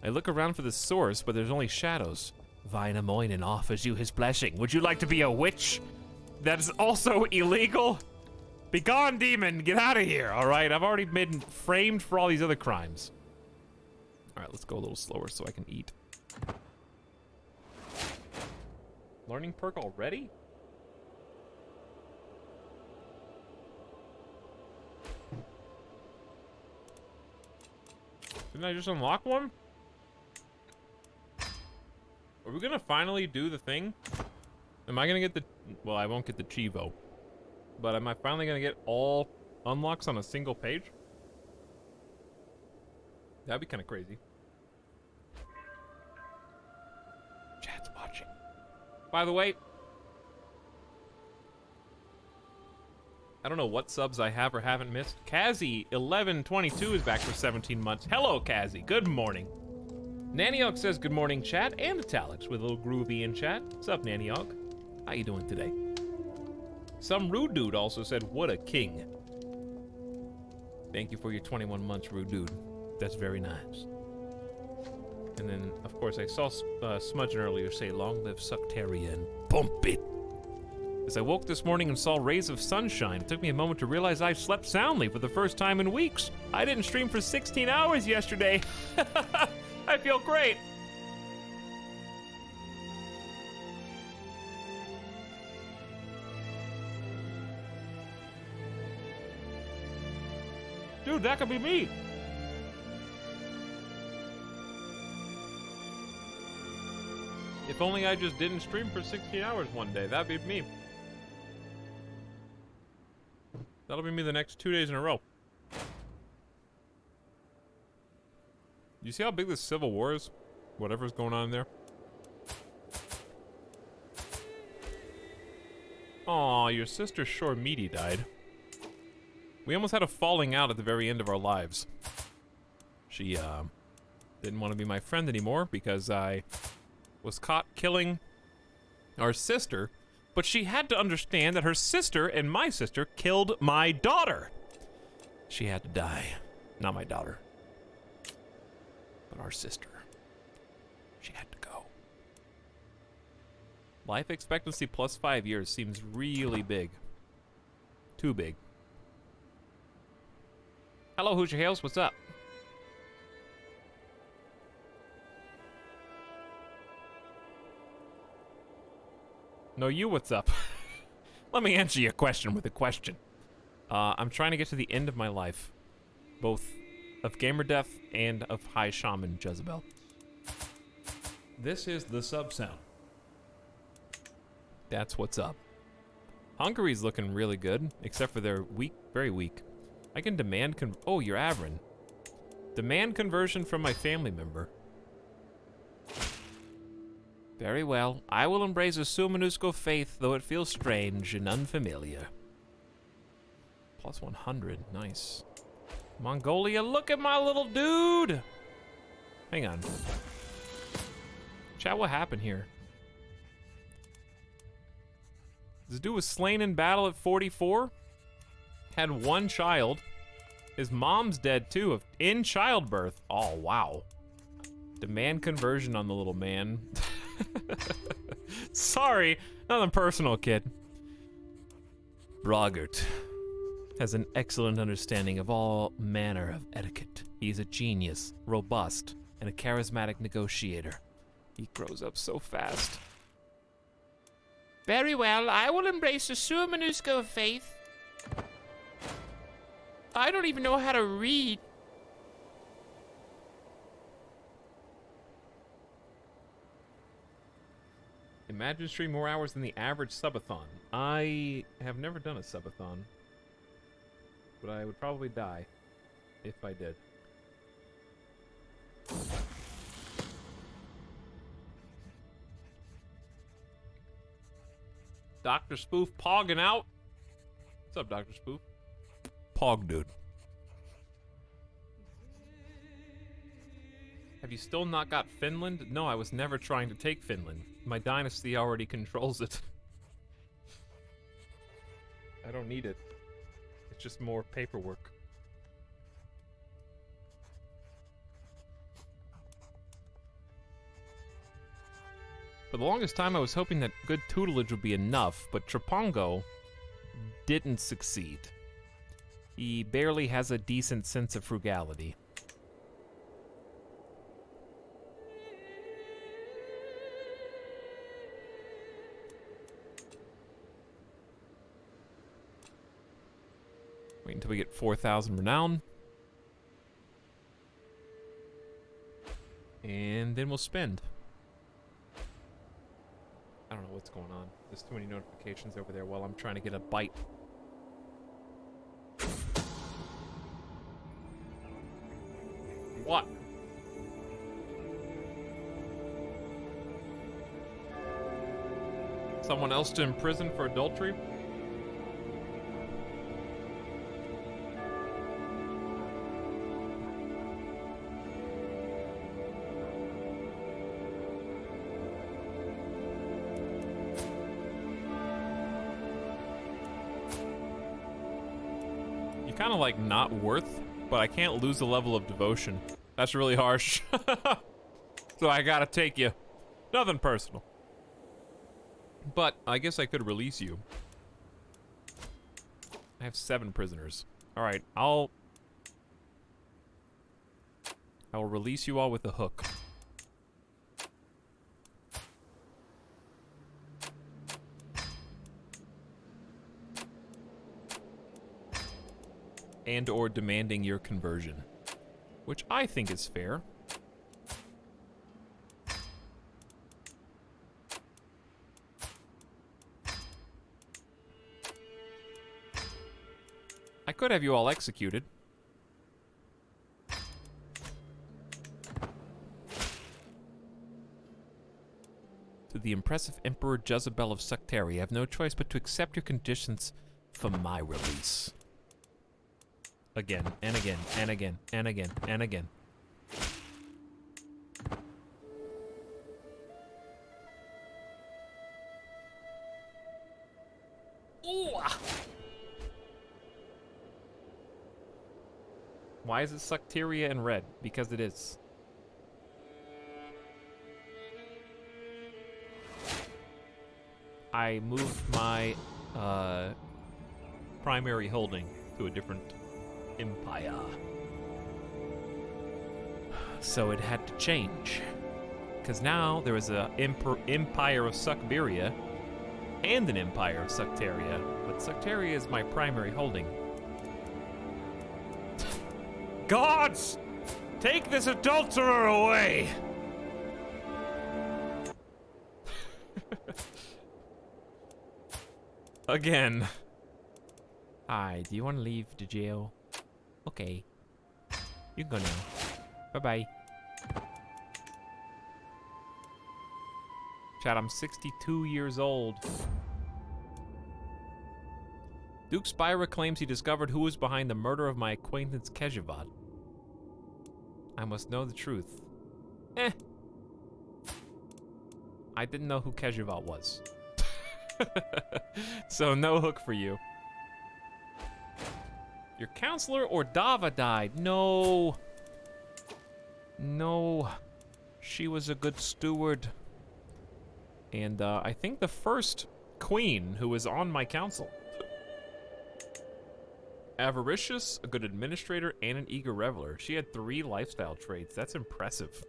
I look around for the source, but there's only shadows. Wainamoinen offers you his blessing. Would you like to be a witch? That is also illegal? Begone, demon! Get out of here! Alright, I've already been framed for all these other crimes. Alright, let's go a little slower so I can eat. Learning perk already? Didn't I just unlock one? Are we gonna finally do the thing? Am I gonna get the... Well, I won't get the Chivo. But am I finally gonna get all unlocks on a single page? That'd be kind of crazy. Chat's watching. By the way, I don't know what subs I have or haven't missed. Kazzy1122 is back for 17 months. Hello, Kazzy. Good morning. Nannyog says good morning, chat, and Italics with a little groovy in chat. What's up, Nannyog? How you doing today? Some rude dude also said, what a king. Thank you for your 21 months, rude dude. That's very nice. And then, of course, I saw Smudgeon earlier say, long live Suckteria and bump it. As I woke this morning and saw rays of sunshine, it took me a moment to realize I slept soundly for the first time in weeks. I didn't stream for 16 hours yesterday. I feel great. Dude, that could be me. If only I just didn't stream for 16 hours one day, that'd be me. That'll be me the next 2 days in a row. You see how big this civil war is? Whatever's going on in there. Aw, your sister Shormeaty died. We almost had a falling out at the very end of our lives. She, didn't want to be my friend anymore because I was caught killing our sister, but she had to understand that her sister and my sister killed my daughter. She had to die. Not my daughter, but our sister. She had to go. Life expectancy plus 5 years seems really big. Too big. Hello, Hoosier Hales, what's up? No, you, what's up? Let me answer your question with a question. I'm trying to get to the end of my life. Both of Gamer Death and of High Shaman Jezebel. This is the sub sound. That's what's up. Hungary's looking really good, except for they're weak, very weak. I can demand oh, you're Avrin. Demand conversion from my family member. Very well. I will embrace a Sumanusko faith, though it feels strange and unfamiliar. Plus 100, nice. Mongolia, look at my little dude! Hang on. Chat, what happened here? This dude was slain in battle at 44? Had one child. His mom's dead too, in childbirth. Oh, wow. Demand conversion on the little man. Sorry, nothing personal, kid. Brogert has an excellent understanding of all manner of etiquette. He is a genius, robust, and a charismatic negotiator. He grows up so fast. Very well, I will embrace the Sumanusko faith. I don't even know how to read. Imagine stream more hours than the average subathon. I have never done a subathon, but I would probably die if I did. Dr. Spoof pogging out. What's up, Dr. Spoof? Pog dude. Have you still not got Finland? No, I was never trying to take Finland. My dynasty already controls it. I don't need it. It's just more paperwork. For the longest time, I was hoping that good tutelage would be enough, but Trapongo didn't succeed. He barely has a decent sense of frugality. Wait until we get 4,000 renown. And then we'll spend. I don't know what's going on. There's too many notifications over there while I'm trying to get a bite. What? Someone else to imprison for adultery? Kind of like not worth, but I can't lose the level of devotion. That's really harsh. So I gotta take you. Nothing personal. But I guess I could release you. I have 7 prisoners. All right, I will release you all with a hook. And or demanding your conversion, which I think is fair. I could have you all executed. To with the impressive Emperor Jezebel of Sectaria. I have no choice but to accept your conditions for my release. Again, and again, and again, and again, and again. Ooh! Why is it Sectaria in red? Because it is. I moved my primary holding to a different empire. So it had to change. Because now there is a Empire of Suckberia and an Empire of Sectaria. But Sectaria is my primary holding. Gods! Take this adulterer away! Again. Hi, do you want to leave the jail? Okay. You can go now. Bye-bye. Chat, I'm 62 years old. Duke Spyra claims he discovered who was behind the murder of my acquaintance Kejavad. I must know the truth. I didn't know who Kejavad was. So no hook for you. Your counselor Ordava died. No. No. She was a good steward. And I think the first queen who was on my council. Avaricious, a good administrator, and an eager reveler. She had 3 lifestyle traits. That's impressive.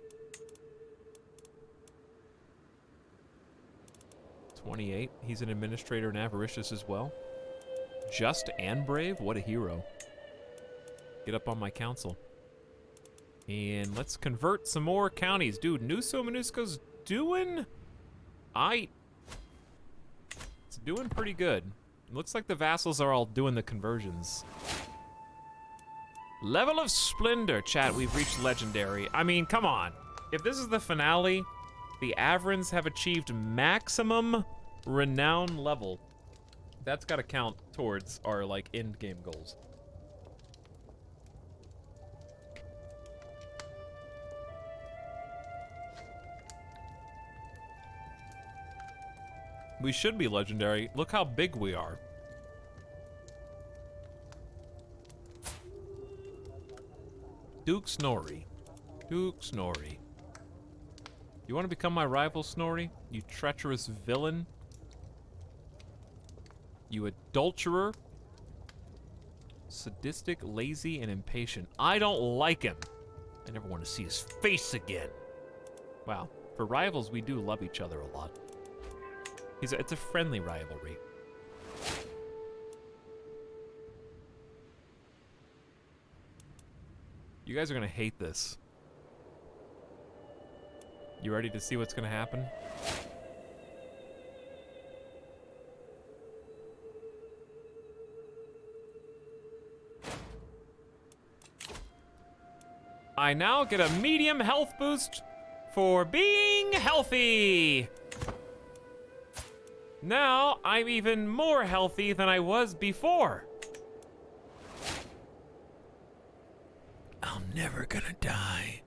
28. He's an administrator and avaricious as well. Just and brave. What a hero. Get up on my council. And let's convert some more counties. Dude, Nuso Minusko's doing... It's doing pretty good. Looks like the vassals are all doing the conversions. Level of Splendor, chat. We've reached legendary. I mean, come on. If this is the finale, the Avrans have achieved maximum renown level. That's got to count towards our, like, end game goals. We should be legendary. Look how big we are. Duke Snorri. Duke Snorri. You want to become my rival, Snorri? You treacherous villain. You adulterer. Sadistic, lazy, and impatient. I don't like him. I never want to see his face again. Wow. For rivals, we do love each other a lot. It's a friendly rivalry. You guys are gonna hate this. You ready to see what's gonna happen? I now get a medium health boost for being healthy. Now, I'm even more healthy than I was before. I'm never gonna die.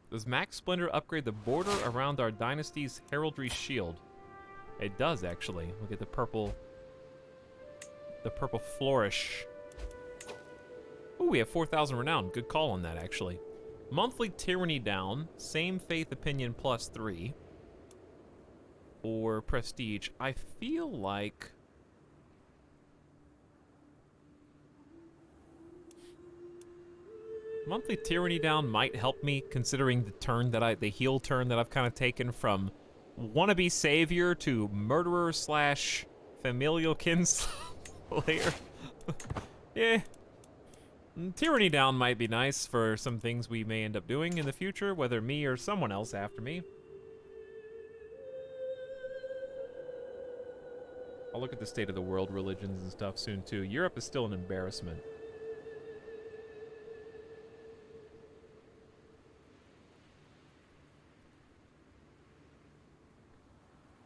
Does Max Splendor upgrade the border around our dynasty's heraldry shield? It does, actually. Look at the purple flourish. Ooh, we have 4,000 renown. Good call on that, actually. Monthly tyranny down, same faith opinion +3, or prestige. I feel like monthly tyranny down might help me, considering the heal turn that I've kind of taken from wannabe savior to murderer / familial kinslayer. Yeah. Tyranny down might be nice for some things we may end up doing in the future, whether me or someone else after me. I'll look at the state of the world religions and stuff soon too. Europe is still an embarrassment.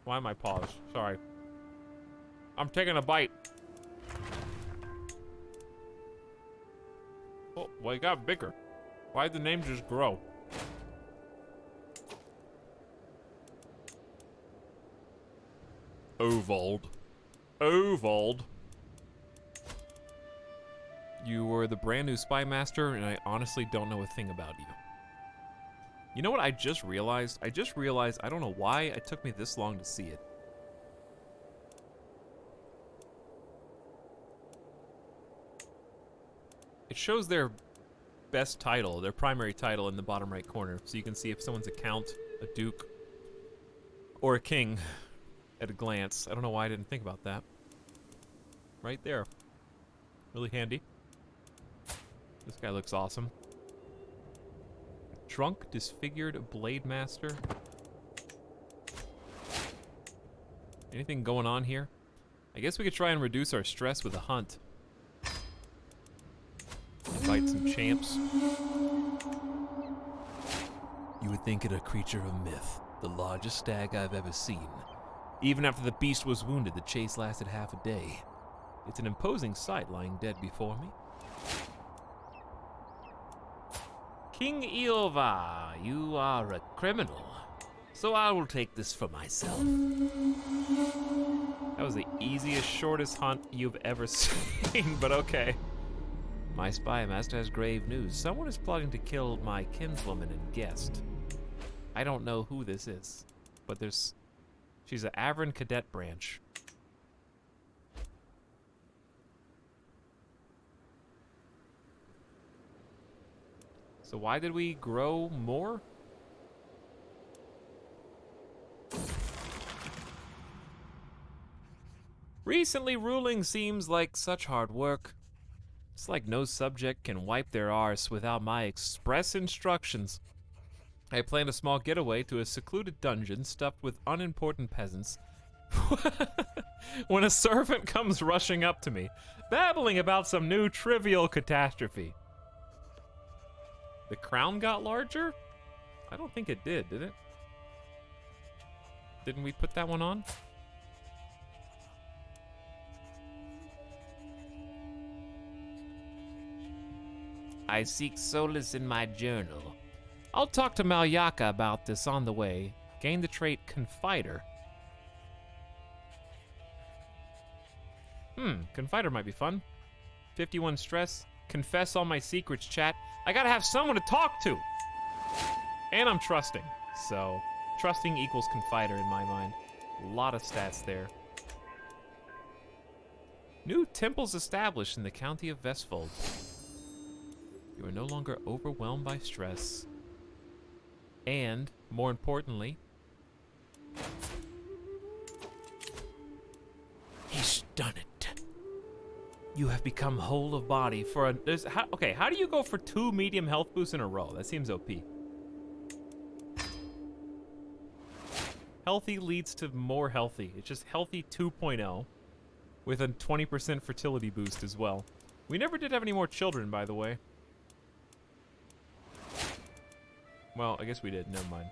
Why am I paused? Sorry. I'm taking a bite. Oh, well, it got bigger. Why'd the name just grow? Ovald. Ovald. You were the brand new spy master, and I honestly don't know a thing about you. You know what I just realized? I just realized I don't know why it took me this long to see it. It shows their best title, their primary title in the bottom right corner, so you can see if someone's a count, a duke, or a king at a glance. I don't know why I didn't think about that. Right there. Really handy. This guy looks awesome. Drunk, disfigured blade master. Anything going on here? I guess we could try and reduce our stress with a hunt. Fight some champs. You would think it a creature of myth, the largest stag I've ever seen. Even after the beast was wounded, the chase lasted half a day. It's an imposing sight lying dead before me. King Eova, you are a criminal, so I will take this for myself. That was the easiest, shortest hunt you've ever seen, but okay. My spy master has grave news. Someone is plotting to kill my kinswoman and guest. I don't know who this is, but she's an Avern cadet branch. So why did we grow more? Recently ruling seems like such hard work. It's like no subject can wipe their arse without my express instructions. I planned a small getaway to a secluded dungeon stuffed with unimportant peasants. When a servant comes rushing up to me, babbling about some new trivial catastrophe. The crown got larger? I don't think it did it? Didn't we put that one on? I seek solace in my journal. I'll talk to Malyaka about this on the way. Gain the trait Confider. Confider might be fun. 51 stress. Confess all my secrets, chat. I gotta have someone to talk to. And I'm trusting. So, trusting equals Confider in my mind. A lot of stats there. New temples established in the county of Vestfold. You are no longer overwhelmed by stress. And, more importantly, He's done it. you have become whole of body for a... Okay, how do you go for 2 medium health boosts in a row? That seems OP. Healthy leads to more healthy. It's just healthy 2.0 with a 20% fertility boost as well. We never did have any more children, by the way. Well, I guess we did. Never mind.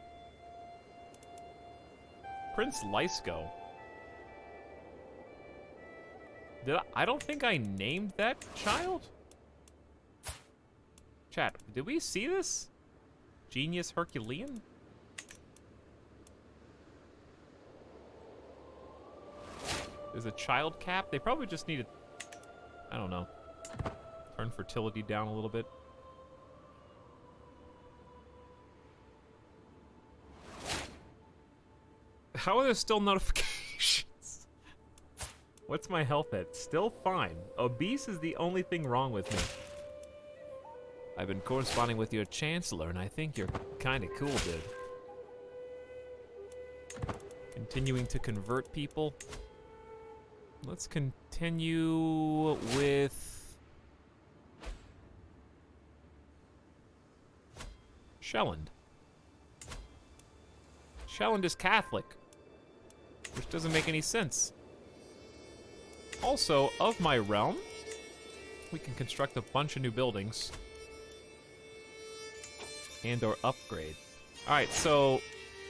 Prince Lysko. I don't think I named that child? Chat, did we see this? Genius Herculean? There's a child cap? They probably just need to, I don't know, turn fertility down a little bit. How are there still notifications? What's my health at? Still fine. Obese is the only thing wrong with me. I've been corresponding with your chancellor, and I think you're kinda cool, dude. Continuing to convert people. Let's continue with Shelland. Shelland is Catholic, which doesn't make any sense. Also, of my realm, we can construct a bunch of new buildings and or upgrade. All right, so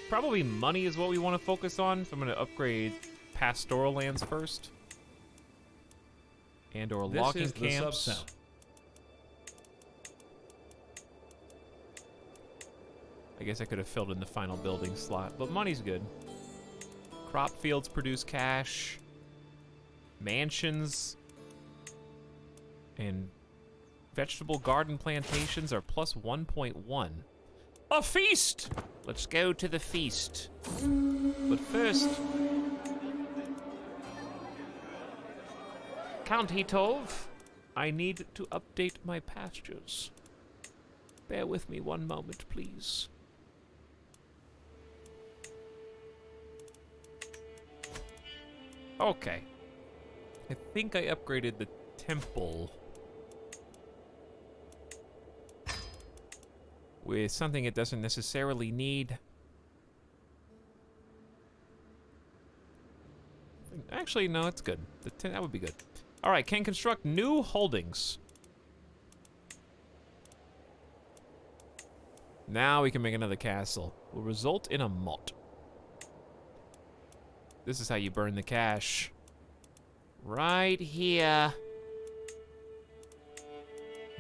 probably money is what we want to focus on. So I'm going to upgrade pastoral lands first. And or This logging is the camps. sub-sound. I guess I could have filled in the final building slot, but money's good. Crop fields produce cash. Mansions and vegetable garden plantations are plus 1.1. A feast! Let's go to the feast. But first, Count Hitov, I need to update my pastures. Bear with me one moment, please. Okay. I think I upgraded the temple with something it doesn't necessarily need. Actually, no, it's good. That would be good. All right, can construct new holdings. Now we can make another castle. Will result in a motte. This is how you burn the cash. Right here.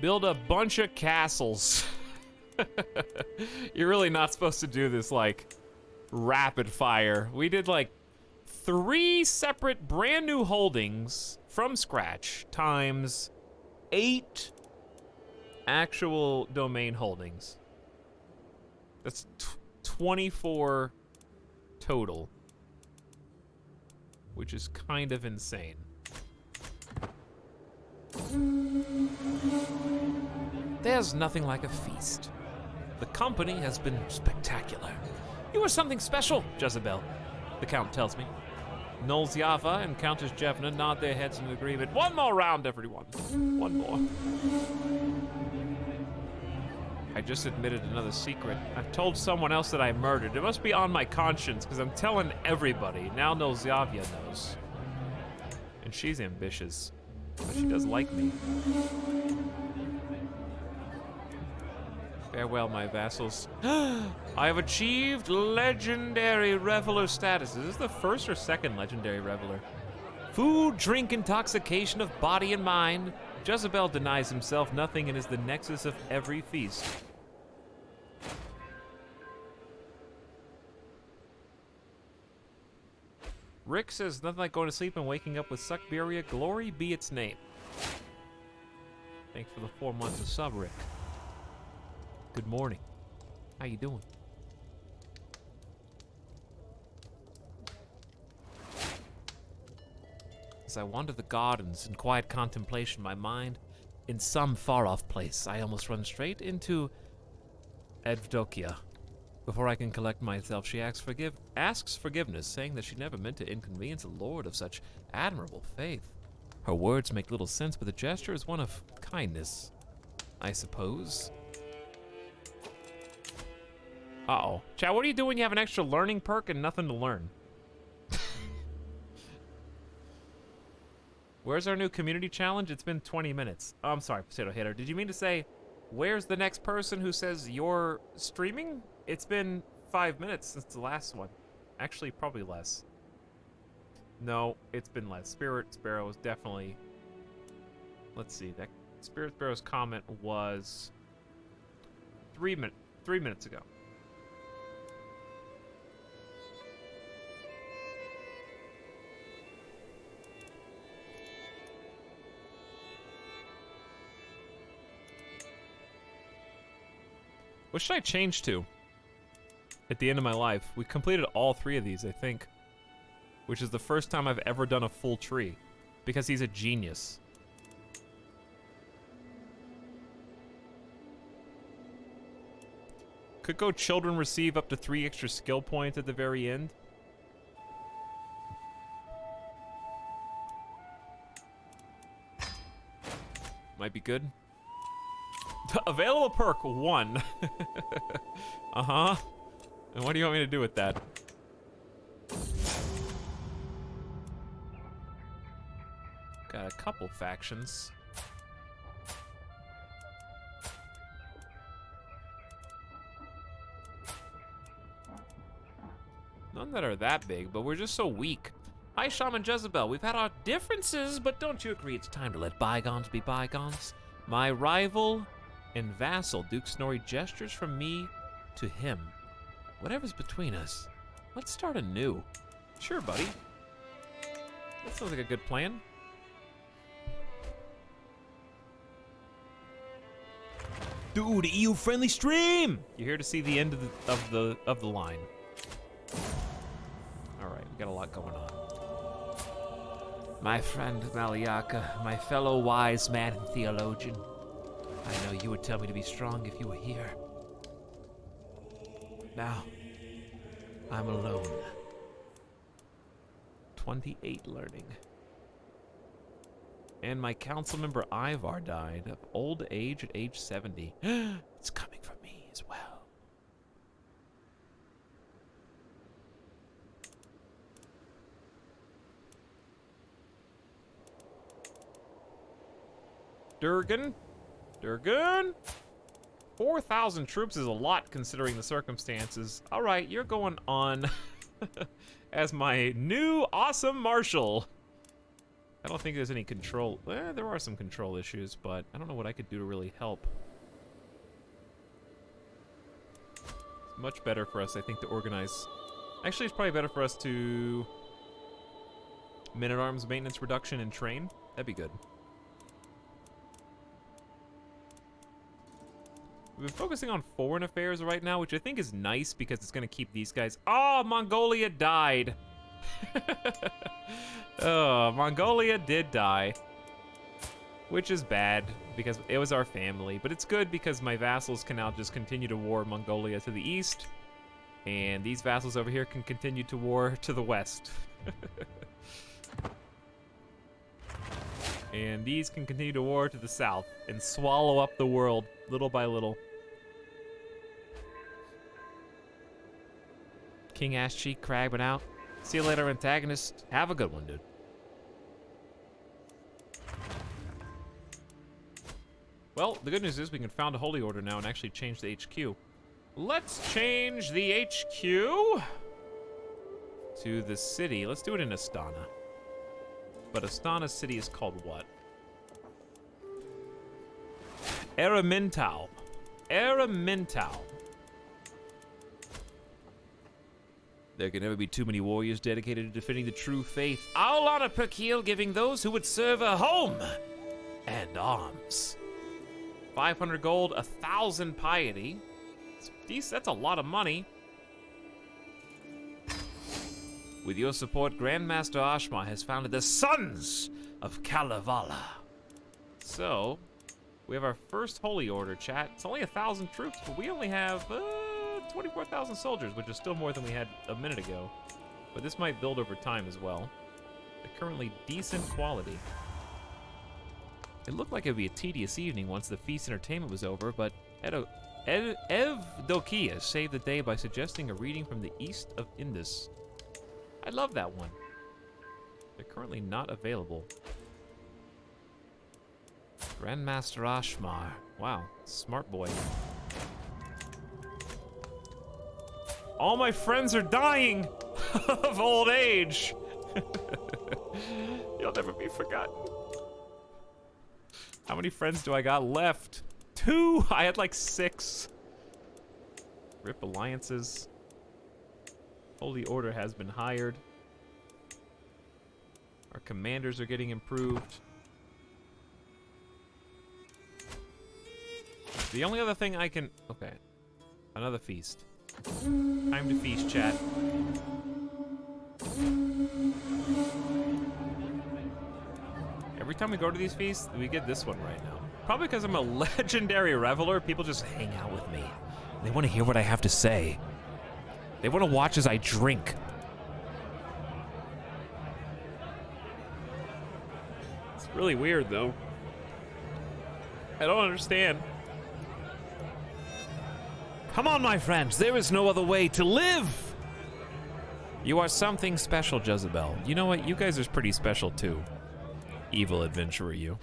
Build a bunch of castles. You're really not supposed to do this like rapid fire. We did like 3 separate brand new holdings from scratch times 8 actual domain holdings. That's 24 total, which is kind of insane. There's nothing like a feast. The company has been spectacular. You are something special, Jezebel, the Count tells me. Knowles Yava and Countess Jevna nod their heads in agreement. One more round, everyone. One more. I just admitted another secret. I've told someone else that I murdered. It must be on my conscience, because I'm telling everybody. Now Knowles Yavia knows. And she's ambitious. But she does like me. Farewell, my vassals. I have achieved legendary reveler status. Is this the first or second legendary reveler? Food, drink, intoxication of body and mind. Jezebel denies himself nothing and is the nexus of every feast. Rick says nothing like going to sleep and waking up with Suckberia. Glory be its name. Thanks for the 4 months of sub, Rick. Good morning. How you doing? As I wander the gardens in quiet contemplation, my mind in some far-off place, I almost run straight into Evdokia. Before I can collect myself, she asks forgiveness, saying that she never meant to inconvenience a lord of such admirable faith. Her words make little sense, but the gesture is one of kindness, I suppose. Uh-oh. Chad, what are you doing when you have an extra learning perk and nothing to learn? Where's our new community challenge? It's been 20 minutes. Oh, I'm sorry, Potato Hater. Did you mean to say, where's the next person who says you're streaming? It's been 5 minutes since the last one. Actually, probably less. No, it's been less. Spirit Sparrow was definitely... Let's see. That Spirit Sparrow's comment was 3 minutes ago. What should I change to at the end of my life? We completed all 3 of these, I think, which is the first time I've ever done a full tree, because he's a genius. Could go children receive up to 3 extra skill points at the very end. Might be good. Available perk 1. Uh-huh. And what do you want me to do with that? Got a couple factions. None that are that big, but we're just so weak. Hi, Shaman Jezebel. We've had our differences, but don't you agree it's time to let bygones be bygones? My rival and vassal, Duke Snorri, gestures from me to him. Whatever's between us, let's start anew. Sure, buddy. That sounds like a good plan. Dude, EU-friendly stream! You're here to see the end of the line. All right, we got a lot going on. My friend Maliaka, my fellow wise man and theologian, I know you would tell me to be strong if you were here. Now, I'm alone. 28 learning. And my council member Ivar died of old age at age 70. It's coming for me as well. Durgan? 4,000 troops is a lot considering the circumstances. All right, you're going on as my new awesome marshal. I don't think there's any control. There are some control issues, but I don't know what I could do to really help. It's much better for us, I think, to organize. Actually, it's probably better for us to men-at-arms maintenance reduction and train. That'd be good. We've been focusing on foreign affairs right now, which I think is nice because it's going to keep these guys... Oh, Mongolia died. Oh, Mongolia did die. Which is bad because it was our family. But it's good because my vassals can now just continue to war Mongolia to the east. And these vassals over here can continue to war to the west. And these can continue to war to the south and swallow up the world little by little. King Ass Cheek crabbing out. See you later, antagonist. Have a good one, dude. Well, the good news is we can found a holy order now and actually change the HQ. Let's change the HQ to the city. Let's do it in Astana. But Astana's city is called what? Eremintau. Eremintau. There can never be too many warriors dedicated to defending the true faith. I'll honor Perkeel, giving those who would serve a home and arms. 500 gold, 1,000 piety. That's a lot of money. With your support, Grandmaster Ashmar has founded the Sons of Kalevala. So, we have our first holy order, chat. It's only 1,000 troops, but we only have 24,000 soldiers, which is still more than we had a minute ago. But this might build over time as well. They're currently decent quality. It looked like it would be a tedious evening once the feast entertainment was over, but Evdokia saved the day by suggesting a reading from the east of Indus. I love that one. They're currently not available. Grandmaster Ashmar. Wow, smart boy. All my friends are dying of old age. You'll never be forgotten. How many friends do I got left? 2? I had like 6. Rip alliances. Holy Order has been hired. Our commanders are getting improved. The only other thing I can... Okay. Another feast. Time to feast, chat. Every time we go to these feasts, we get this one right now. Probably because I'm a legendary reveler, people just hang out with me. They want to hear what I have to say. They want to watch as I drink. It's really weird, though. I don't understand. Come on, my friends. There is no other way to live. You are something special, Jezebel. You know what? You guys are pretty special, too. Evil adventurer, you.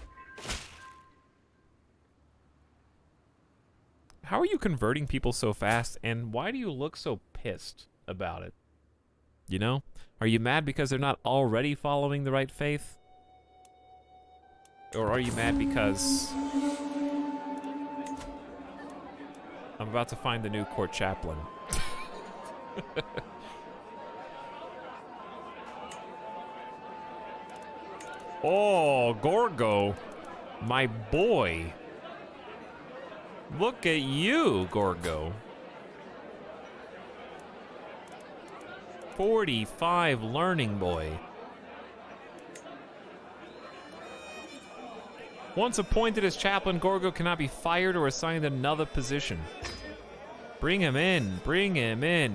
How are you converting people so fast, and why do you look so pissed about it? You know? Are you mad because they're not already following the right faith? Or are you mad because I'm about to find the new court chaplain? Oh, Gorgo, my boy. Look at you, Gorgo. 45 learning boy. Once appointed as chaplain, Gorgo cannot be fired or assigned another position. Bring him in, bring him in.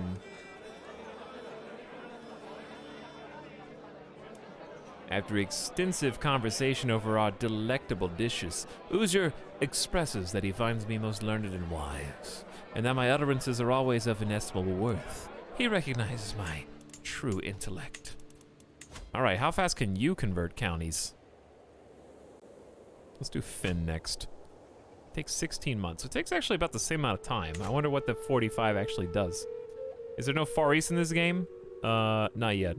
After extensive conversation over our delectable dishes, Uzier expresses that he finds me most learned and wise, and that my utterances are always of inestimable worth. He recognizes my true intellect. All right, how fast can you convert counties? Let's do Finn next. It takes 16 months. It takes actually about the same amount of time. I wonder what the 45 actually does. Is there no Far East in this game? Not yet.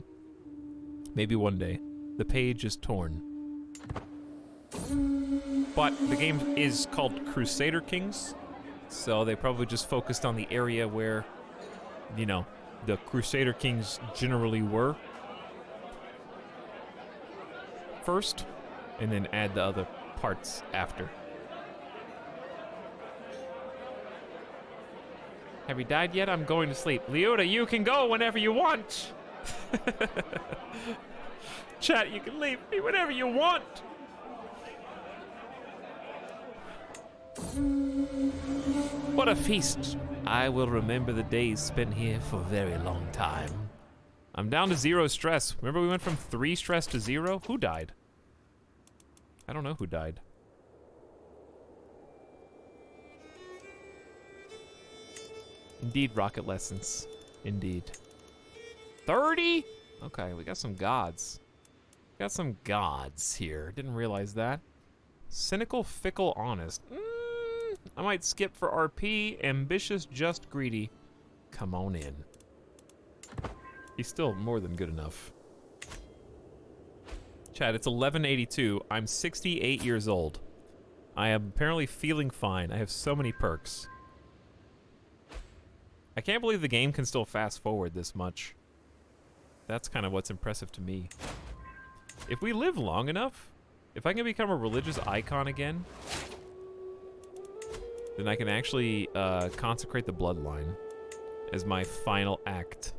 Maybe one day. The page is torn. But the game is called Crusader Kings, so they probably just focused on the area where, you know, the Crusader Kings generally were first, and then add the other parts after. Have you died yet? I'm going to sleep. Leota, you can go whenever you want. Chat, you can leave me whenever you want. What a feast. I will remember the days spent here for a very long time. I'm down to 0 stress. Remember we went from 3 stress to 0? Who died? I don't know who died. Indeed, rocket lessons. Indeed. 30? Okay, we got some gods. Got some gods here. Didn't realize that. Cynical, fickle, honest. I might skip for RP. Ambitious, just, greedy. Come on in. He's still more than good enough. Chat, it's 11:82. I'm 68 years old. I am apparently feeling fine. I have so many perks. I can't believe the game can still fast forward this much. That's kind of what's impressive to me. If we live long enough, if I can become a religious icon again, then I can actually consecrate the bloodline as my final act.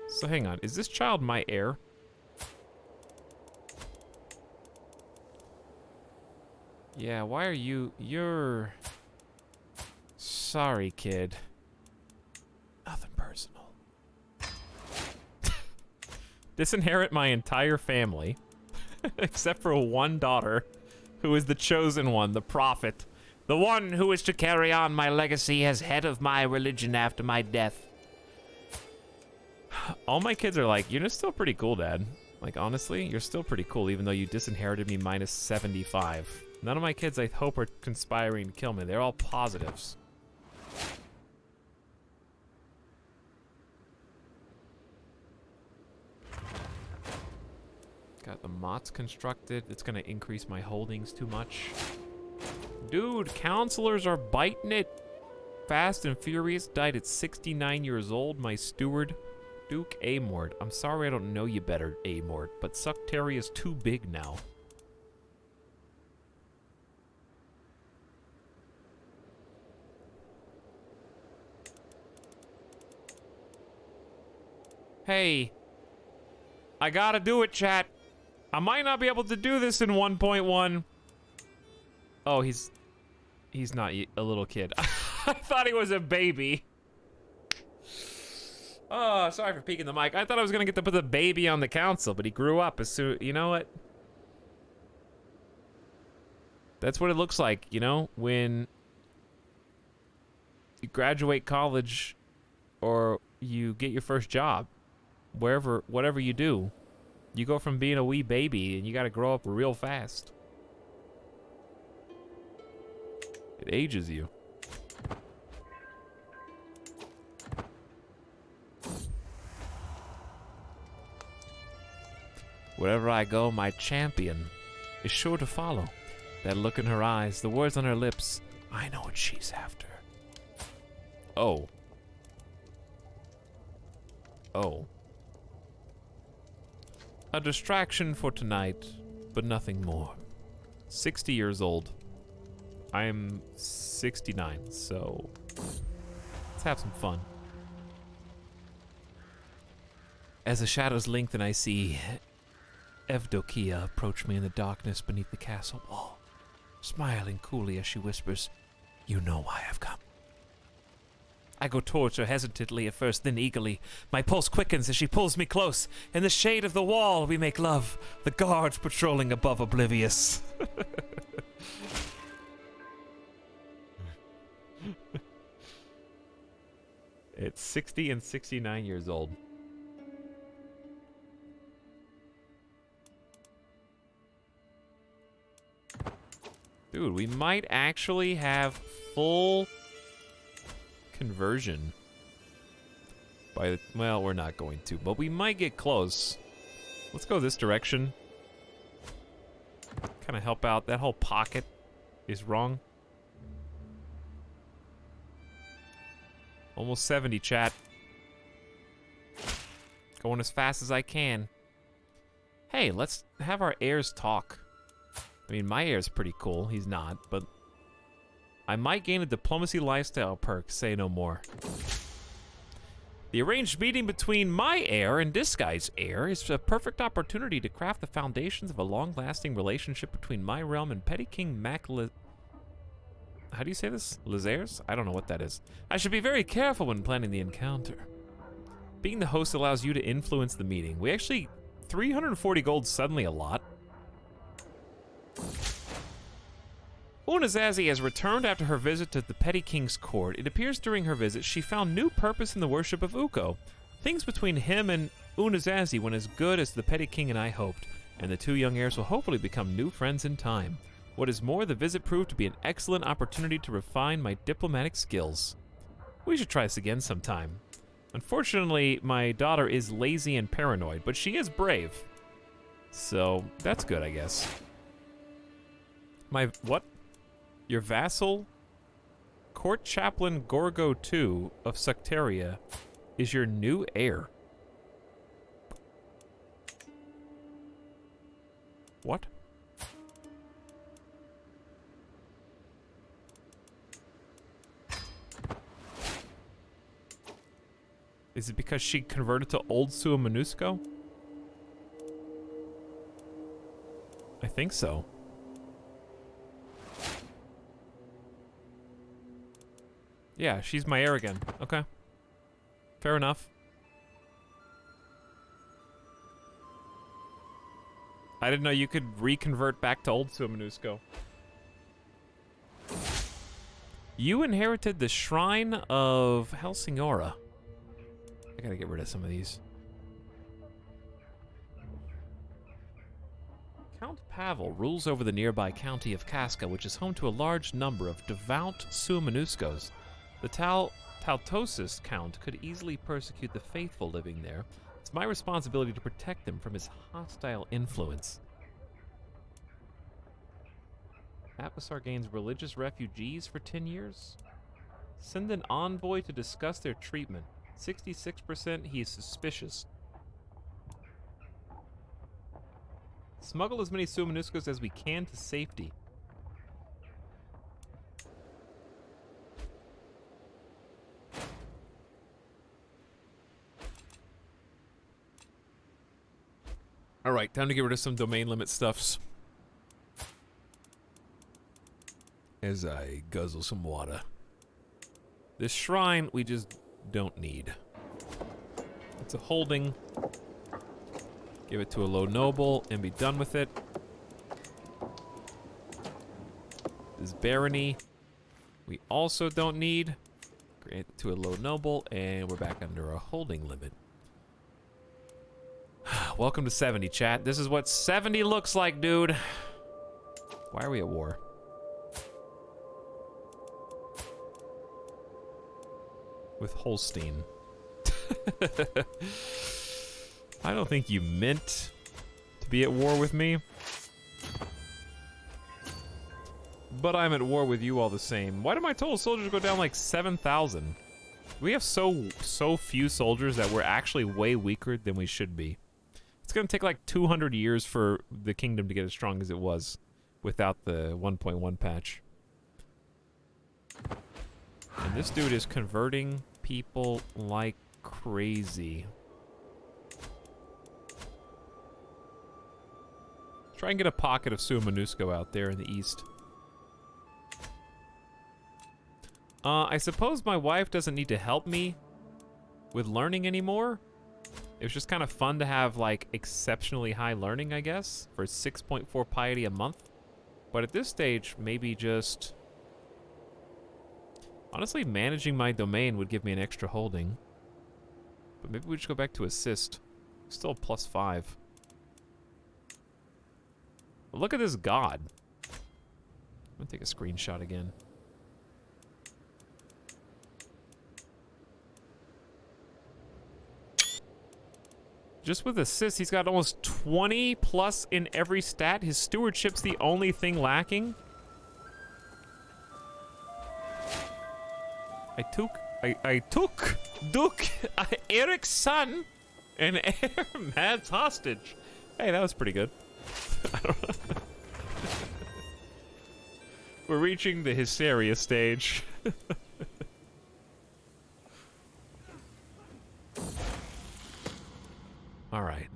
So hang on, is this child my heir? Yeah, why are you're... Sorry, kid. Nothing personal. Disinherit my entire family, except for one daughter, who is the chosen one, the prophet. The one who is to carry on my legacy as head of my religion after my death. All my kids are like, you're still pretty cool, Dad. Like, honestly, you're still pretty cool, even though you disinherited me minus 75. None of my kids, I hope, are conspiring to kill me. They're all positives. Got the mods constructed. It's gonna increase my holdings too much. Dude, counselors are biting it. Fast and Furious died at 69 years old. My steward, Duke Amort. I'm sorry I don't know you better, Amort, but Sucteria is too big now. Hey, I gotta do it, chat. I might not be able to do this in 1.1. Oh, he's not a little kid. I thought he was a baby. Oh, sorry for peeking the mic. I thought I was gonna get to put the baby on the council, but he grew up as soon. You know what? That's what it looks like, you know, when you graduate college or you get your first job. Whatever you do, you go from being a wee baby and you gotta grow up real fast. It ages you. Wherever I go, my champion is sure to follow. That look in her eyes, the words on her lips, I know what she's after. Oh. Oh. A distraction for tonight, but nothing more. 60 years old. I'm 69, so let's have some fun. As the shadows lengthen, I see Evdokia approach me in the darkness beneath the castle wall, smiling coolly as she whispers, "You know why I've come." I go towards her hesitantly at first, then eagerly. My pulse quickens as she pulls me close. In the shade of the wall, we make love, the guards patrolling above oblivious. It's 60 and 69 years old. Dude, we might actually have full conversion by the, well, we're not going to, but we might get close. Let's go this direction. Kind of help out. That whole pocket is wrong. Almost 70, chat. Going as fast as I can. Hey, let's have our heirs talk. I mean, my heir's pretty cool. He's not, but I might gain a diplomacy lifestyle perk. Say no more. The arranged meeting between my heir and this guy's heir is a perfect opportunity to craft the foundations of a long-lasting relationship between my realm and Petty King how do you say this? Lazares? I don't know what that is. I should be very careful when planning the encounter. Being the host allows you to influence the meeting. We actually, 340 gold, suddenly a lot. Unazazi has returned after her visit to the Petty King's court. It appears during her visit she found new purpose in the worship of Uko. Things between him and Unazazi went as good as the Petty King and I hoped, and the two young heirs will hopefully become new friends in time. What is more, the visit proved to be an excellent opportunity to refine my diplomatic skills. We should try this again sometime. Unfortunately, my daughter is lazy and paranoid, but she is brave. So, that's good, I guess. What? Your vassal, Court Chaplain Gorgo II of Sectaria, is your new heir. What? Is it because she converted to Old Suamanusco? I think so. Yeah, she's my heir again. Okay. Fair enough. I didn't know you could reconvert back to Old Suamanusco. You inherited the Shrine of Helsingora. I gotta get rid of some of these. Count Pavel rules over the nearby county of Kaska, which is home to a large number of devout Suamanuskos. The Taltosis Count could easily persecute the faithful living there. It's my responsibility to protect them from his hostile influence. Atmosar gains religious refugees for 10 years. Send an envoy to discuss their treatment. 66%, he is suspicious. Smuggle as many Suamanuskos as we can to safety. Alright, time to get rid of some domain limit stuffs. As I guzzle some water. This shrine we just don't need. It's a holding. Give it to a low noble and be done with it. This barony we also don't need. Grant it to a low noble and we're back under a holding limit. Welcome to 70, chat. This is what 70 looks like, dude. Why are we at war? With Holstein. I don't think you meant to be at war with me. But I'm at war with you all the same. Why do my total soldiers go down like 7,000? We have so few soldiers that we're actually way weaker than we should be. It's gonna take like 200 years for the kingdom to get as strong as it was without the 1.1 patch. And this dude is converting people like crazy. Try and get a pocket of Suamanusco out there in the east. I suppose my wife doesn't need to help me with learning anymore. It was just kind of fun to have, like, exceptionally high learning, I guess, for 6.4 piety a month. But at this stage, maybe just... Honestly, managing my domain would give me an extra holding. But maybe we just go back to assist. Still +5. But look at this god. I'm gonna take a screenshot again. Just with assist, he's got almost 20 plus in every stat. His stewardship's the only thing lacking. I took Duke Eric's son and heir Mads hostage. Hey, that was pretty good. I don't know. We're reaching the hysteria stage. All right.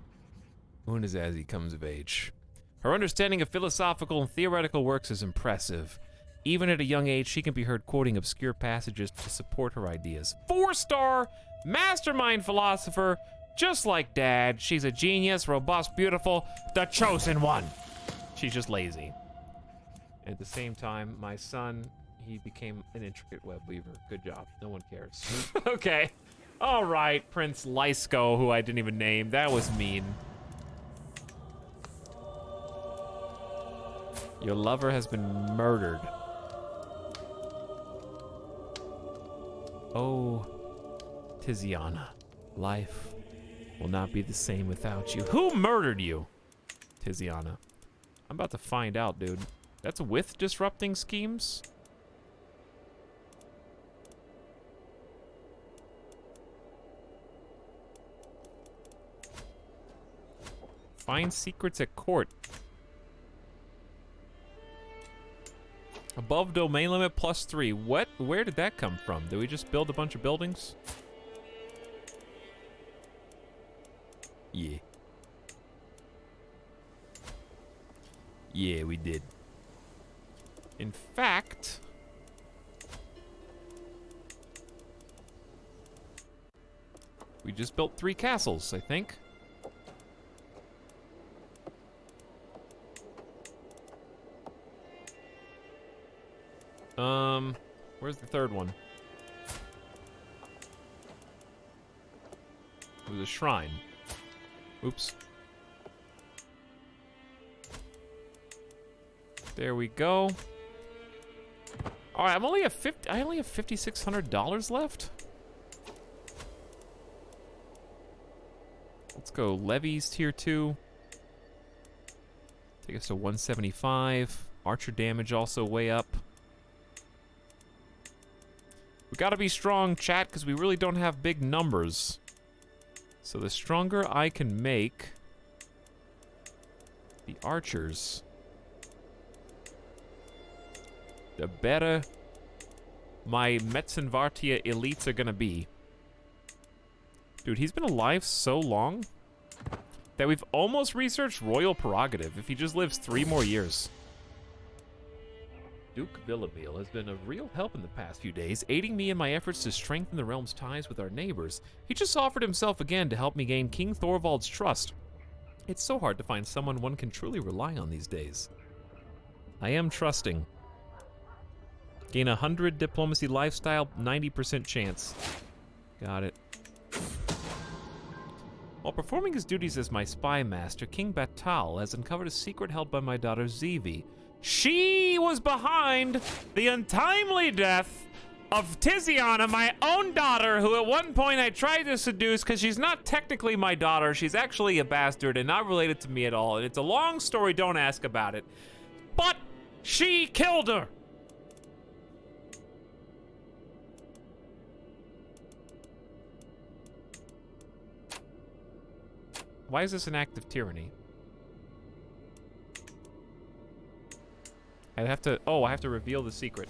Unazazi comes of age. Her understanding of philosophical and theoretical works is impressive. Even at a young age, she can be heard quoting obscure passages to support her ideas. 4-star, mastermind philosopher, just like Dad. She's a genius, robust, beautiful, the chosen one. She's just lazy. At the same time, my son, he became an intricate web weaver. Good job. No one cares. Okay. All right, Prince Lysko, who I didn't even name. That was mean. Your lover has been murdered. Oh, Tiziana, life will not be the same without you. Who murdered you? Tiziana. I'm about to find out, dude. That's with disrupting schemes? Find secrets at court. Above domain limit +3. What? Where did that come from? Did we just build a bunch of buildings? Yeah. Yeah, we did. In fact... we just built 3 castles, I think. Where's the third one? It was a shrine. Oops. There we go. All right, I only have $5,600 left. Let's go levies tier 2. Take us to 175. Archer damage also way up. We gotta be strong, chat, because we really don't have big numbers. So the stronger I can make the archers, the better my Metzenvartia elites are gonna be. Dude, he's been alive so long that we've almost researched royal prerogative if he just lives 3 more years. Duke Villamil has been a real help in the past few days, aiding me in my efforts to strengthen the realm's ties with our neighbors. He just offered himself again to help me gain King Thorvald's trust. It's so hard to find someone one can truly rely on these days. I am trusting. Gain 100 diplomacy lifestyle, 90% chance. Got it. While performing his duties as my spy master, King Batal has uncovered a secret held by my daughter Zevi. She was behind the untimely death of Tiziana, my own daughter, who at one point I tried to seduce because she's not technically my daughter. She's actually a bastard and not related to me at all. And it's a long story, don't ask about it. But she killed her. Why is this an act of tyranny? I have to, oh, I have to reveal the secret.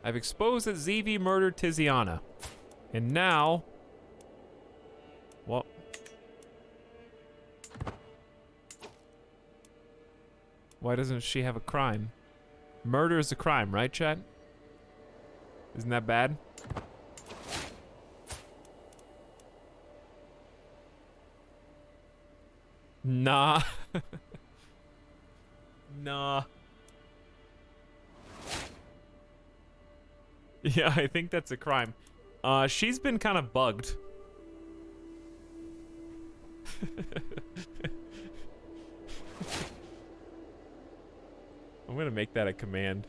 I've exposed that ZV murdered Tiziana. And now, well, why doesn't she have a crime? Murder is a crime, right, chat? Isn't that bad? Nah. Nah. Yeah, I think that's a crime. She's been kind of bugged. I'm gonna make that a command.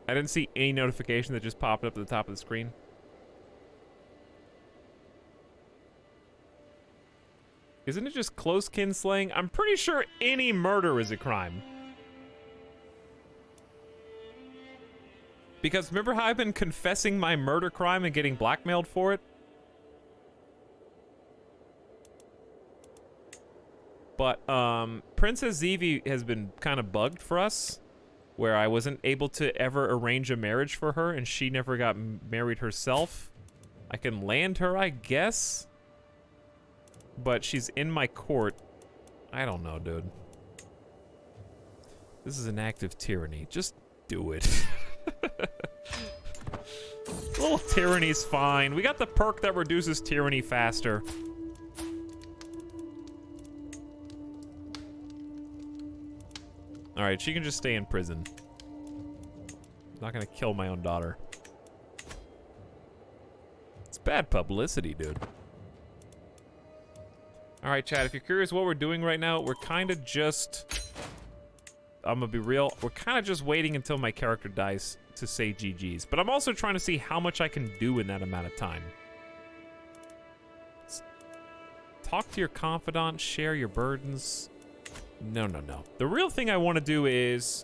I didn't see any notification that just popped up at the top of the screen. Isn't it just close kin slaying? I'm pretty sure any murder is a crime. Because remember how I've been confessing my murder crime and getting blackmailed for it? But, Princess Zevi has been kind of bugged for us, where I wasn't able to ever arrange a marriage for her, and she never got married herself. I can land her, I guess. But she's in my court. I don't know, dude. This is an act of tyranny. Just do it. A little tyranny's fine. We got the perk that reduces tyranny faster. Alright, she can just stay in prison. I'm not gonna kill my own daughter. It's bad publicity, dude. Alright, chat, if you're curious what we're doing right now, we're kind of just... I'm gonna be real. We're kind of just waiting until my character dies to say GG's. But I'm also trying to see how much I can do in that amount of time. Talk to your confidant, share your burdens. No, no, no. The real thing I want to do is...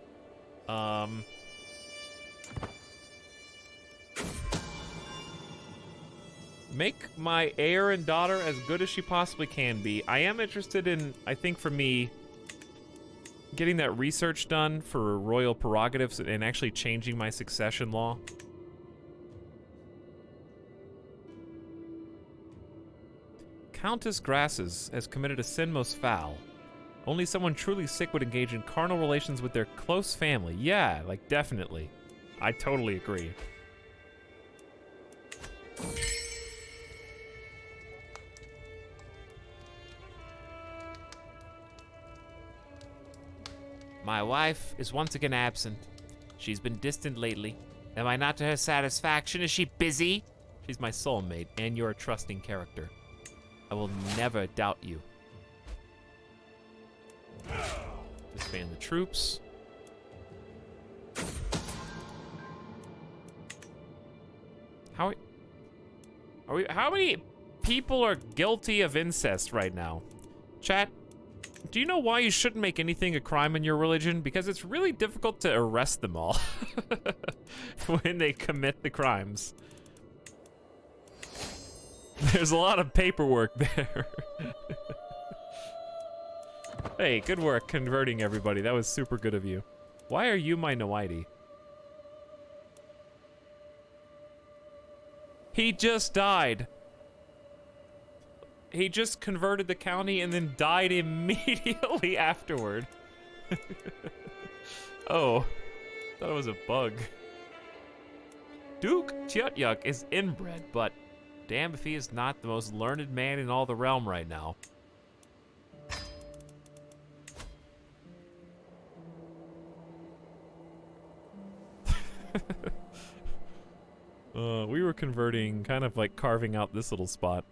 make my heir and daughter as good as she possibly can be. I am interested in, I think for me, getting that research done for royal prerogatives and actually changing my succession law. Countess Grasses has committed a sin most foul. Only someone truly sick would engage in carnal relations with their close family. Yeah, like, definitely. I totally agree. My wife is once again absent. She's been distant lately. Am I not to her satisfaction? Is she busy? She's my soulmate, and you're a trusting character. I will never doubt you. Disband the troops. How many people are guilty of incest right now? Chat, do you know why you shouldn't make anything a crime in your religion? Because it's really difficult to arrest them all when they commit the crimes. There's a lot of paperwork there. Hey, good work converting everybody. That was super good of you. Why are you my Noiti? He just died. He just converted the county and then died immediately afterward. Oh, thought it was a bug. Duke Tjutyuk is inbred, but Damn if he is not the most learned man in all the realm right now. We were converting, kind of like carving out this little spot.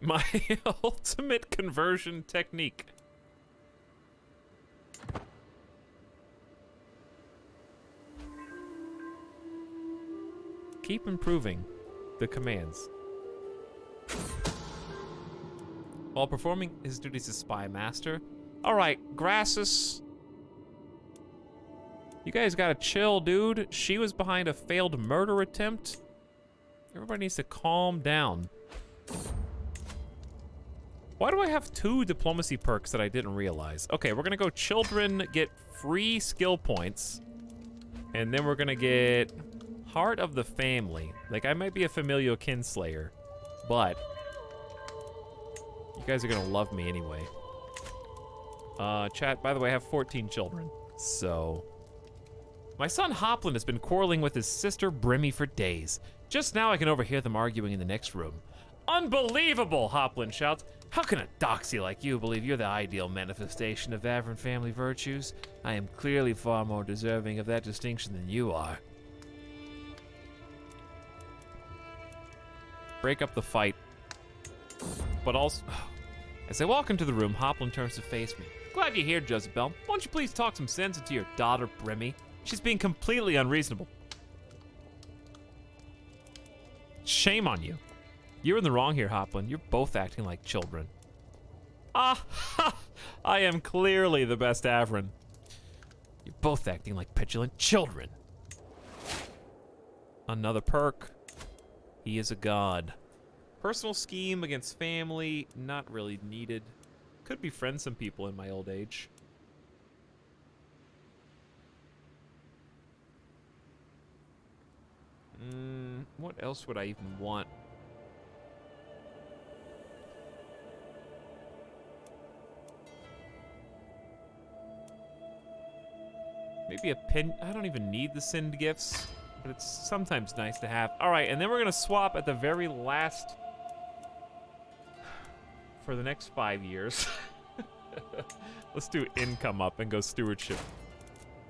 My ultimate conversion technique. Keep improving the commands. While performing his duties as spy master. All right, Grassus. You guys gotta chill, dude. She was behind a failed murder attempt. Everybody needs to calm down. Why do I have 2 diplomacy perks that I didn't realize? Okay, we're gonna go children get free skill points. And then we're gonna get heart of the family. Like, I might be a familial kinslayer, but you guys are gonna love me anyway. Chat, by the way, I have 14 children, so... My son Hoplin has been quarreling with his sister Brimmy for days. Just now I can overhear them arguing in the next room. Unbelievable, Hoplin shouts. How can a doxy like you believe you're the ideal manifestation of Avern family virtues? I am clearly far more deserving of that distinction than you are. Break up the fight. But also... As I walk into the room, Hoplin turns to face me. Glad you're here, Jezebel. Won't you please talk some sense into your daughter, Brimmy? She's being completely unreasonable. Shame on you. You're in the wrong here, Hoplin. You're both acting like children. Ah, ha! I am clearly the best Avron. You're both acting like petulant children. Another perk. He is a god. Personal scheme against family, not really needed. Could befriend some people in my old age. What else would I even want? Maybe a pin. I don't even need the Sind gifts, but it's sometimes nice to have. All right, and then we're gonna swap at the very last for the next 5 years. Let's do income up and go stewardship.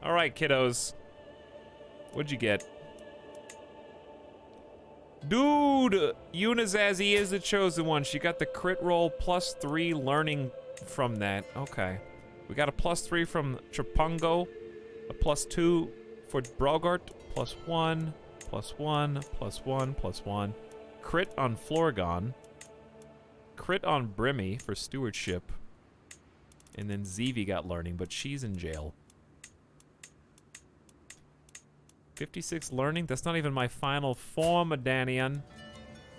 All right, kiddos. What'd you get? Dude, Unizazi is the chosen one. She got the crit roll +3 learning from that. Okay. We got a +3 from Trapungo, a +2 for Brogart, +1, +1, +1, +1. Crit on Florgon. Crit on Brimmy for stewardship. And then Zevi got learning, but she's in jail. 56 learning? That's not even my final form, Adanian.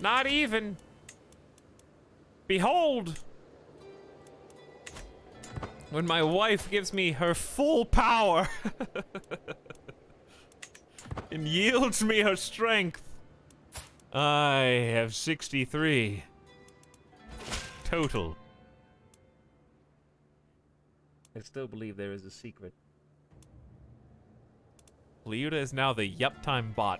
Not even. Behold! When my wife gives me her full power and yields me her strength, I have 63 total. I still believe there is a secret. Liuda is now the Yup Time bot.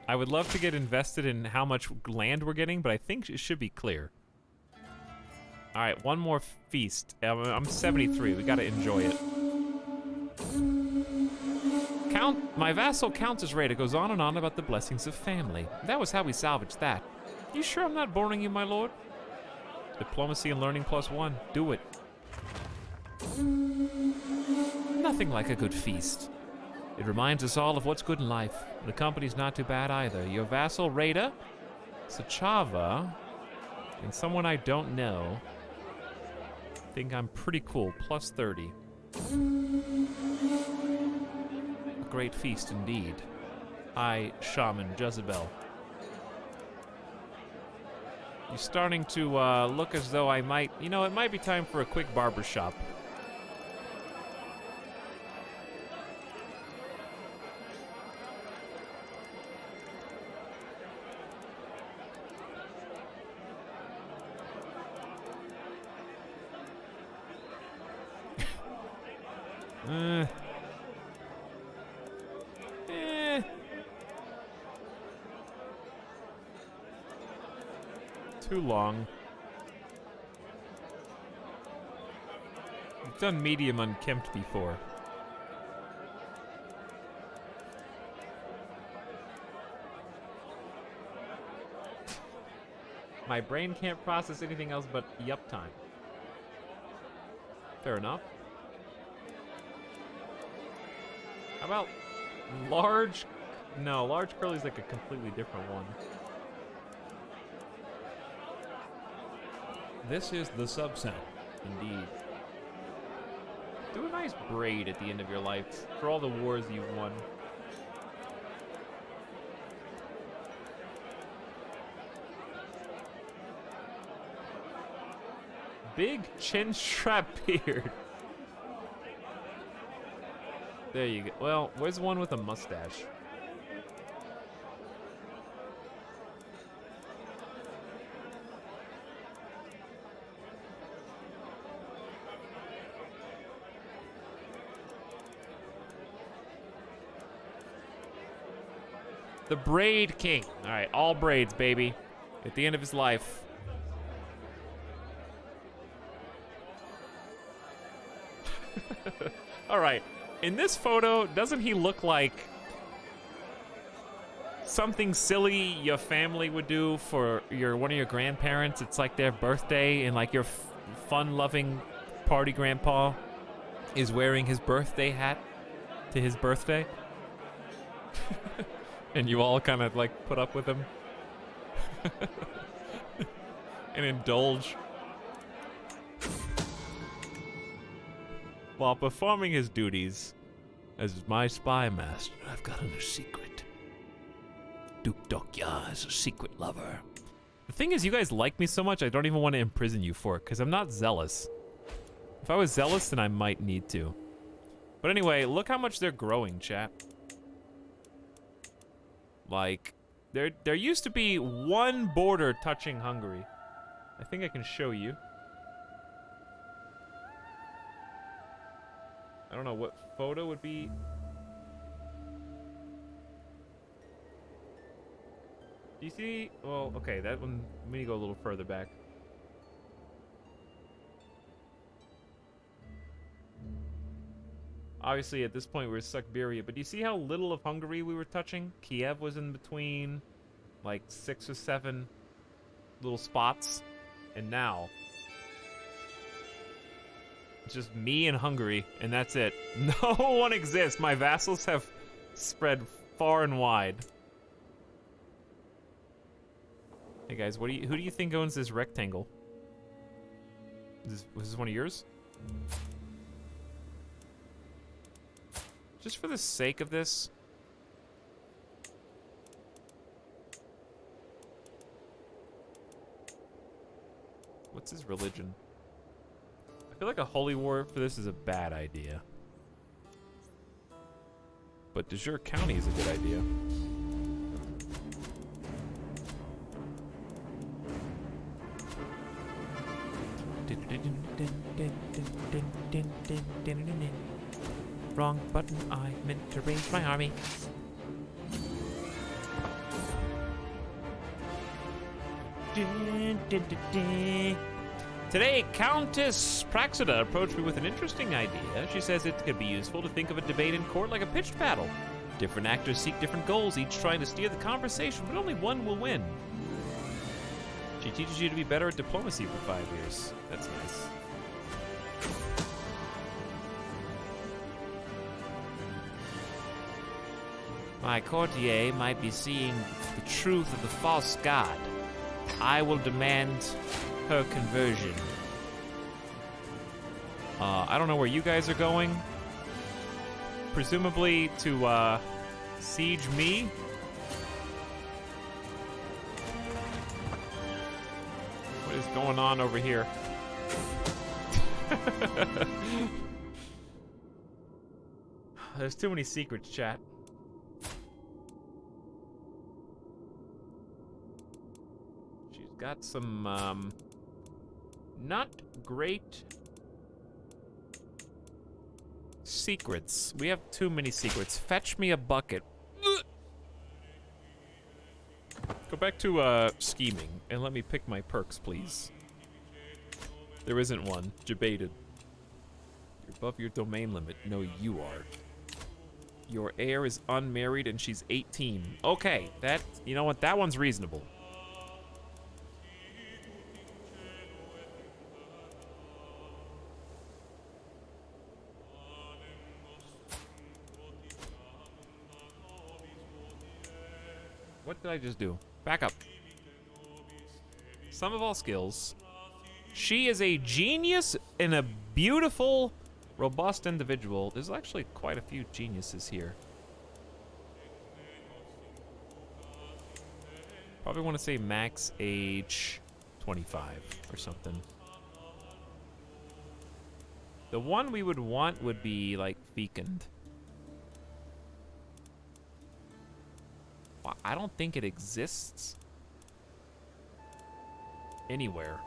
I would love to get invested in how much land we're getting, but I think it should be clear. All right, one more feast. I'm 73. We gotta enjoy it. My vassal counts his rate. It goes on and on about the blessings of family. That was how we salvaged that. You sure I'm not boring you, my lord? Diplomacy and learning +1. Do it. Nothing like a good feast. It reminds us all of what's good in life. The company's not too bad either. Your vassal, Rada, Sachava, and someone I don't know. Think I'm pretty cool. +30. A great feast indeed. I, Shaman Jezebel. You're starting to look as though I might, you know, it might be time for a quick barbershop. Too long. We've done medium unkempt before. My brain can't process anything else but yup time. Fair enough. How about large? No, large curly's like a completely different one. This is the subsound. Indeed. Do a nice braid at the end of your life for all the wars you've won. Big chin strap beard. There you go. Well, where's one with a mustache? The Braid King. All right, all braids, baby. At the end of his life. All right. In this photo, doesn't he look like something silly your family would do for one of your grandparents? It's like their birthday, and like your fun-loving party grandpa is wearing his birthday hat to his birthday. And you all kind of like put up with him and indulge while performing his duties as my spy master. I've got a secret. Duke Dokya is a secret lover. The thing is, you guys like me so much, I don't even want to imprison you for it, because I'm not zealous. If I was zealous, then I might need to. But anyway, look how much they're growing, chat. Like, there used to be one border touching Hungary. I think I can show you. I don't know what photo would be. Do you see? Well, okay, that one, let me go a little further back. Obviously, at this point, we're Siberia, but do you see how little of Hungary we were touching? Kiev was in between, like, 6 or 7 little spots, and now it's just me and Hungary, and that's it. No one exists. My vassals have spread far and wide. Hey guys, who do you think owns this rectangle? Was this one of yours? Just for the sake of this. What's his religion? I feel like a holy war for this is a bad idea. But De Jure County is a good idea. Wrong button, I meant to raise my army. Today, Countess Praxida approached me with an interesting idea. She says it could be useful to think of a debate in court like a pitched battle. Different actors seek different goals, each trying to steer the conversation, but only one will win. She teaches you to be better at diplomacy for 5 years. That's nice. My courtier might be seeing the truth of the false god. I will demand her conversion. I don't know where you guys are going. Presumably to, siege me? What is going on over here? There's too many secrets, chat. Got some, not great Secrets. We have too many secrets. Fetch me a bucket. Go back to scheming and let me pick my perks, please. There isn't one. Debated. You're above your domain limit. No, you are. Your heir is unmarried and she's 18. Okay, you know what? That one's reasonable. What did I just do? Back up. Sum of all skills. She is a genius and a beautiful, robust individual. There's actually quite a few geniuses here. Probably want to say max age 25 or something. The one we would want would be like Fecund. Wow, I don't think it exists anywhere.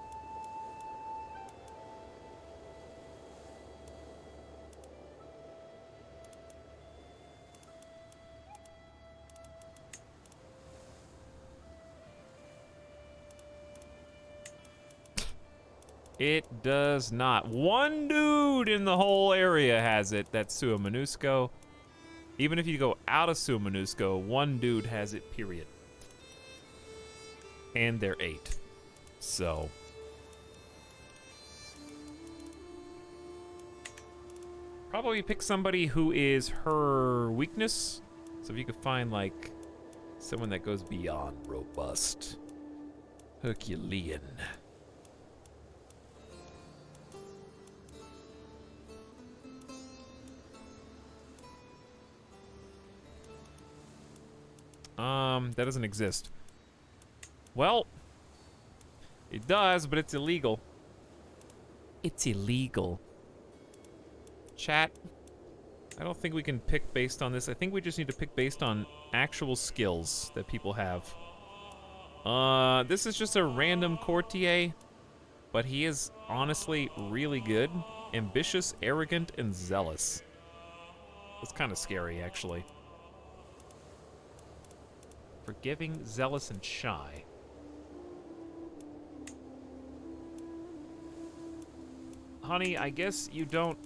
It does not. One dude in the whole area has it. That's Suamanusco. Even if you go out of Suamanusco, one dude has it, period. And they're 8. So. Probably pick somebody who is her weakness. So if you could find, like, someone that goes beyond robust. Herculean. That doesn't exist. Well, it does, but it's illegal. It's illegal. Chat, I don't think we can pick based on this. I think we just need to pick based on actual skills that people have. This is just a random courtier, but he is honestly really good. Ambitious, arrogant, and zealous. It's kind of scary, actually. Forgiving, zealous, and shy. Honey, I guess you don't...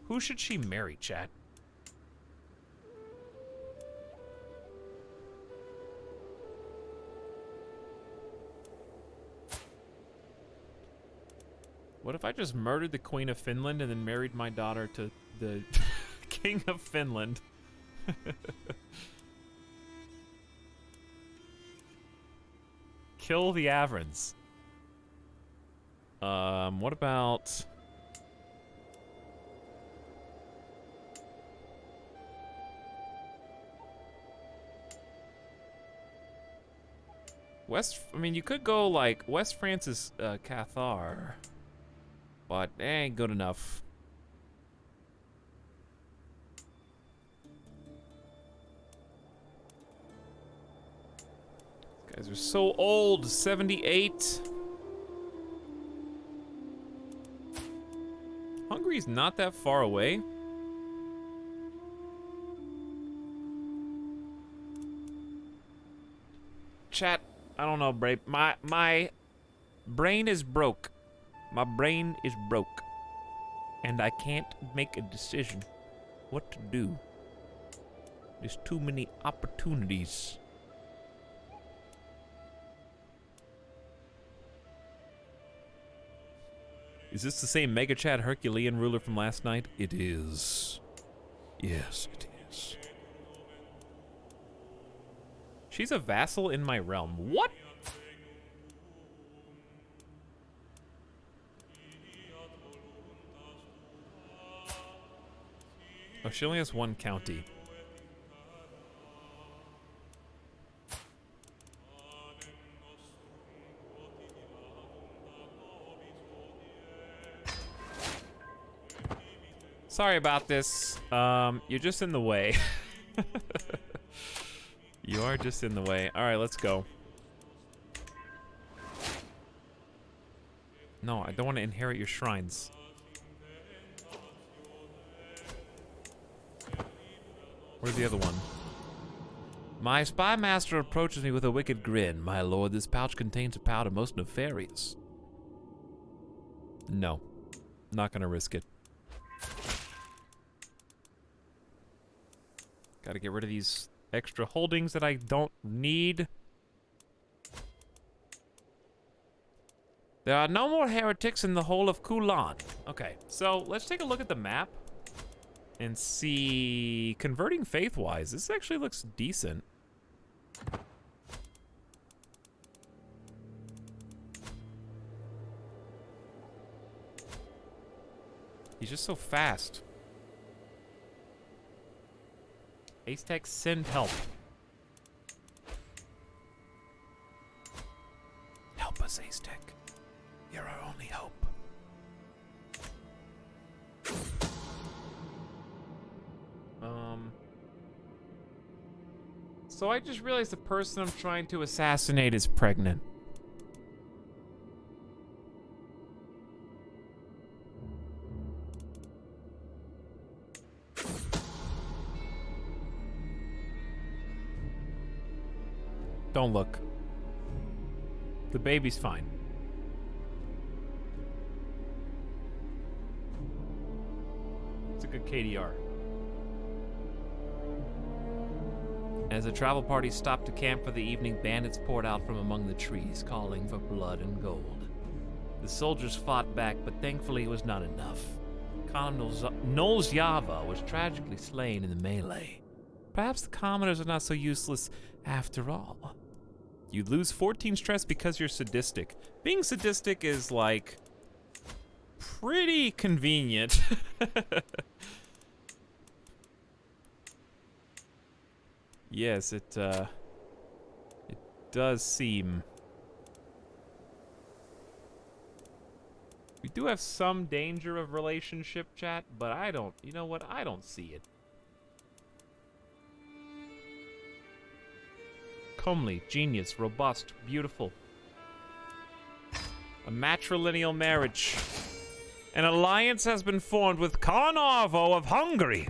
Who should she marry, chat? What if I just murdered the Queen of Finland and then married my daughter to the King of Finland? Kill the Avrans. What about... I mean, you could go, like, West France is, Cathar. But it ain't good enough. These guys are so old. 78. Hungary's not that far away. Chat, I don't know, Brave. My brain is broke. My brain is broke. And I can't make a decision what to do. There's too many opportunities. Is this the same Mega Chad Herculean ruler from last night? It is. Yes, it is. She's a vassal in my realm. What? Oh, she only has one county. Sorry about this. You're just in the way. You are just in the way. All right, let's go. No, I don't want to inherit your shrines. Where's the other one? My spy master approaches me with a wicked grin. My lord, this pouch contains a powder most nefarious. No. Not gonna risk it. Gotta get rid of these extra holdings that I don't need. There are no more heretics in the whole of Kulan. Okay, so let's take a look at the map and see. Converting faith-wise, this actually looks decent. He's just so fast. Aztec, send help. Help us, Aztec. You're our only hope. So I just realized the person I'm trying to assassinate is pregnant. Don't look. The baby's fine. It's a good KDR. As the travel party stopped to camp for the evening, bandits poured out from among the trees, calling for blood and gold. The soldiers fought back, but thankfully it was not enough. Colonel Nolzjava was tragically slain in the melee. Perhaps the commoners are not so useless after all. You lose 14 stress because you're sadistic. Being sadistic is, like, pretty convenient. Yes, it does seem. We do have some danger of relationship, chat, but I don't, you know what? I don't see it. Comely, genius, robust, beautiful. A matrilineal marriage. An alliance has been formed with Khan Arvo of Hungary.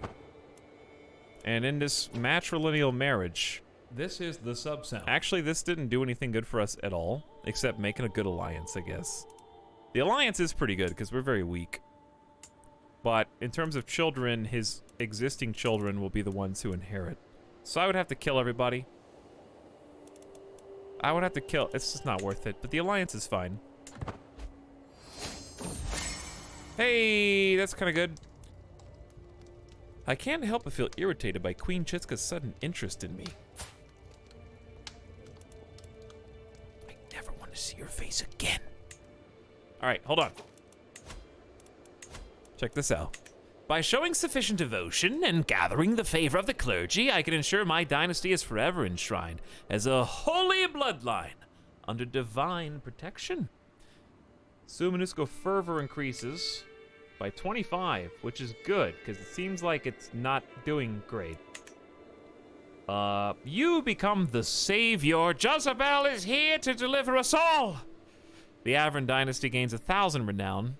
And in this matrilineal marriage, This is the sub-sound. actually this didn't do anything good for us at all, except making a good alliance, I guess. The alliance is pretty good because we're very weak. But in terms of children, his existing children will be the ones who inherit. So I would have to kill everybody. I would have to kill, it's just not worth it, but the alliance is fine. Hey, that's kind of good. I can't help but feel irritated by Queen Chitska's sudden interest in me. I never want to see your face again. All right, hold on. Check this out. By showing sufficient devotion and gathering the favor of the clergy, I can ensure my dynasty is forever enshrined as a holy bloodline under divine protection. Sumanusko fervor increases by 25, which is good, because it seems like it's not doing great. You become the savior. Jezebel is here to deliver us all. The Avron dynasty gains 1,000 renown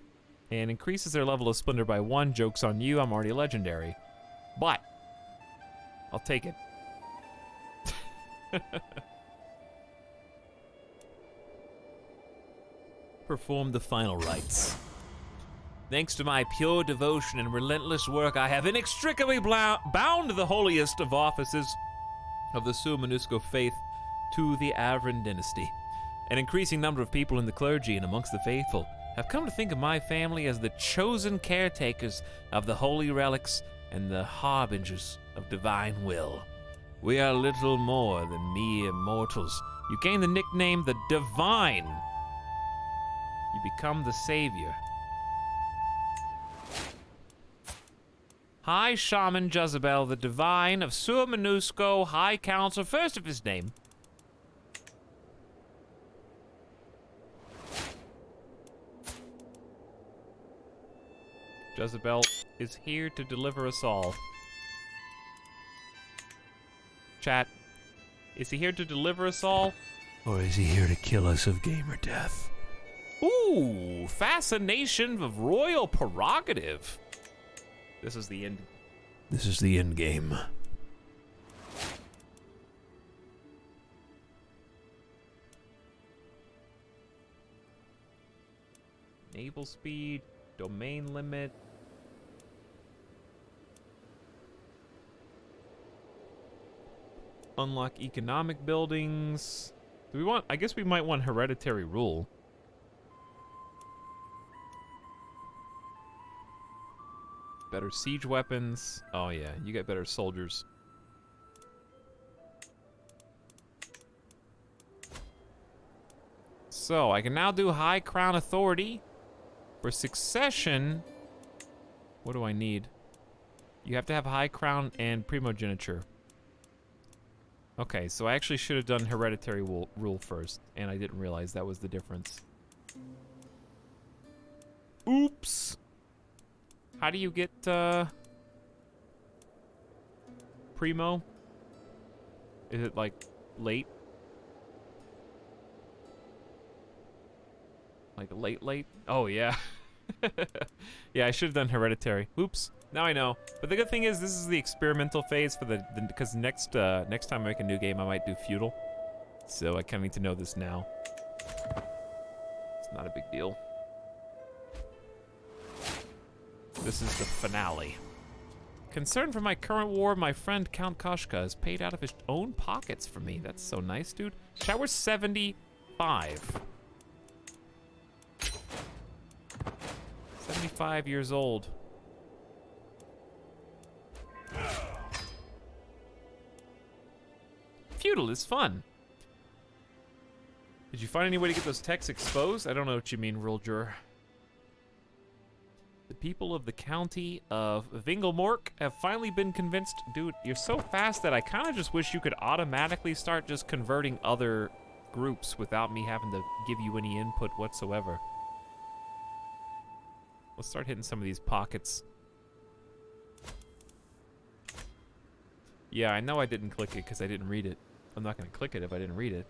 and increases their level of splendor by 1. Joke's on you, I'm already legendary. But I'll take it. Perform the final rites. Thanks to my pure devotion and relentless work, I have inextricably bound the holiest of offices of the Sumanusko faith to the Avron dynasty. An increasing number of people in the clergy and amongst the faithful have come to think of my family as the chosen caretakers of the holy relics and the harbingers of divine will. We are little more than mere mortals. You gain the nickname the Divine. You become the savior. High Shaman Jezebel, the Divine of Sumanusko, High Council, first of his name. Jezebel is here to deliver us all. Chat, is he here to deliver us all? Or is he here to kill us of gamer death? Ooh, fascination of royal prerogative. This is the end. This is the end game. Naval speed, domain limit. Unlock economic buildings. Do we want, I guess we might want hereditary rule. Better siege weapons. Oh yeah, you get better soldiers. So, I can now do High Crown Authority. For succession, what do I need? You have to have High Crown and Primogeniture. Okay, so I actually should have done Hereditary rule first, and I didn't realize that was the difference. Oops! How do you get, Primo? Is it, like, late? Like late? Oh, yeah. Yeah, I should have done Hereditary. Oops. Now I know. But the good thing is, this is the experimental phase for the because next time I make a new game, I might do Feudal. So I kind of need to know this now. It's not a big deal. This is the finale. Concerned for my current war, my friend Count Koshka has paid out of his own pockets for me. That's so nice, dude. Shower 75. 75 years old. Feudal is fun. Did you find any way to get those texts exposed? I don't know what you mean, Rule Juror. The people of the county of Vingelmork have finally been convinced. Dude, you're so fast that I kind of just wish you could automatically start just converting other groups without me having to give you any input whatsoever. Let's start hitting some of these pockets. Yeah, I know I didn't click it because I didn't read it. I'm not going to click it if I didn't read it.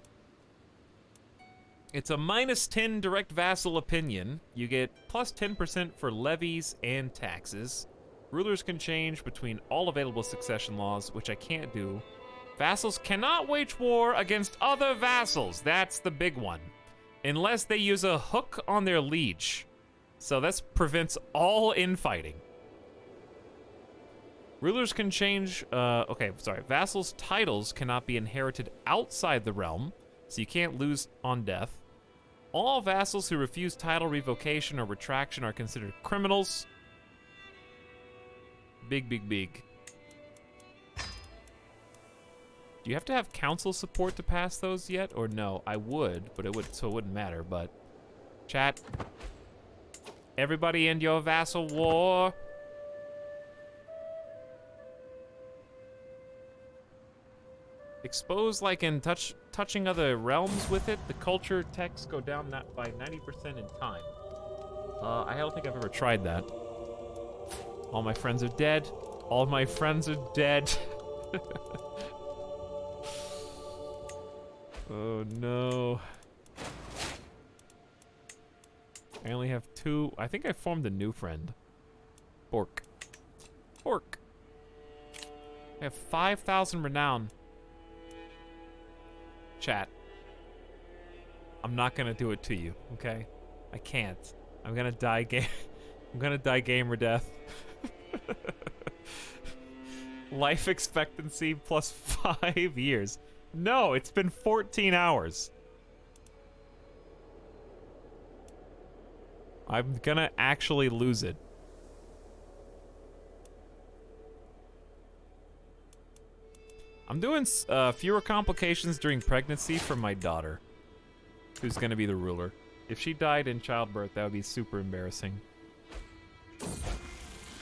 It's a -10 direct vassal opinion. You get plus 10% for levies and taxes. Rulers can change between all available succession laws, which I can't do. Vassals cannot wage war against other vassals. That's the big one. Unless they use a hook on their liege. So that prevents all infighting. Rulers can change, vassals' titles cannot be inherited outside the realm, so you can't lose on death. All vassals who refuse title revocation or retraction are considered criminals. Big. Do you have to have council support to pass those yet, or no? I would, but it wouldn't matter, but... Chat. Everybody end your vassal war. Exposed like in touching other realms with it, the culture texts go down by 90% in time. I don't think I've ever tried that. All my friends are dead. All my friends are dead. Oh no. I only have 2. I think I formed a new friend. Orc. I have 5,000 renown. Chat. I'm not gonna do it to you, okay? I can't. I'm gonna die I'm gonna die gamer death. Life expectancy plus 5 years. No, it's been 14 hours. I'm gonna actually lose it. I'm doing fewer complications during pregnancy for my daughter, who's gonna be the ruler. If she died in childbirth, that would be super embarrassing.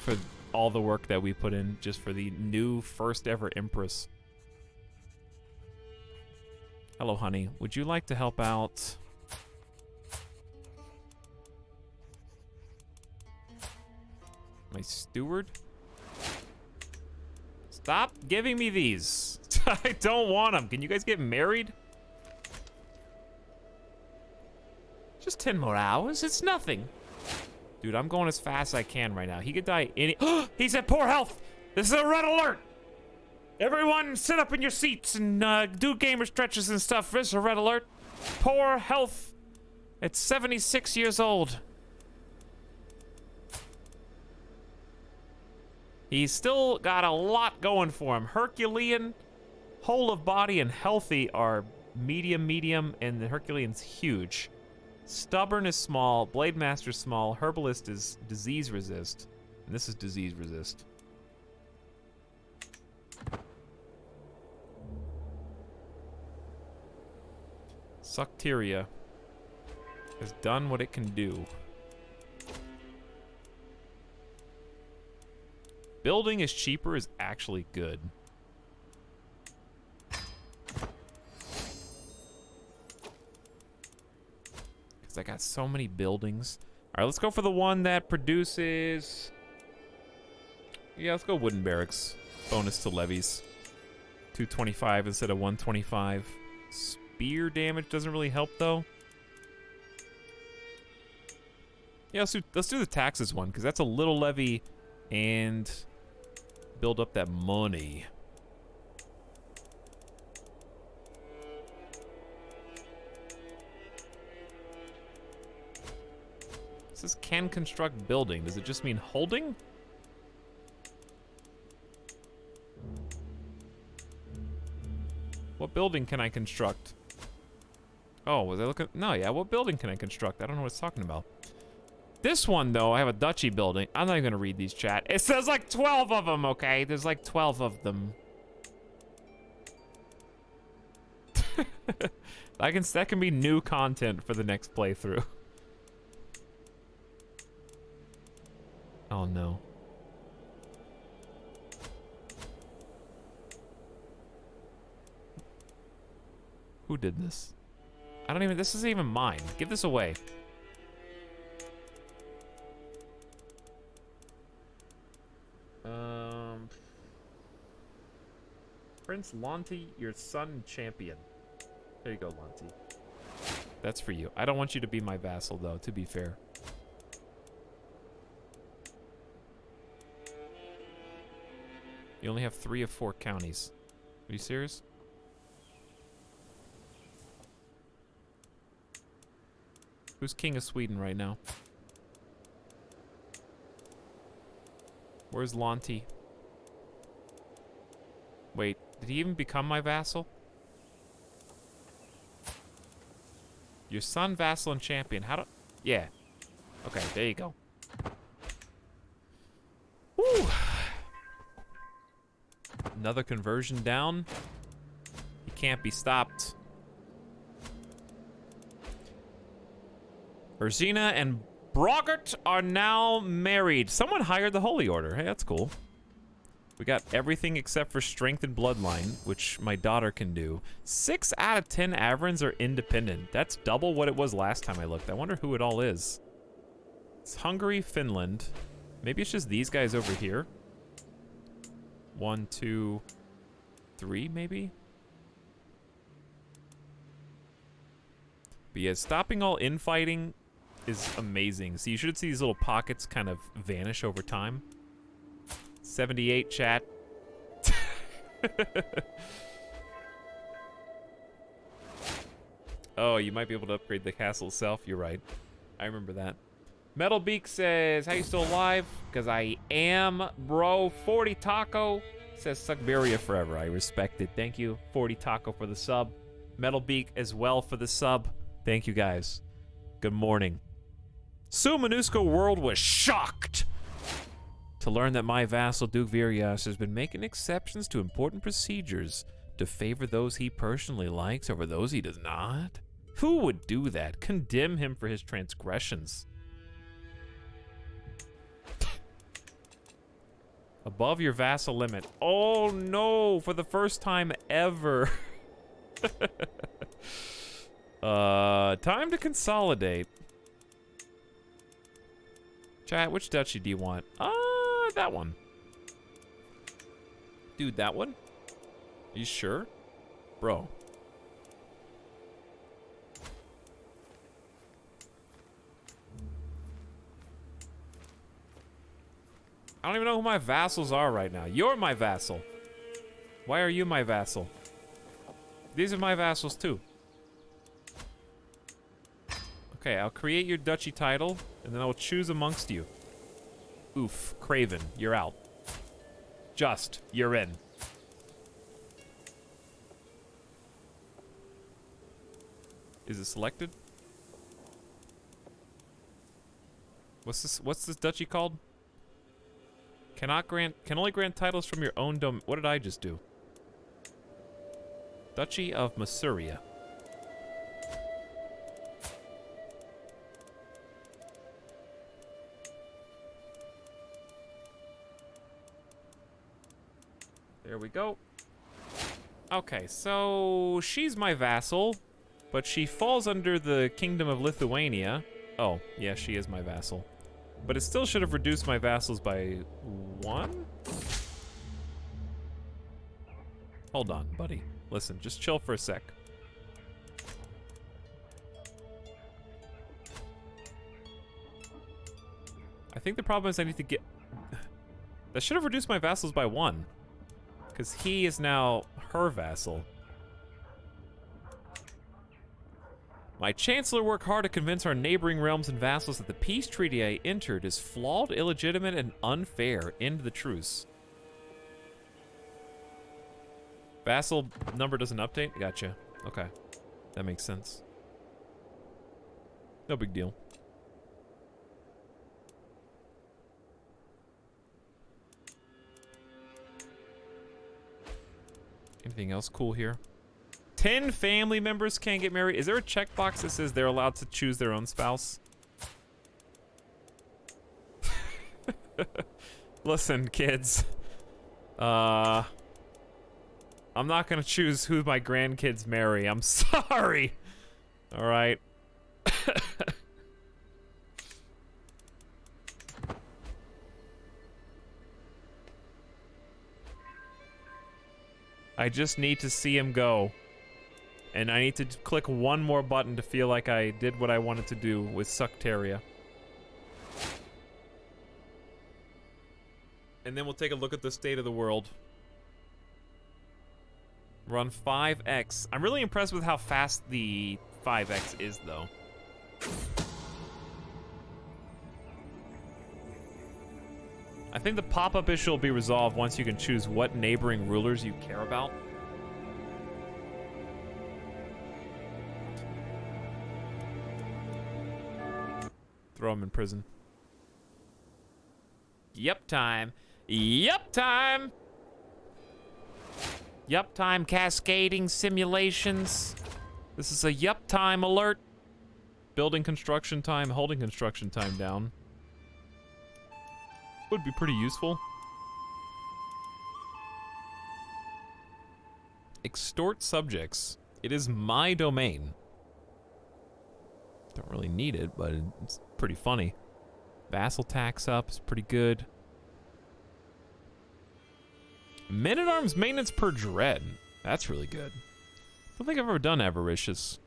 For all the work that we put in just for the new first ever Empress. Hello, honey. Would you like to help out? My steward? Stop giving me these. I don't want them. Can you guys get married? Just 10 more hours. It's nothing. Dude, I'm going as fast as I can right now. He could die any... He's at poor health. This is a red alert. Everyone sit up in your seats and do gamer stretches and stuff. This is a red alert. Poor health. At 76 years old. He's still got a lot going for him. Herculean, whole of body, and healthy are medium, and the Herculean's huge. Stubborn is small, Blade Master's small, Herbalist is disease resist, and this is disease resist. Sucteria has done what it can do. Building is cheaper is actually good. Because I got so many buildings. All right, let's go for the one that produces... Yeah, let's go wooden barracks. Bonus to levies. 225 instead of 125. Spear damage doesn't really help, though. Yeah, let's do the taxes one, because that's a little levy and build up that money. It says can construct building. Does it just mean holding? What building can I construct? Oh, was I looking? No, yeah, what building can I construct? I don't know what it's talking about. This one, though, I have a duchy building. I'm not even gonna read these, chat. It says like 12 of them, okay? There's like 12 of them. That can be new content for the next playthrough. Oh, no. Who did this? I don't even, this isn't even mine. Give this away. Prince Lonti, your son champion. There you go, Lonti. That's for you. I don't want you to be my vassal, though, to be fair. You only have 3 of 4 counties. Are you serious? Who's king of Sweden right now? Where's Lonti? Wait, did he even become my vassal? Your son, vassal, and champion. How do... Yeah. Okay, there you go. Woo! Another conversion down. He can't be stopped. Ursina and Brogart are now married. Someone hired the Holy Order. Hey, that's cool. We got everything except for strength and bloodline, which my daughter can do. 6 out of 10 Averins are independent. That's double what it was last time I looked. I wonder who it all is. It's Hungary, Finland. Maybe it's just these guys over here. 1, 2, 3, maybe? But yeah, stopping all infighting is amazing. So you should see these little pockets kind of vanish over time. 78, chat. Oh, you might be able to upgrade the castle itself. You're right. I remember that. Metalbeak says, how you still alive? Because I am, bro. 40 Taco says, Suckberia forever. I respect it. Thank you, 40 Taco, for the sub. Metalbeak as well for the sub. Thank you, guys. Good morning. Su Minusko World was shocked to learn that my vassal, Duke Virias, has been making exceptions to important procedures to favor those he personally likes over those he does not. Who would do that? Condemn him for his transgressions. Above your vassal limit. Oh no, for the first time ever. Time to consolidate. Chat, which duchy do you want? That one. Dude, that one? Are you sure? Bro. I don't even know who my vassals are right now. You're my vassal. Why are you my vassal? These are my vassals too. Okay, I'll create your duchy title, and then I will choose amongst you. Oof, Craven, you're out. You're in. Is it selected? What's this duchy called? Can only grant titles from your own dome. What did I just do? Duchy of Masuria. There we go. Okay, so she's my vassal, but she falls under the Kingdom of Lithuania. Oh, yeah, she is my vassal. But it still should have reduced my vassals by 1? Hold on, buddy. Listen, just chill for a sec. I think the problem is I need to get... That should have reduced my vassals by 1. Because he is now her vassal. My chancellor worked hard to convince our neighboring realms and vassals that the peace treaty I entered is flawed, illegitimate, and unfair. End the truce. Vassal number doesn't update? Gotcha. Okay. That makes sense. No big deal. Anything else cool here? 10 family members can't get married. Is there a checkbox that says they're allowed to choose their own spouse? Listen, kids. I'm not gonna choose who my grandkids marry. I'm sorry. All right. I just need to see him go. And I need to click one more button to feel like I did what I wanted to do with Sucteria. And then we'll take a look at the state of the world. We're on 5x. I'm really impressed with how fast the 5x is, though. I think the pop-up issue will be resolved once you can choose what neighboring rulers you care about. Throw him in prison. Yup time. Yup time! Yup time cascading simulations. This is a yup time alert. Building construction time, holding construction time down. Would be pretty useful. Extort subjects. It is my domain. Don't really need it, but it's pretty funny. Vassal tax up is pretty good. Men-at-Arms maintenance per dread. That's really good. Don't think I've ever done Avaricious.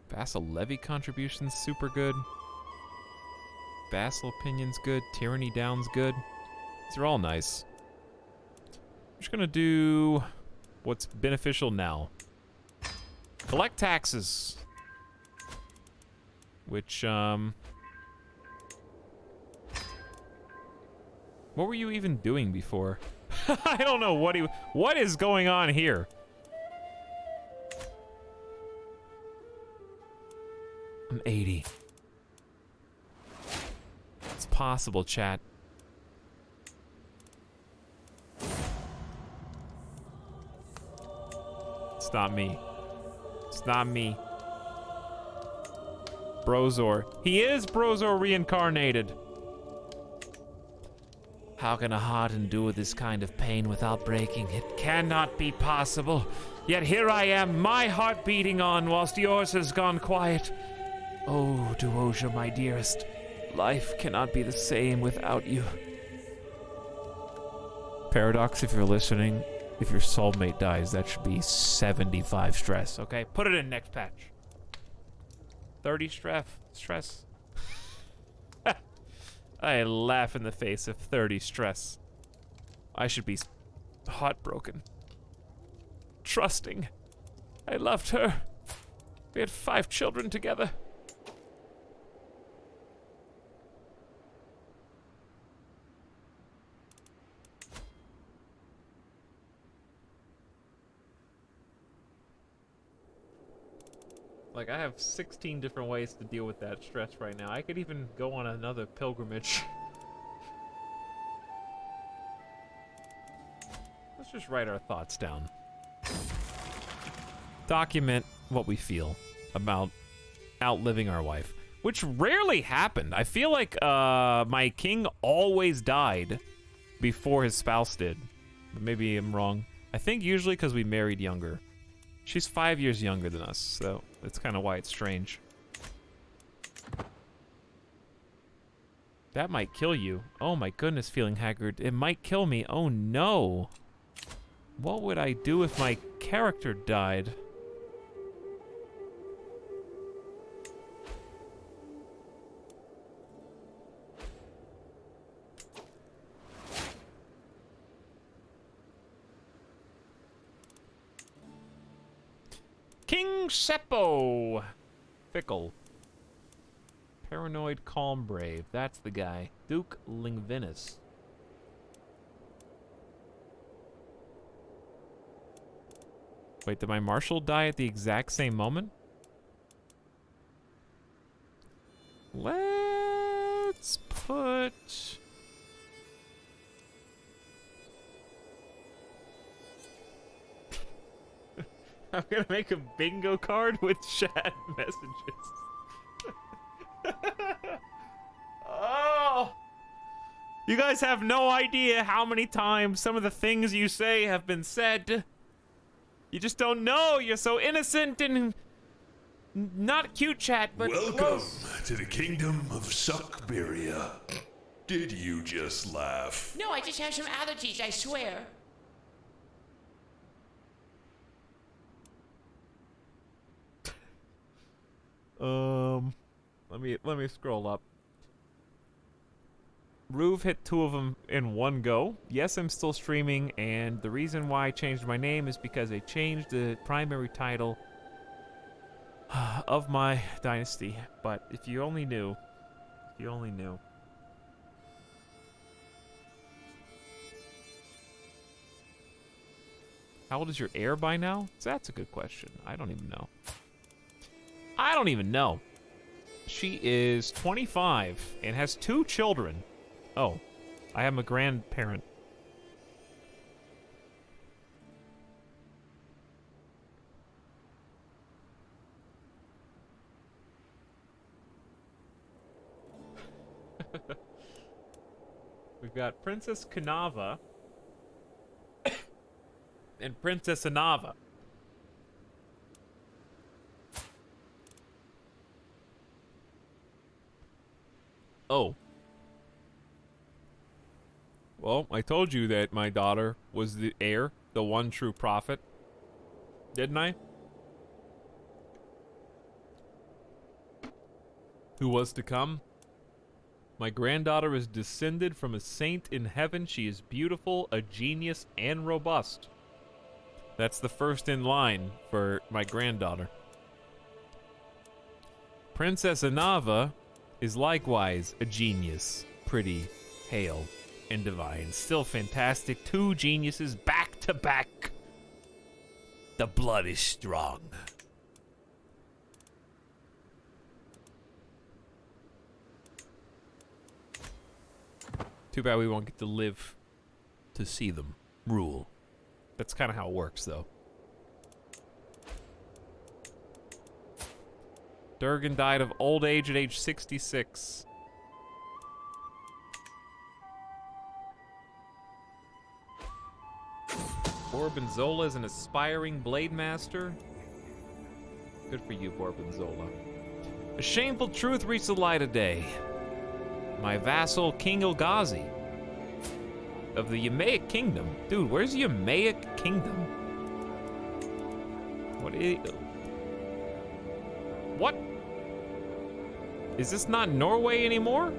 Vassal levy contributions super good. Vassal opinions good. Tyranny down's good. These are all nice. I'm just gonna do what's beneficial now. Collect taxes. Which, what were you even doing before? I don't know what is going on here? I'm 80. It's possible, chat. It's not me. It's not me. Brozor. He is Brozor reincarnated. How can a heart endure this kind of pain without breaking? It cannot be possible. Yet here I am, my heart beating on whilst yours has gone quiet. Oh, Duosia, my dearest, life cannot be the same without you. Paradox, if you're listening, if your soulmate dies, that should be 75 stress, okay? Put it in next patch. 30 stress. I laugh in the face of 30 stress. I should be heartbroken. Trusting. I loved her. We had 5 children together. Like, I have 16 different ways to deal with that stress right now. I could even go on another pilgrimage. Let's just write our thoughts down. Document what we feel about outliving our wife, which rarely happened. I feel like my king always died before his spouse did. But maybe I'm wrong. I think usually because we married younger. She's 5 years younger than us, so that's kind of why it's strange. That might kill you. Oh my goodness, feeling haggard. It might kill me. Oh no. What would I do if my character died? King Seppo! Fickle. Paranoid, calm, brave. That's the guy. Duke Lingvinus. Wait, did my marshal die at the exact same moment? Let's put... I'm gonna make a bingo card with chat messages. Oh! You guys have no idea how many times some of the things you say have been said. You just don't know. You're so innocent and not cute, chat, but Welcome close. to the kingdom of Suckberia. Did you just laugh? No, I just have some allergies, I swear. Let me scroll up. Ruve hit 2 of them in one go. Yes, I'm still streaming, and the reason why I changed my name is because I changed the primary title of my dynasty. But if you only knew, if you only knew. How old is your heir by now? That's a good question. I don't even know. I don't even know. She is 25 and has 2 children. Oh, I am a grandparent. We've got Princess Kanava and Princess Anava. Oh. Well, I told you that my daughter was the heir, the one true prophet. Didn't I? Who was to come? My granddaughter is descended from a saint in heaven. She is beautiful, a genius, and robust. That's the first in line for my granddaughter. Princess Anava is likewise a genius, pretty, hale, and divine. Still fantastic. 2 geniuses back to back. The blood is strong. Too bad we won't get to live to see them rule. That's kind of how it works, though. Durgan died of old age at age 66. Borbenzola is an aspiring blade master. Good for you, Borbenzola. A shameful truth reached the light of day. My vassal, King Ilgazi of the Yamaic Kingdom. Dude, where's the Yamaic Kingdom? What? Is this not Norway anymore?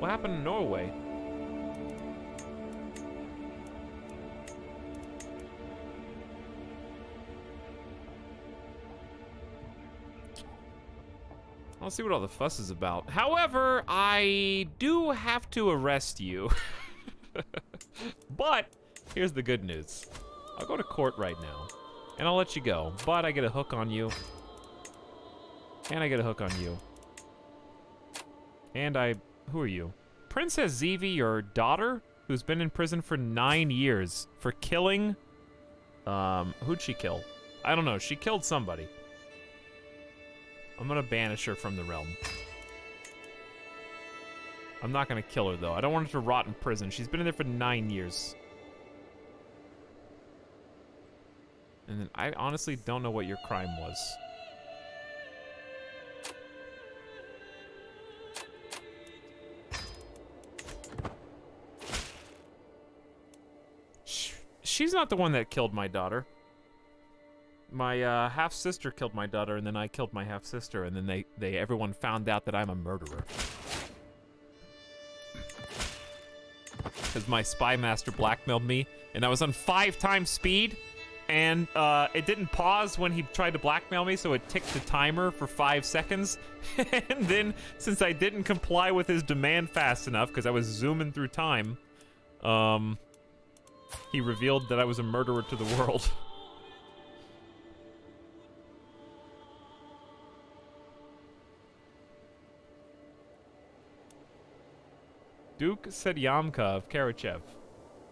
What happened to Norway? I'll see what all the fuss is about. However, I do have to arrest you. But here's the good news. I'll go to court right now. And I'll let you go. But I get a hook on you. And I get a hook on you. And who are you? Princess Zevi, your daughter, who's been in prison for 9 years for killing, who'd she kill? I don't know, she killed somebody. I'm gonna banish her from the realm. I'm not gonna kill her though. I don't want her to rot in prison. She's been in there for 9 years. And then I honestly don't know what your crime was. She's not the one that killed my daughter. My half-sister killed my daughter, and then I killed my half-sister, and then everyone found out that I'm a murderer. Because my spy master blackmailed me, and I was on 5 times speed, and it didn't pause when he tried to blackmail me, so it ticked the timer for 5 seconds. And then, since I didn't comply with his demand fast enough, because I was zooming through time, he revealed that I was a murderer to the world. Duke Sedyamka of Karachev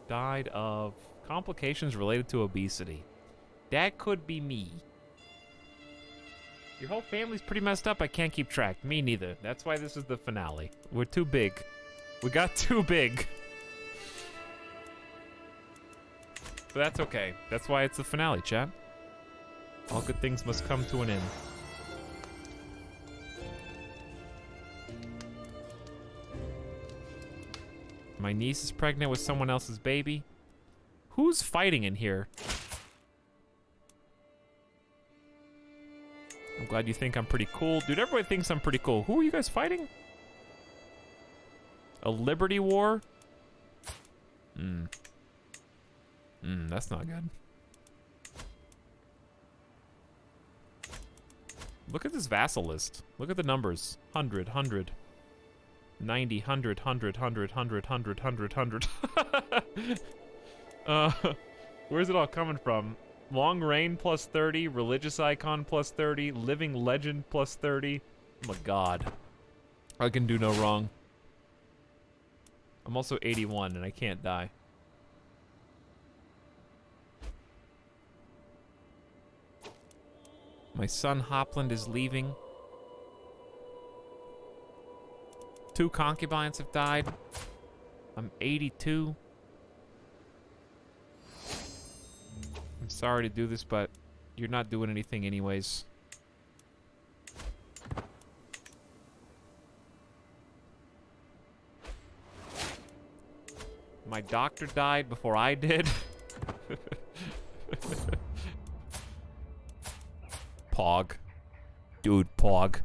died of complications related to obesity. That could be me. Your whole family's pretty messed up. I can't keep track. Me neither. That's why this is the finale. We're too big. We got too big. But that's okay. That's why it's the finale, chat. All good things must come to an end. My niece is pregnant with someone else's baby. Who's fighting in here? I'm glad you think I'm pretty cool. Dude, everybody thinks I'm pretty cool. Who are you guys fighting? A Liberty War? That's not good. Look at this vassal list. Look at the numbers. 100, 100. 90, 100, 100, 100, 100, 100, 100, 100. Where's it all coming from? Long Reign plus 30, Religious Icon plus 30, Living Legend plus 30. Oh my god. I can do no wrong. I'm also 81 and I can't die. My son Hopland is leaving. 2 concubines have died. I'm 82. I'm sorry to do this, but you're not doing anything anyways. My doctor died before I did. Pog. Dude, Pog.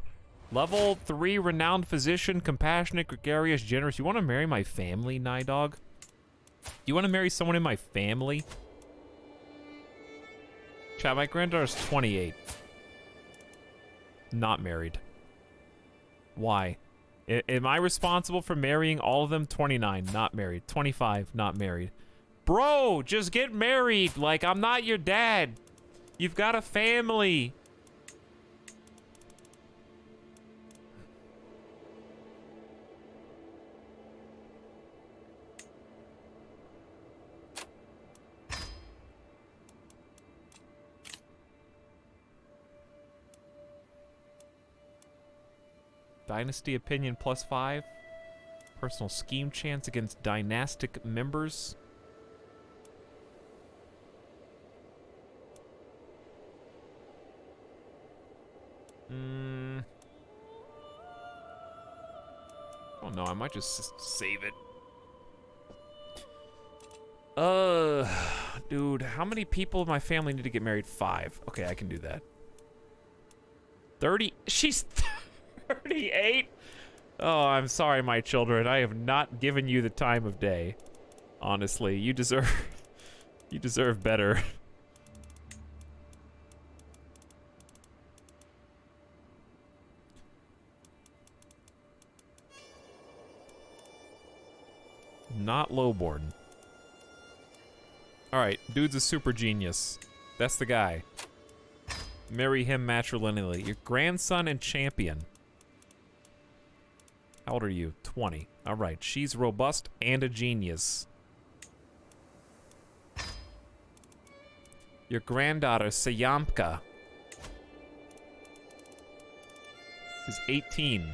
Level 3 renowned physician, compassionate, gregarious, generous. You want to marry my family, Nidog? You want to marry someone in my family? Chat, my granddaughter's 28. Not married. Why? Am I responsible for marrying all of them? 29, not married. 25, not married. Bro, just get married. Like, I'm not your dad. You've got a family. Dynasty opinion +5. Personal scheme chance against dynastic members. Oh no, I might just save it. Dude, how many people in my family need to get married? 5. Okay, I can do that. 30. She's 38? Oh, I'm sorry, my children. I have not given you the time of day. Honestly, you deserve better. Not lowborn. Alright, dude's a super genius. That's the guy. Marry him matrilineally. Your grandson and champion. How old are you? 20. All right. She's robust and a genius. Your granddaughter, Sayamka, is 18.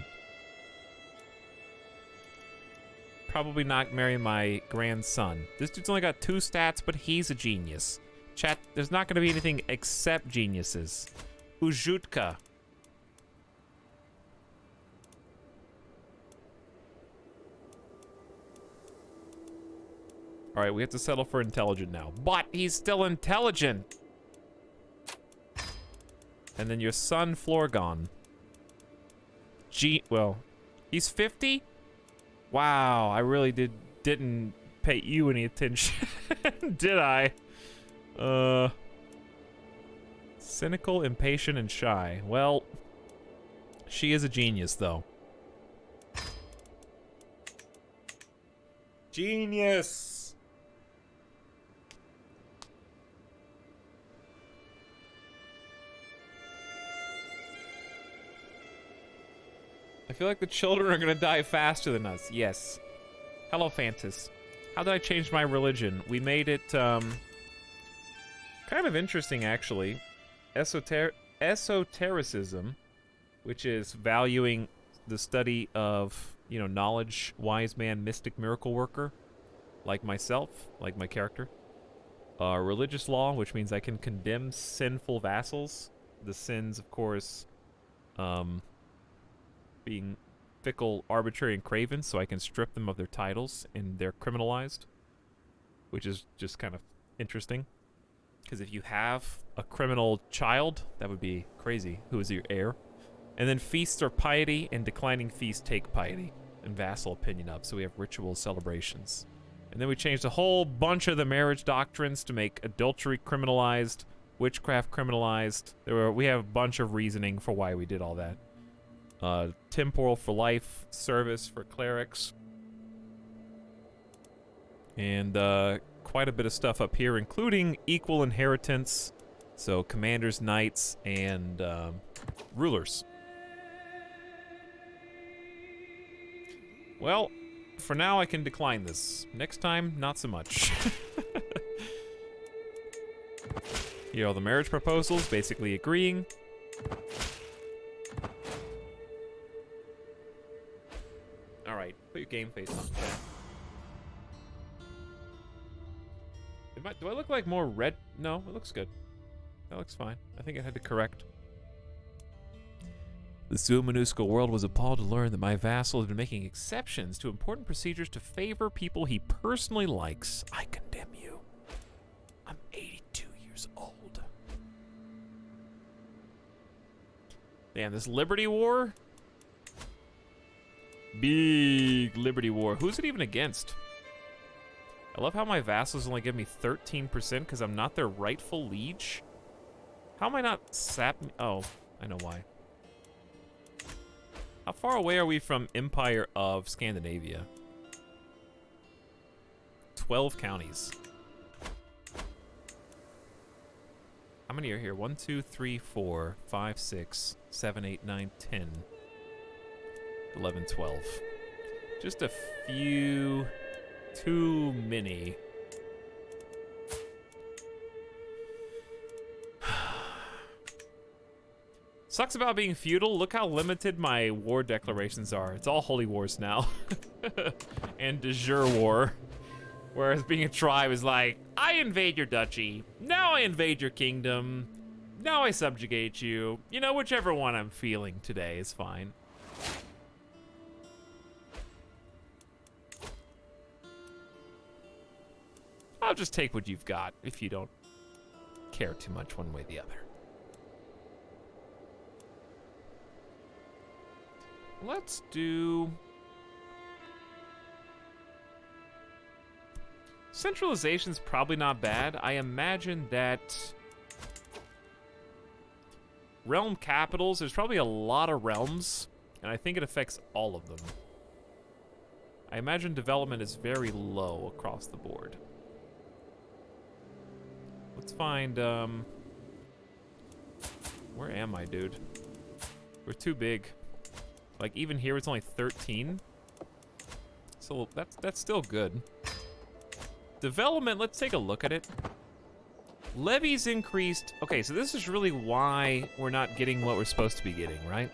Probably not marry my grandson. This dude's only got 2 stats, but he's a genius. Chat, there's not going to be anything except geniuses. Ujutka. All right, we have to settle for intelligent now. But he's still intelligent. And then your son, Florgon. Well, he's 50? Wow, I really didn't pay you any attention, did I? Cynical, impatient, and shy. Well, she is a genius, though. Genius! I feel like the children are gonna die faster than us. Yes. Hello, Fantas. How did I change my religion? We made it, kind of interesting, actually. Esotericism, which is valuing the study of, you know, knowledge, wise man, mystic, miracle worker, like myself, like my character. Religious law, which means I can condemn sinful vassals. The sins, of course, being fickle, arbitrary, and craven, so I can strip them of their titles and they're criminalized, which is just kind of interesting. Because if you have a criminal child, that would be crazy. Who is your heir? And then feasts are piety, and declining feasts take piety and vassal opinion of. So we have ritual celebrations. And then we changed a whole bunch of the marriage doctrines to make adultery criminalized, witchcraft criminalized. We have a bunch of reasoning for why we did all that. Temporal for life, service for clerics. And quite a bit of stuff up here, including equal inheritance. So commanders, knights, and rulers. Well, for now I can decline this. Next time, not so much. Here are all the marriage proposals, basically agreeing. Alright, put your game face on, chat. Do I look like more red? No, it looks good. That looks fine. I think I had to correct. The Suamanuscal world was appalled to learn that my vassal had been making exceptions to important procedures to favor people he personally likes. I condemn you. I'm 82 years old. Damn, this Liberty War? Big Liberty War. Who's it even against? I love how my vassals only give me 13% because I'm not their rightful liege. How am I not sap? Oh, I know why. How far away are we from Empire of Scandinavia? 12 counties. How many are here? 1, 2, 3, 4, 5, 6, 7, 8, 9, 10, 11, 12. Just a few too many. Sucks about being feudal. Look how limited my war declarations are. It's all holy wars now. And de jure war. Whereas being a tribe is like, I invade your duchy. Now I invade your kingdom. Now I subjugate you. You know, whichever one I'm feeling today is fine. I'll just take what you've got if you don't care too much one way or the other. Let's do... Centralization's probably not bad. I imagine that realm capitals, there's probably a lot of realms, and I think it affects all of them. I imagine development is very low across the board. Let's find, where am I, dude? We're too big. Like, even here, it's only 13. So that's still good. Development, let's take a look at it. Levies increased. Okay, so this is really why we're not getting what we're supposed to be getting, right?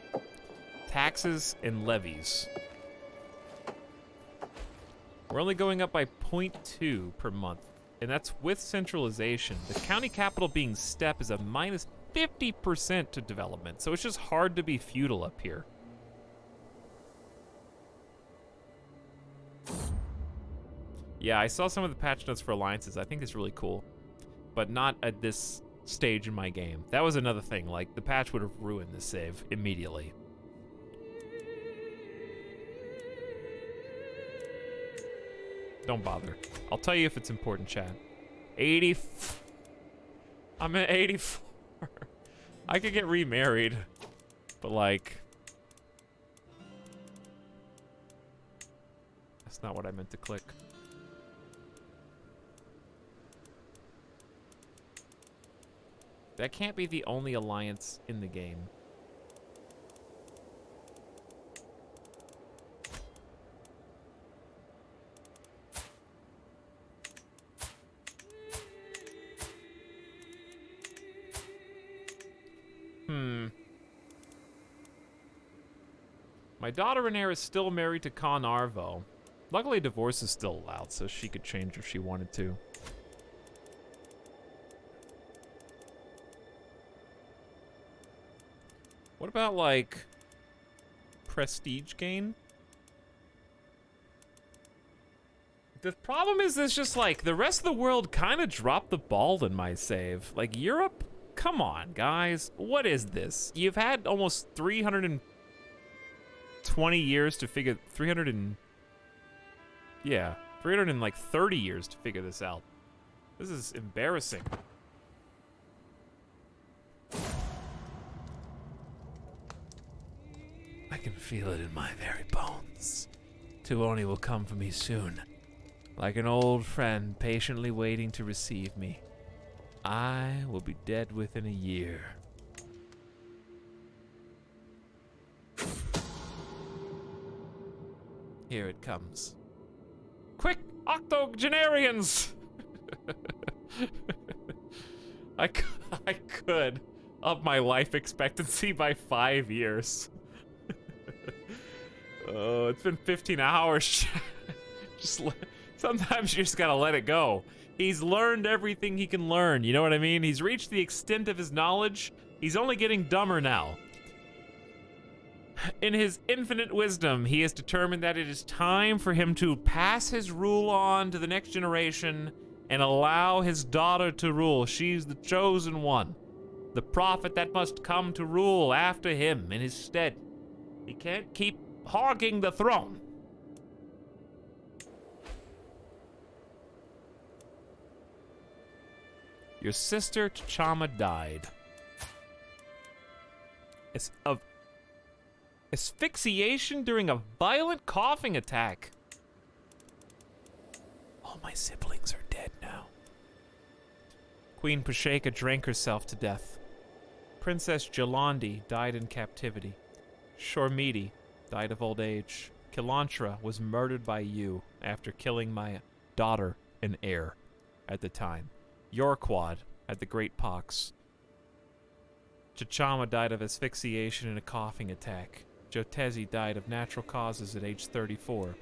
Taxes and levies. We're only going up by 0.2 per month, and that's with centralization. The county capital being Steppe is a minus 50% to development, so it's just hard to be feudal up here. Yeah, I saw some of the patch notes for alliances. I think it's really cool, but not at this stage in my game. That was another thing. Like, the patch would have ruined the save immediately. Don't bother. I'll tell you if it's important, chat. 80. I'm at 84. I could get remarried, but like, that's not what I meant to click. That can't be the only alliance in the game. My daughter and heir is still married to Con Arvo. Luckily, divorce is still allowed, so she could change if she wanted to. What about, like, prestige gain? The problem is this just, like, the rest of the world kind of dropped the ball in my save. Like, Europe? Come on, guys. What is this? You've had almost 320 years to figure... 330 years to figure this out. This is embarrassing. I can feel it in my very bones. Tuoni will come for me soon, like an old friend patiently waiting to receive me. I will be dead within a year. Here it comes. Quick, octogenarians! I could up my life expectancy by 5 years. Oh, it's been 15 hours. Sometimes you just gotta let it go. He's learned everything he can learn, you know what I mean? He's reached the extent of his knowledge. He's only getting dumber now. In his infinite wisdom, he has determined that it is time for him to pass his rule on to the next generation and allow his daughter to rule. She's the chosen one, the prophet that must come to rule after him in his stead. He can't keep hogging the throne. Your sister T'Chama died. It's of asphyxiation during a violent coughing attack. All my siblings are dead now. Queen Pasheka drank herself to death. Princess Jalandi died in captivity. Shormiti died of old age. Kilantra was murdered by you after killing my daughter and heir at the time. Yorquad had the Great Pox. T'Chama died of asphyxiation in a coughing attack. Jotezi died of natural causes at age 34.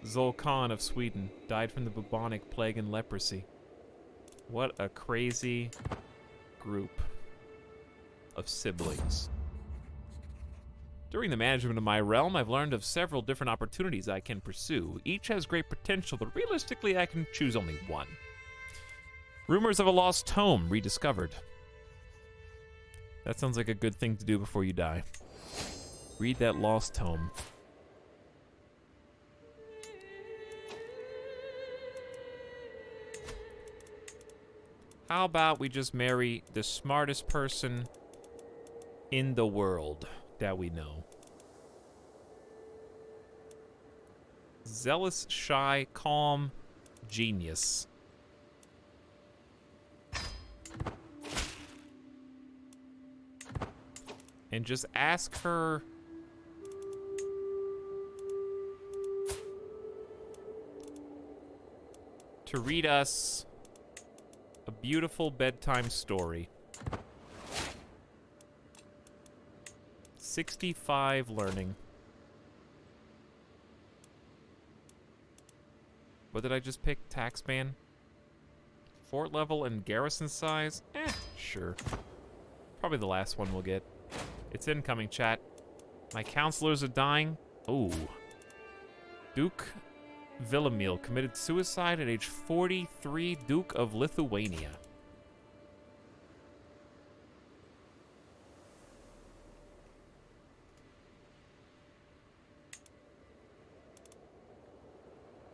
Zolkan of Sweden died from the bubonic plague and leprosy. What a crazy group of siblings. During the management of my realm, I've learned of several different opportunities I can pursue. Each has great potential, but realistically I can choose only one. Rumors of a lost tome rediscovered. That sounds like a good thing to do before you die. Read that lost tome. How about we just marry the smartest person in the world that we know? Zealous, shy, calm, genius. and just ask her to read us a beautiful bedtime story. 65 learning. What did I just pick? Taxman? Fort level and garrison size? Sure. Probably the last one we'll get. It's incoming, chat. My counselors are dying. Ooh. Duke Villamil committed suicide at age 43, Duke of Lithuania.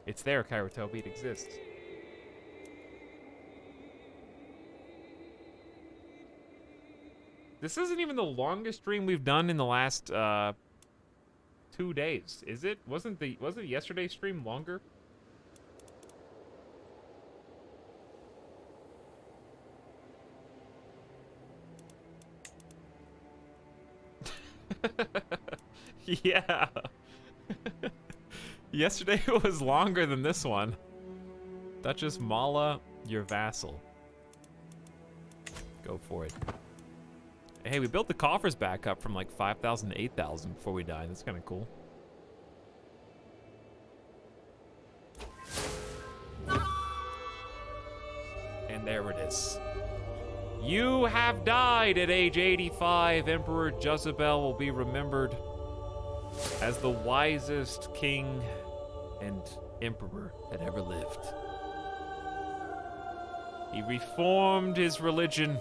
It's there, Kairotobi. It exists. This isn't even the longest stream we've done in the last 2 days, is it? Wasn't yesterday's stream longer? Yeah. Yesterday was longer than this one. Duchess Mala, your vassal. Go for it. Hey, we built the coffers back up from like 5,000 to 8,000 before we died. That's kind of cool. And there it is. You have died at age 85. Emperor Jezebel will be remembered as the wisest king and emperor that ever lived. He reformed his religion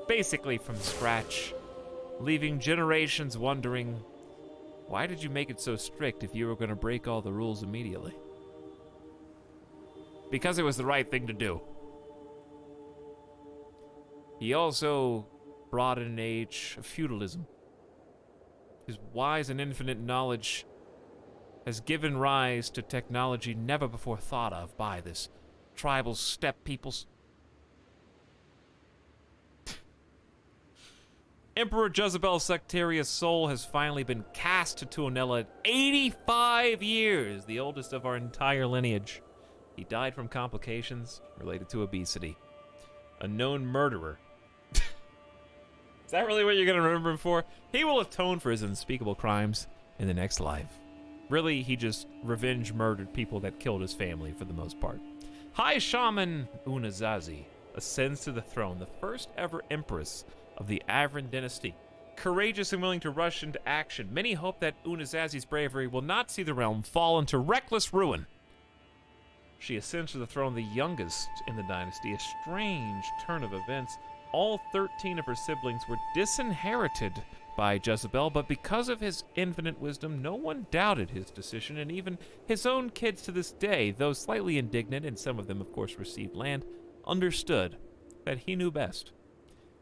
basically from scratch, leaving generations wondering, why did you make it so strict if you were going to break all the rules immediately? Because it was the right thing to do. He also brought in an age of feudalism. His wise and infinite knowledge has given rise to technology never before thought of by this tribal steppe peoples. Emperor Jezebel's sectarious soul has finally been cast to Tuonela at 85 years, the oldest of our entire lineage. He died from complications related to obesity. A known murderer. Is that really what you're going to remember him for? He will atone for his unspeakable crimes in the next life. Really, he just revenge murdered people that killed his family for the most part. High Shaman Unazazi ascends to the throne, the first ever empress of the Avran dynasty. Courageous and willing to rush into action, many hope that Unazazi's bravery will not see the realm fall into reckless ruin. She ascends to the throne, the youngest in the dynasty, a strange turn of events. All 13 of her siblings were disinherited by Jezebel, but because of his infinite wisdom, no one doubted his decision, and even his own kids to this day, though slightly indignant, and some of them, of course, received land, understood that he knew best.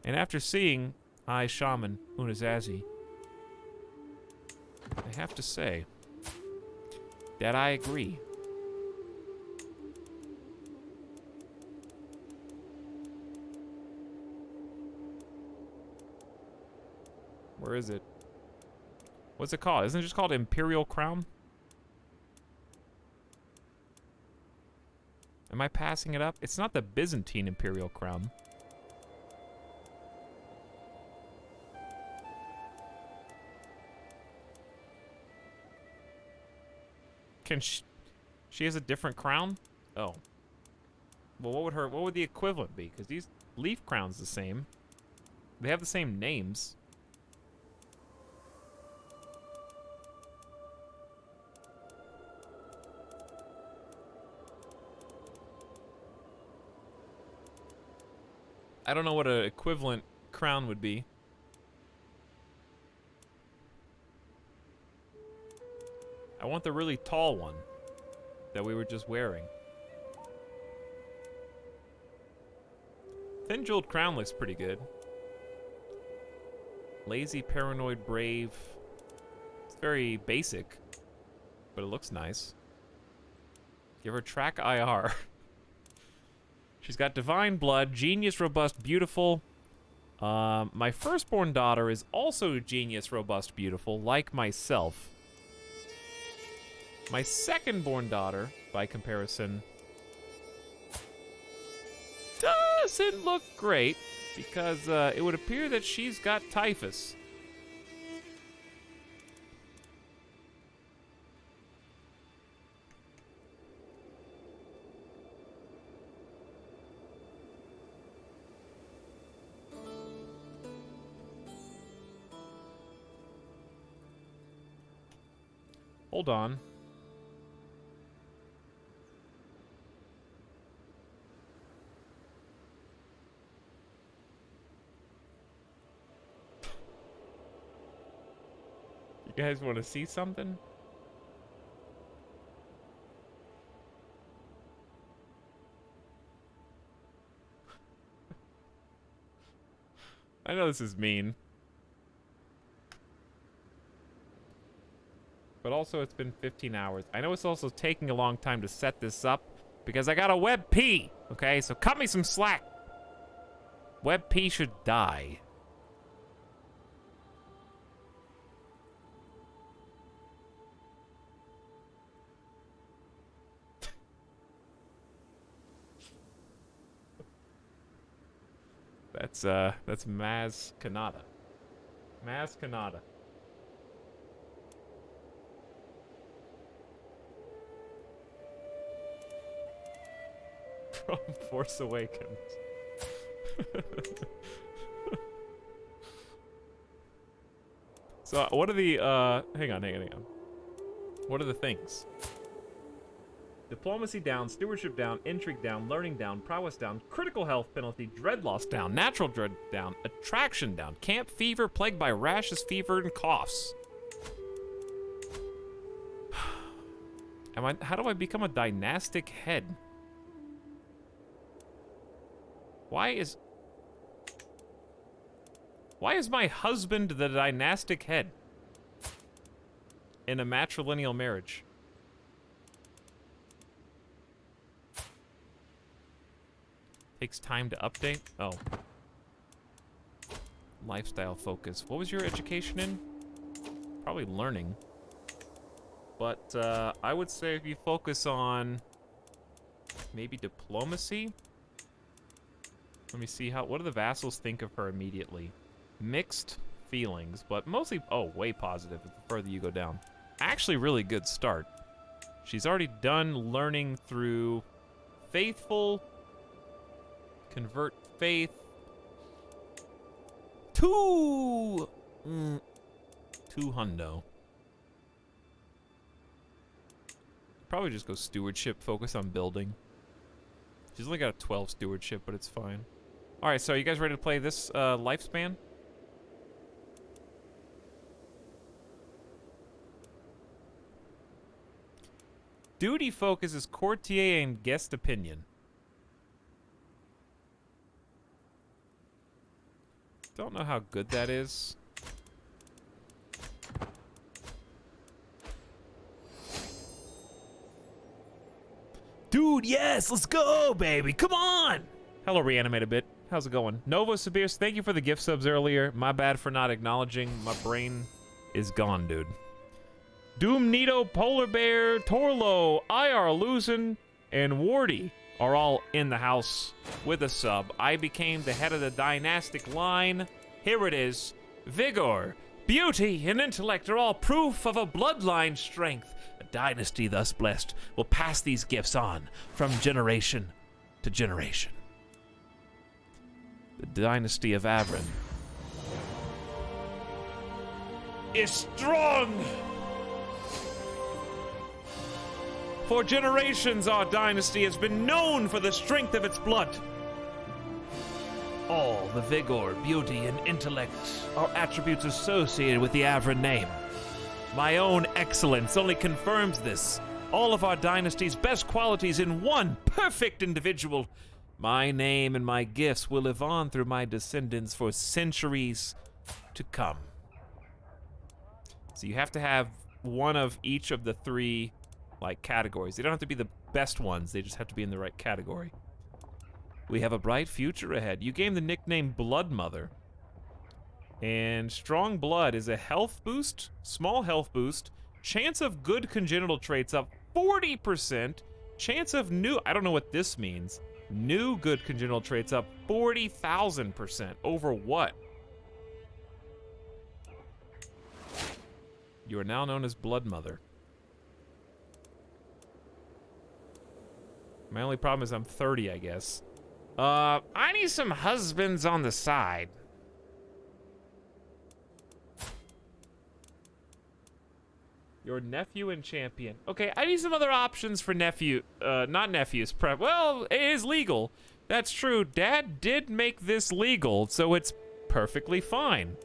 And after seeing High Shaman Unazazi, I have to say that I agree. Where is it? What's it called? Isn't it just called Imperial Crown? Am I passing it up? It's not the Byzantine Imperial Crown. Can she has a different crown? Oh. Well, what would the equivalent be? Because these leaf crowns the same. They have the same names. I don't know what an equivalent crown would be. I want the really tall one that we were just wearing. Thin jeweled crown looks pretty good. Lazy, paranoid, brave. It's very basic, but it looks nice. Give her track IR. She's got divine blood, genius, robust, beautiful, My firstborn daughter is also genius, robust, beautiful, like myself. My secondborn daughter, by comparison, doesn't look great because it would appear that she's got typhus. Hold on. You guys want to see something? I know this is mean. But also it's been 15 hours. I know it's also taking a long time to set this up because I got a WebP, okay? So cut me some slack. WebP should die. That's Maz Kanata. Maz Kanata. From Force Awakens. So, what are the, hang on. What are the things? Diplomacy down, stewardship down, intrigue down, learning down, prowess down, critical health penalty, dread loss down, natural dread down, attraction down, camp fever, plagued by rashes, fever, and coughs. How do I become a dynastic head? Why is my husband the dynastic head in a matrilineal marriage? Takes time to update. Oh. Lifestyle focus. What was your education in? Probably learning. But I would say if you focus on maybe diplomacy. Let me see what do the vassals think of her immediately? Mixed feelings, but mostly, way positive the further you go down. Actually, really good start. She's already done learning through faithful, convert faith. Two hundo. Probably just go stewardship, focus on building. She's only got a 12 stewardship, but it's fine. All right, so are you guys ready to play this lifespan? Duty focus is courtier and guest opinion. Don't know how good that is. Dude, yes, let's go, baby. Come on. Hello, Reanimated Bit. How's it going? Nova Sabirs, thank you for the gift subs earlier. My bad for not acknowledging. My brain is gone, dude. Doom Nito, Polar Bear, Torlo, IR Luzin, and Wardy are all in the house with a sub. I became the head of the dynastic line. Here it is. Vigor, beauty, and intellect are all proof of a bloodline strength. A dynasty thus blessed will pass these gifts on from generation to generation. The dynasty of Avron is strong. For generations, our dynasty has been known for the strength of its blood. All the vigor, beauty, and intellect are attributes associated with the Avron name. My own excellence only confirms this. All of our dynasty's best qualities in one perfect individual. My name and my gifts will live on through my descendants for centuries to come. So you have to have one of each of the three categories. They don't have to be the best ones, they just have to be in the right category. We have a bright future ahead. You gained the nickname Blood Mother. And strong blood is a health boost, small health boost, chance of good congenital traits up 40%, chance of new, I don't know what this means, new good congenital traits up 40,000%. Over what? You are now known as Blood Mother. My only problem is I'm 30, I guess. I need some husbands on the side. Your nephew and champion. Okay, I need some other options for nephew. Not nephews. Well, it is legal. That's true. Dad did make this legal, so it's perfectly fine.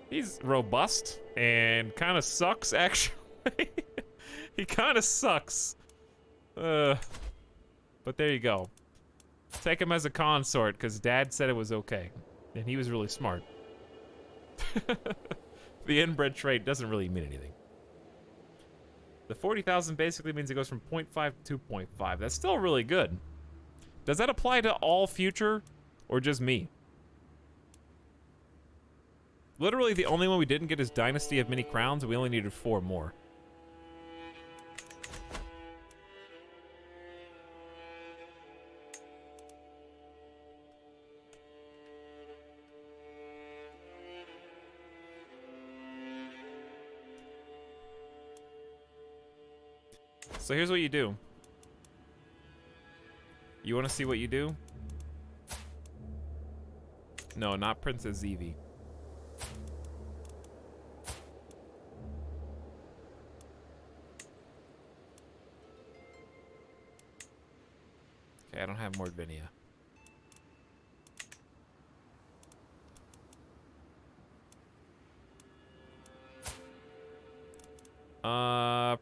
He's robust and kind of sucks, actually. He kind of sucks. But there you go. Take him as a consort, because Dad said it was okay. And he was really smart. The inbred trait doesn't really mean anything. The 40,000 basically means it goes from 0.5 to 2.5. That's still really good. Does that apply to all future or just me? Literally the only one we didn't get is Dynasty of Many Crowns, and we only needed 4 more. So here's what you do. You want to see what you do? No, not Princess Evie. Okay, I don't have Mordvinia.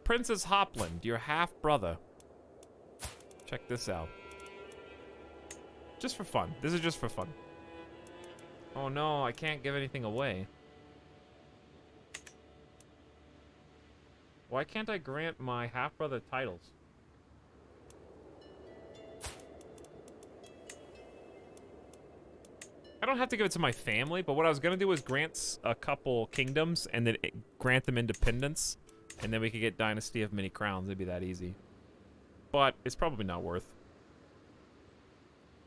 Princess Hopland, your half-brother. Check this out. Just for fun. This is just for fun. Oh no, I can't give anything away. Why can't I grant my half-brother titles? I don't have to give it to my family, but what I was gonna do was grant a couple kingdoms and then grant them independence, and then we could get Dynasty of Many Crowns. It'd be that easy. But it's probably not worth.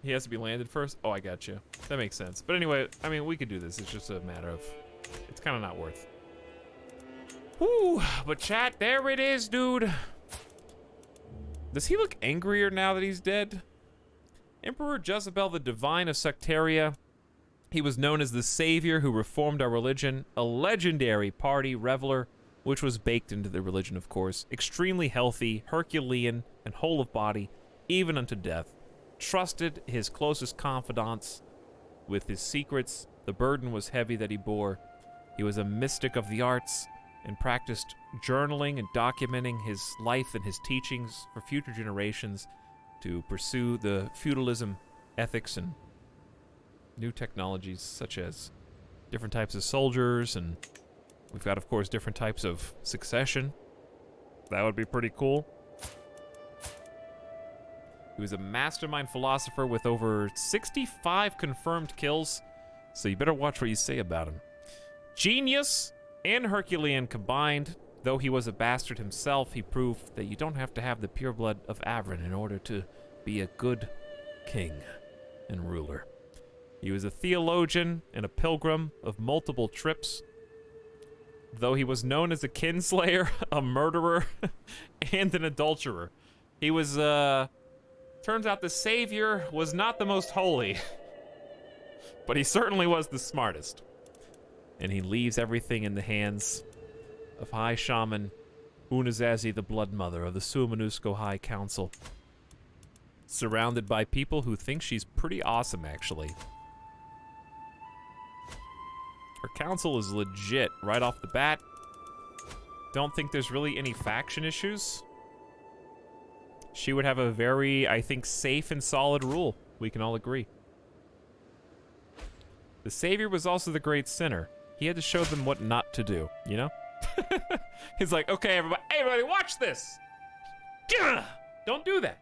He has to be landed first? Oh, I got you. That makes sense. But anyway, I mean, we could do this. It's just a matter of, it's kind of not worth. Whew, but chat, there it is, dude. Does he look angrier now that he's dead? Emperor Jezebel the Divine of Sectaria. He was known as the savior who reformed our religion, a legendary party reveler, which was baked into the religion, of course. Extremely healthy, Herculean, and whole of body, even unto death. Trusted his closest confidants with his secrets. The burden was heavy that he bore. He was a mystic of the arts and practiced journaling and documenting his life and his teachings for future generations to pursue the feudalism, ethics, and new technologies such as different types of soldiers, and we've got, of course, different types of succession. That would be pretty cool. He was a mastermind philosopher with over 65 confirmed kills, so you better watch what you say about him. Genius and Herculean combined. Though he was a bastard himself, he proved that you don't have to have the pure blood of Avron in order to be a good king and ruler. He was a theologian and a pilgrim of multiple trips. Though he was known as a kinslayer, a murderer, and an adulterer. He was, turns out the savior was not the most holy, but he certainly was the smartest. And he leaves everything in the hands of High Shaman Unazazi, the Blood Mother of the Sumanusko High Council. Surrounded by people who think she's pretty awesome, actually. Her council is legit right off the bat. Don't think there's really any faction issues. She would have a very, I think, safe and solid rule. We can all agree. The savior was also the great sinner. He had to show them what not to do, you know? He's like, okay, everybody, watch this. Don't do that.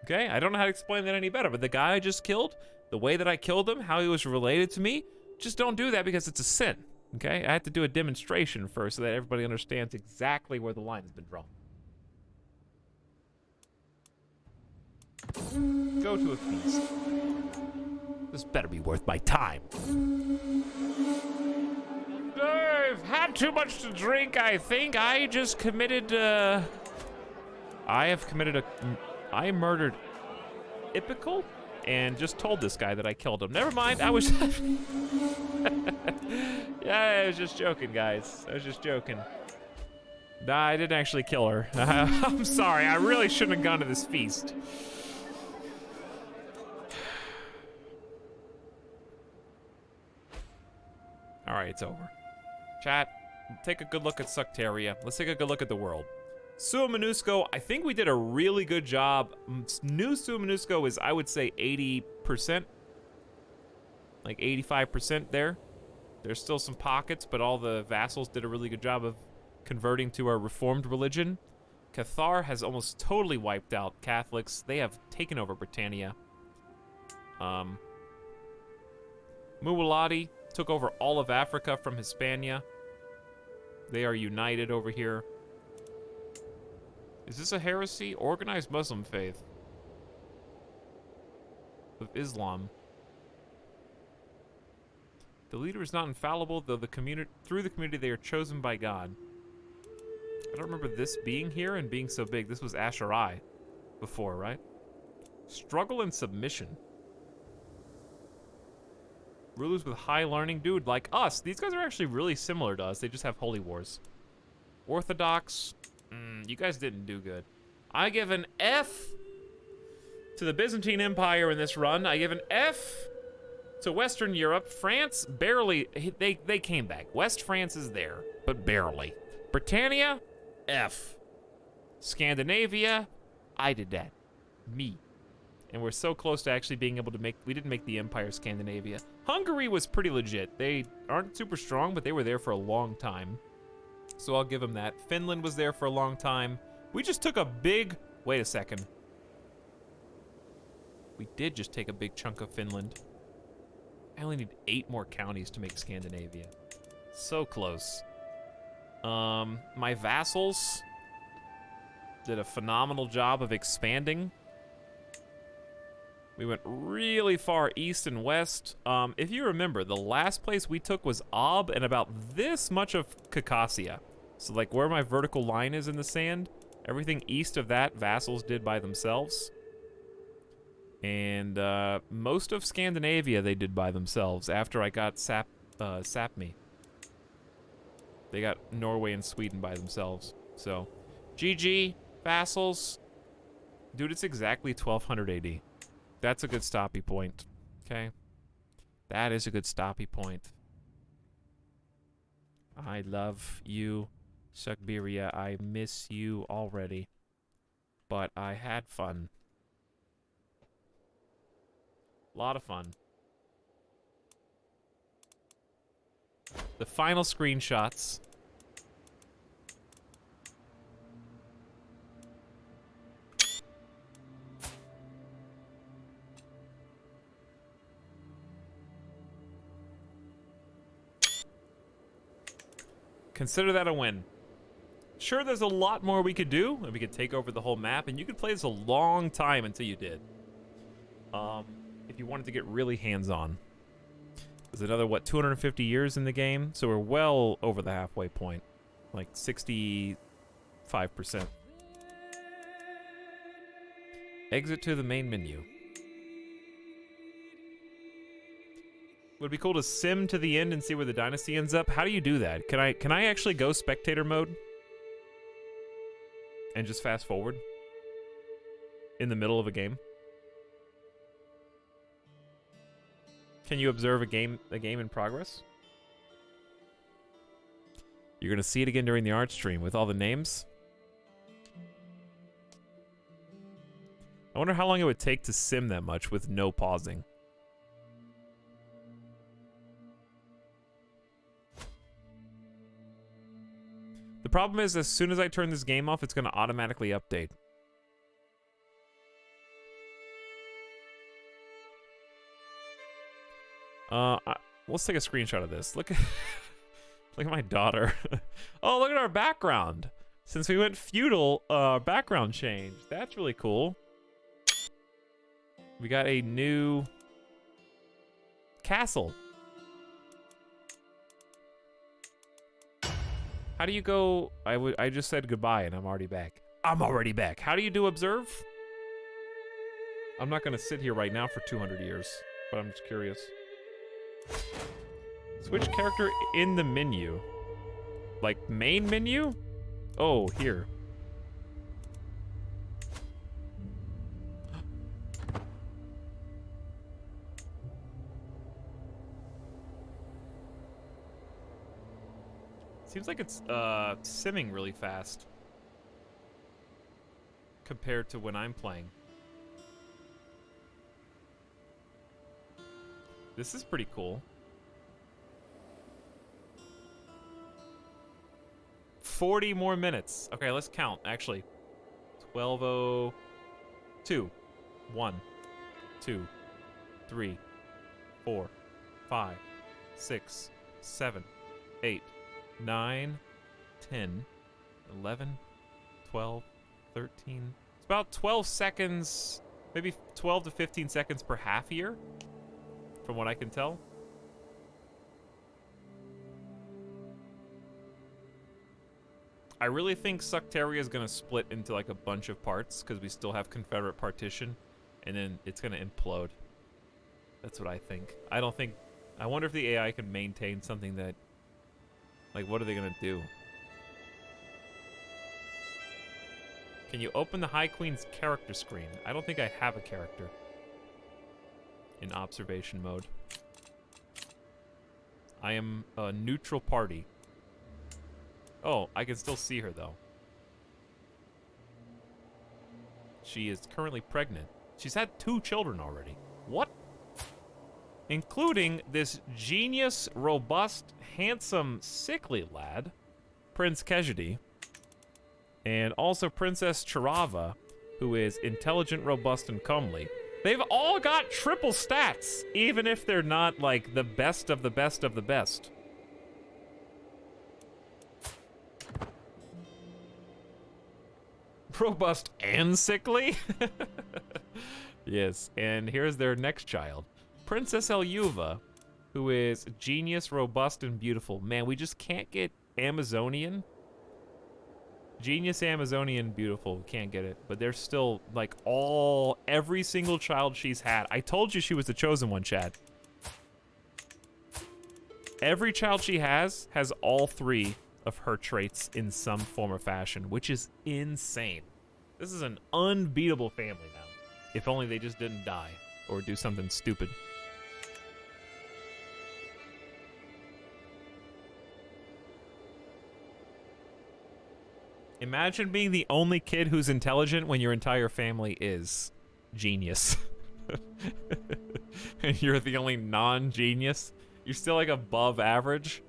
Okay, I don't know how to explain that any better, but the guy I just killed, the way that I killed him, how he was related to me, just don't do that because it's a sin, okay? I have to do a demonstration first so that everybody understands exactly where the line has been drawn. Go to a feast. This better be worth my time. I've had too much to drink, I think. I just committed, I murdered Ipical and just told this guy that I killed him. Never mind, I was... Yeah, I was just joking, guys. I was just joking. Nah, I didn't actually kill her. I'm sorry, I really shouldn't have gone to this feast. All right, it's over. Chat, take a good look at Suctaria. Let's take a good look at the world. Sua Monusco, I think we did a really good job. New Sua Monusco is, I would say, 80%. Like 85% there. There's still some pockets, but all the vassals did a really good job of converting to our reformed religion. Cathar has almost totally wiped out Catholics. They have taken over Britannia. Muwaladi took over all of Africa from Hispania. They are united over here. Is this a heresy? Organized Muslim faith of Islam. The leader is not infallible, though through the community they are chosen by God. I don't remember this being here and being so big. This was Asherai before, right? Struggle and submission. Rulers with high learning, dude, like us. These guys are actually really similar to us. They just have holy wars. Orthodox, you guys didn't do good. I give an F to the Byzantine Empire in this run. I give an F to Western Europe. France, barely, they came back. West France is there, but barely. Britannia, F. Scandinavia, I did that. Me. And we're so close to actually being able to we didn't make the Empire Scandinavia. Hungary was pretty legit. They aren't super strong, but they were there for a long time. So I'll give them that. Finland was there for a long time. We just took a big, wait a second. We did just take a big chunk of Finland. I only need 8 more counties to make Scandinavia. So close. My vassals did a phenomenal job of expanding. We went really far east and west. If you remember, the last place we took was Ob and about this much of Khakassia. So like where my vertical line is in the sand, everything east of that, vassals did by themselves. And most of Scandinavia they did by themselves after I got Sapmi. They got Norway and Sweden by themselves. So, GG, vassals. Dude, it's exactly 1200 AD. That's a good stoppy point, okay? That is a good stoppy point. I love you, Sugbiria. I miss you already. But I had fun. A lot of fun. The final screenshots. Consider that a win. Sure, there's a lot more we could do, and we could take over the whole map, and you could play this a long time until you did. If you wanted to get really hands-on. There's another, what, 250 years in the game? So we're well over the halfway point. Like 65%. Exit to the main menu. Would it be cool to sim to the end and see where the dynasty ends up? How do you do that? Can I actually go spectator mode? And just fast forward? In the middle of a game? Can you observe a game in progress? You're gonna see it again during the art stream with all the names. I wonder how long it would take to sim that much with no pausing. The problem is, as soon as I turn this game off, it's gonna automatically update. Let's take a screenshot of this. Look at look at my daughter. Oh, look at our background. Since we went feudal, background changed. That's really cool. We got a new castle. How do you go? I just said goodbye and I'm already back. I'm already back. How do you do observe? I'm not gonna sit here right now for 200 years, but I'm just curious. Switch character in the menu. Like main menu? Oh, here. Seems like it's simming really fast compared to when I'm playing. This is pretty cool. 40 more minutes. Okay, let's count, actually. 12:02. 1, 2, 3, 4, 5, 6, 7, 8, 9, 10, 11, 12, 13. It's about 12 seconds, maybe 12 to 15 seconds per half year, from what I can tell. I really think Sucteria is gonna split into like a bunch of parts because we still have Confederate partition, and then it's gonna implode. That's what I think. I don't think. I wonder if the AI can maintain something that. Like, what are they gonna do? Can you open the High Queen's character screen? I don't think I have a character in observation mode. I am a neutral party. Oh, I can still see her, though. She is currently pregnant. She's had 2 children already. What? Including this genius, robust, handsome, sickly lad, Prince Kejadi, and also Princess Charava, who is intelligent, robust, and comely. They've all got triple stats, even if they're not, like, the best of the best of the best. Robust and sickly? Yes, and here's their next child. Princess Elyuva, who is genius, robust, and beautiful. Man, we just can't get Amazonian. Genius, Amazonian, beautiful. We can't get it. But they're still, like, every single child she's had. I told you she was the chosen one, Chad. Every child she has all 3 of her traits in some form or fashion, which is insane. This is an unbeatable family now. If only they just didn't die or do something stupid. Imagine being the only kid who's intelligent when your entire family is genius. And you're the only non-genius. You're still like above average.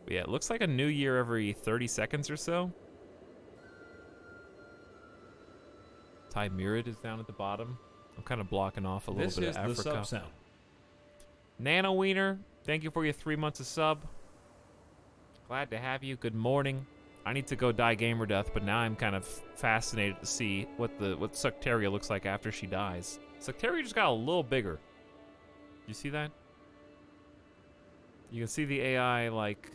Yeah, it looks like a new year every 30 seconds or so. Timurid is down at the bottom. I'm kind of blocking off a little bit of Africa. This is the sub sound. Nano Wiener, thank you for your 3 months of sub. Glad to have you. Good morning. I need to go die gamer death, but now I'm kind of fascinated to see what Sucteria looks like after she dies. Sucteria just got a little bigger. You see that? You can see the AI like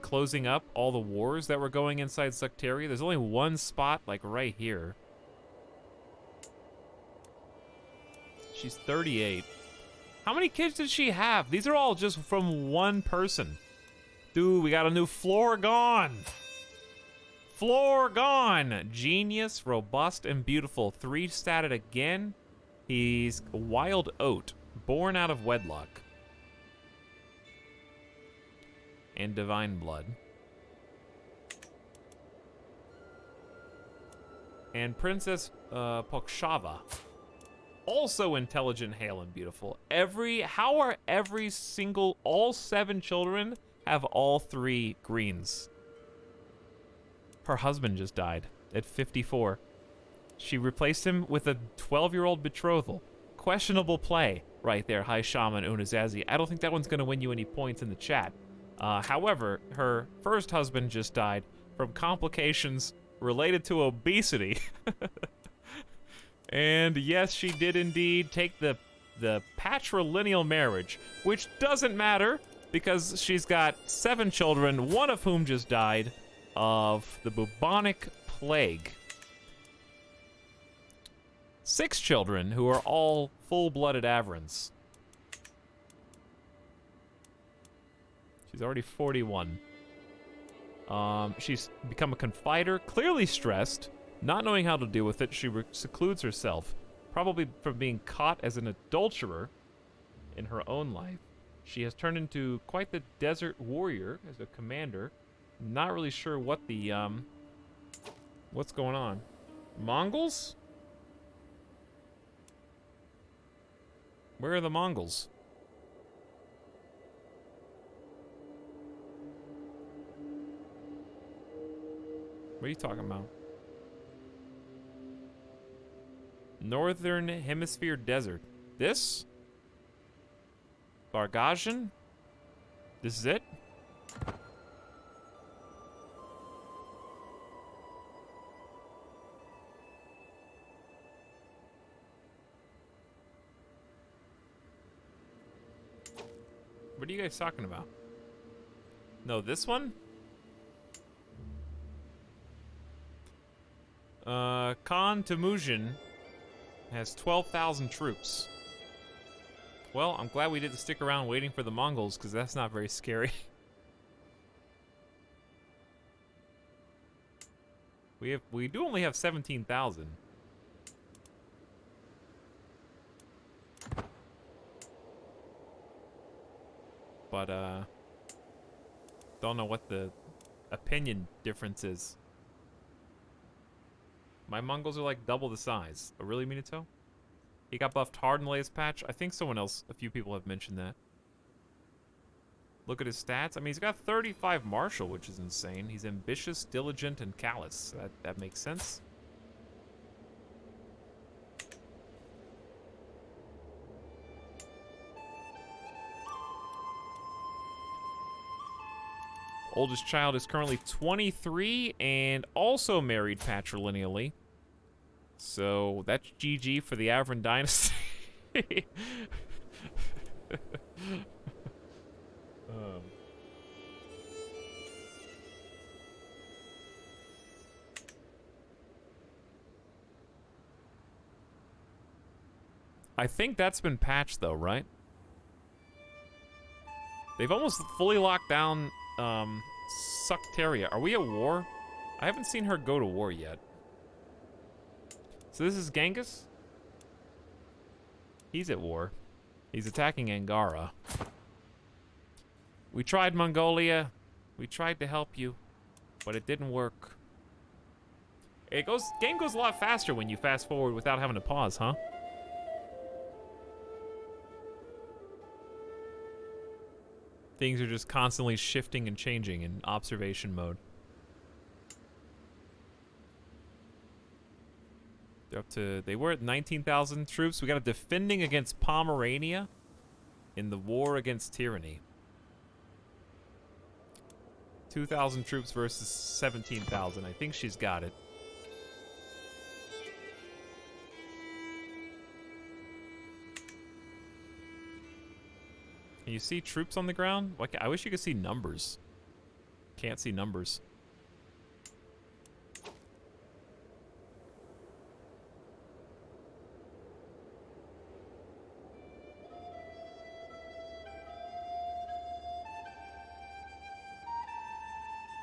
closing up all the wars that were going inside Sucteria. There's only one spot like right here. She's 38. How many kids did she have? These are all just from one person. Dude, we got a new Florgon. Florgon. Genius, robust, and beautiful. 3 statted again. He's a wild oat, born out of wedlock. And divine blood. And Princess Pokshava. Also intelligent, hale, and beautiful. All 7 children have all 3 greens. Her husband just died at 54. She replaced him with a 12-year-old betrothal. Questionable play right there, High Shaman Unazazi. I don't think that one's going to win you any points in the chat. However, her first husband just died from complications related to obesity. And yes, she did indeed take the patrilineal marriage, which doesn't matter because she's got 7 children, one of whom just died of the bubonic plague. 6 children who are all full-blooded Averans. She's already 41. She's become a confider, clearly stressed, not knowing how to deal with it. She secludes herself, probably from being caught as an adulterer in her own life. She has turned into quite the desert warrior as a commander. Not really sure what the, what's going on. Mongols? Where are the Mongols? What are you talking about? Northern Hemisphere Desert. This? Bargajan? This is it? What are you guys talking about? No, this one? Khan Temujin has 12,000 troops. Well, I'm glad we didn't stick around waiting for the Mongols, because that's not very scary. We do only have 17,000. But, don't know what the opinion difference is. My Mongols are like double the size. Oh, really, Minato? He got buffed hard in the latest patch? I think someone else, a few people have mentioned that. Look at his stats. I mean, he's got 35 martial, which is insane. He's ambitious, diligent, and callous. That makes sense. Oldest child is currently 23 and also married patrilineally. So that's GG for the Avran dynasty. I think that's been patched though, right? They've almost fully locked down Sucteria. Are we at war? I haven't seen her go to war yet. So this is Genghis? He's at war. He's attacking Angara. We tried Mongolia. We tried to help you, but it didn't work. Game goes a lot faster when you fast forward without having to pause, huh? Things are just constantly shifting and changing in observation mode. They're up to, they were at 19,000 troops. We got a defending against Pomerania in the war against tyranny. 2,000 troops versus 17,000. I think she's got it. Can you see troops on the ground? Like, I wish you could see numbers. Can't see numbers.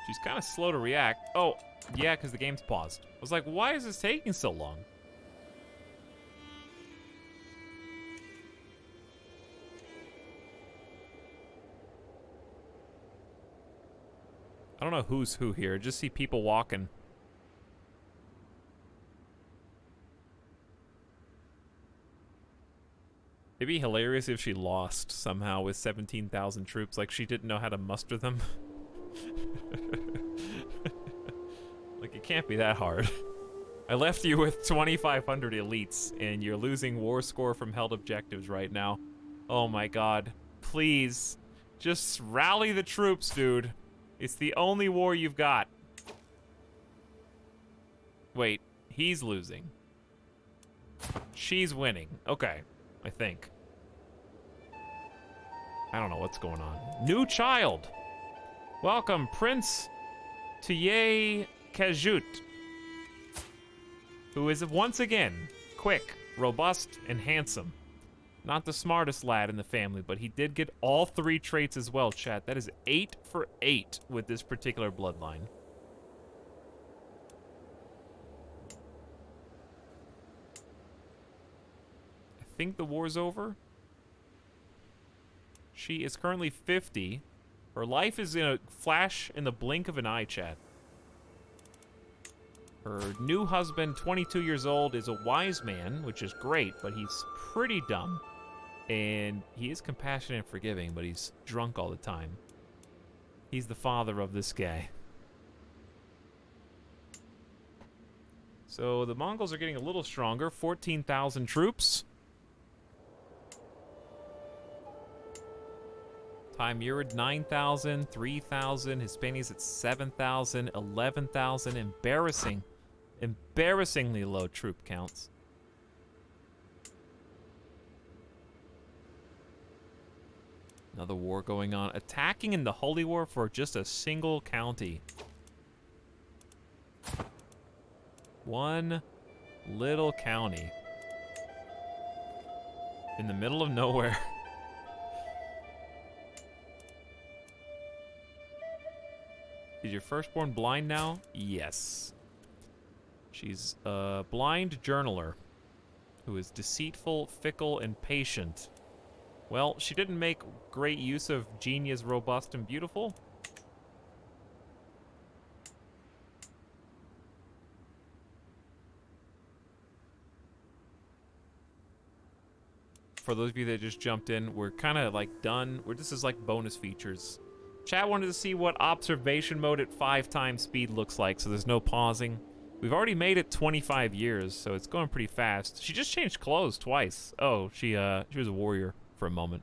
She's kind of slow to react. Oh, yeah, because the game's paused. I was like, why is this taking so long? I don't know who's who here. I just see people walking. It'd be hilarious if she lost somehow with 17,000 troops. Like, she didn't know how to muster them. Like, it can't be that hard. I left you with 2,500 elites, and you're losing war score from held objectives right now. Oh my god. Please, just rally the troops, dude. It's the only war you've got. Wait, he's losing. She's winning. Okay, I think. I don't know what's going on. New child! Welcome, Prince Tuye Kajut, who is once again quick, robust, and handsome. Not the smartest lad in the family, but he did get all 3 traits as well, chat. That is 8 for 8 with this particular bloodline. I think the war's over. She is currently 50. Her life is in a flash in the blink of an eye, chat. Her new husband, 22 years old, is a wise man, which is great, but he's pretty dumb. And he is compassionate and forgiving, but he's drunk all the time. He's the father of this guy. So the Mongols are getting a little stronger. 14,000 troops. Timurid 9,000, 3,000. Hispania's at 7,000, 11,000. Embarrassingly low troop counts. Another war going on. Attacking in the Holy War for just a single county. One little county. In the middle of nowhere. Is your firstborn blind now? Yes. She's a blind journaler who is deceitful, fickle, and patient. Well, she didn't make great use of genius, robust, and beautiful. For those of you that just jumped in, we're kind of like done. This is like bonus features. Chat wanted to see what observation mode at 5 times speed looks like, so there's no pausing. We've already made it 25 years, so it's going pretty fast. She just changed clothes twice. Oh, she was a warrior for a moment.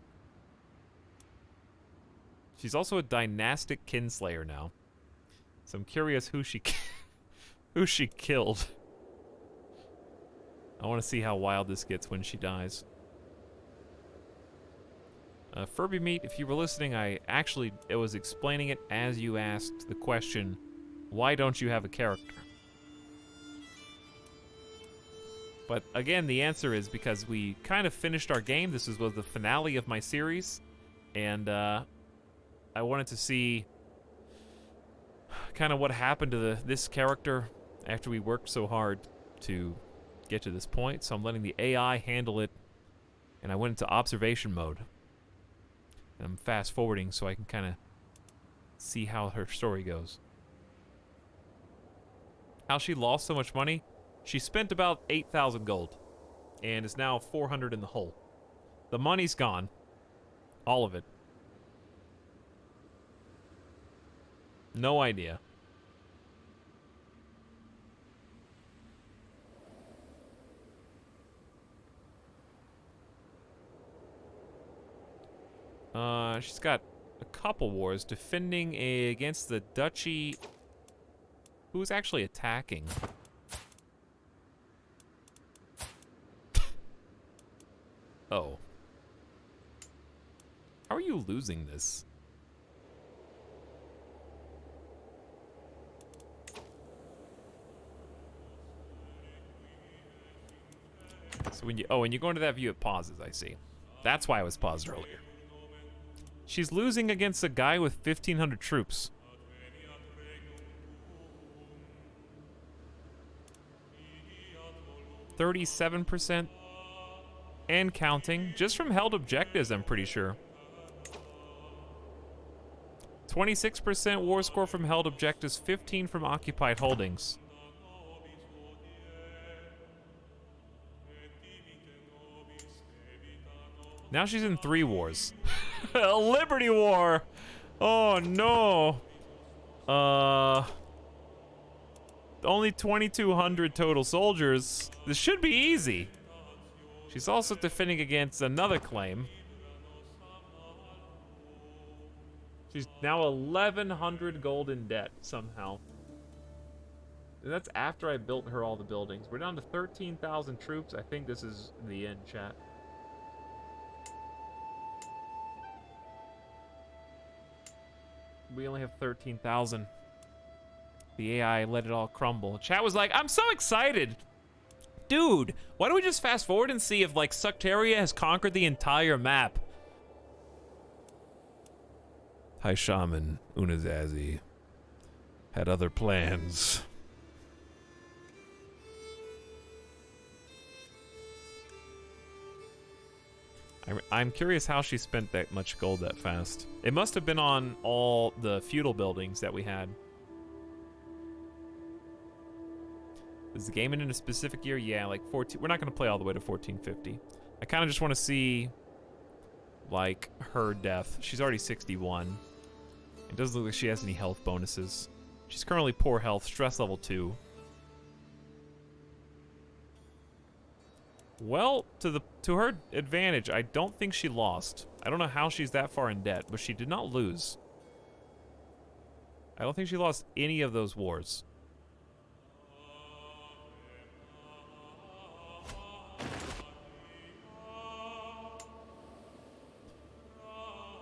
She's also a dynastic kinslayer now. So I'm curious who she killed. I want to see how wild this gets when she dies. Furby Meat, if you were listening, I was explaining it as you asked the question, why don't you have a character? But again, the answer is because we kind of finished our game. This was the finale of my series, and I wanted to see kind of what happened to this character after we worked so hard to get to this point. So I'm letting the AI handle it, and I went into observation mode. And I'm fast forwarding so I can kind of see how her story goes. How she lost so much money? She spent about 8,000 gold and is now 400 in the hole. The money's gone. All of it. No idea. She's got a couple wars defending against the duchy. Who's actually attacking? Oh. How are you losing this? So when you go into that view, it pauses, I see. That's why I was paused earlier. She's losing against a guy with 1,500 troops. %37% and counting, just from held objectives, I'm pretty sure. 26% war score from held objectives, 15 from occupied holdings. Now she's in 3 wars. A Liberty War! Oh no! only 2,200 total soldiers. This should be easy. She's also defending against another claim. She's now 1,100 gold in debt somehow. And that's after I built her all the buildings. We're down to 13,000 troops. I think this is the end, chat. We only have 13,000. The AI let it all crumble. Chat was like, I'm so excited. Dude, why don't we just fast forward and see if, like, Sucteria has conquered the entire map? High Shaman Unazazi had other plans. I'm curious how she spent that much gold that fast. It must have been on all the feudal buildings that we had. Is the game in a specific year? Yeah, like 14. We're not going to play all the way to 1450. I kind of just want to see, like, her death. She's already 61. It doesn't look like she has any health bonuses. She's currently poor health, stress level 2. Well, to her advantage, I don't think she lost. I don't know how she's that far in debt, but she did not lose. I don't think she lost any of those wars.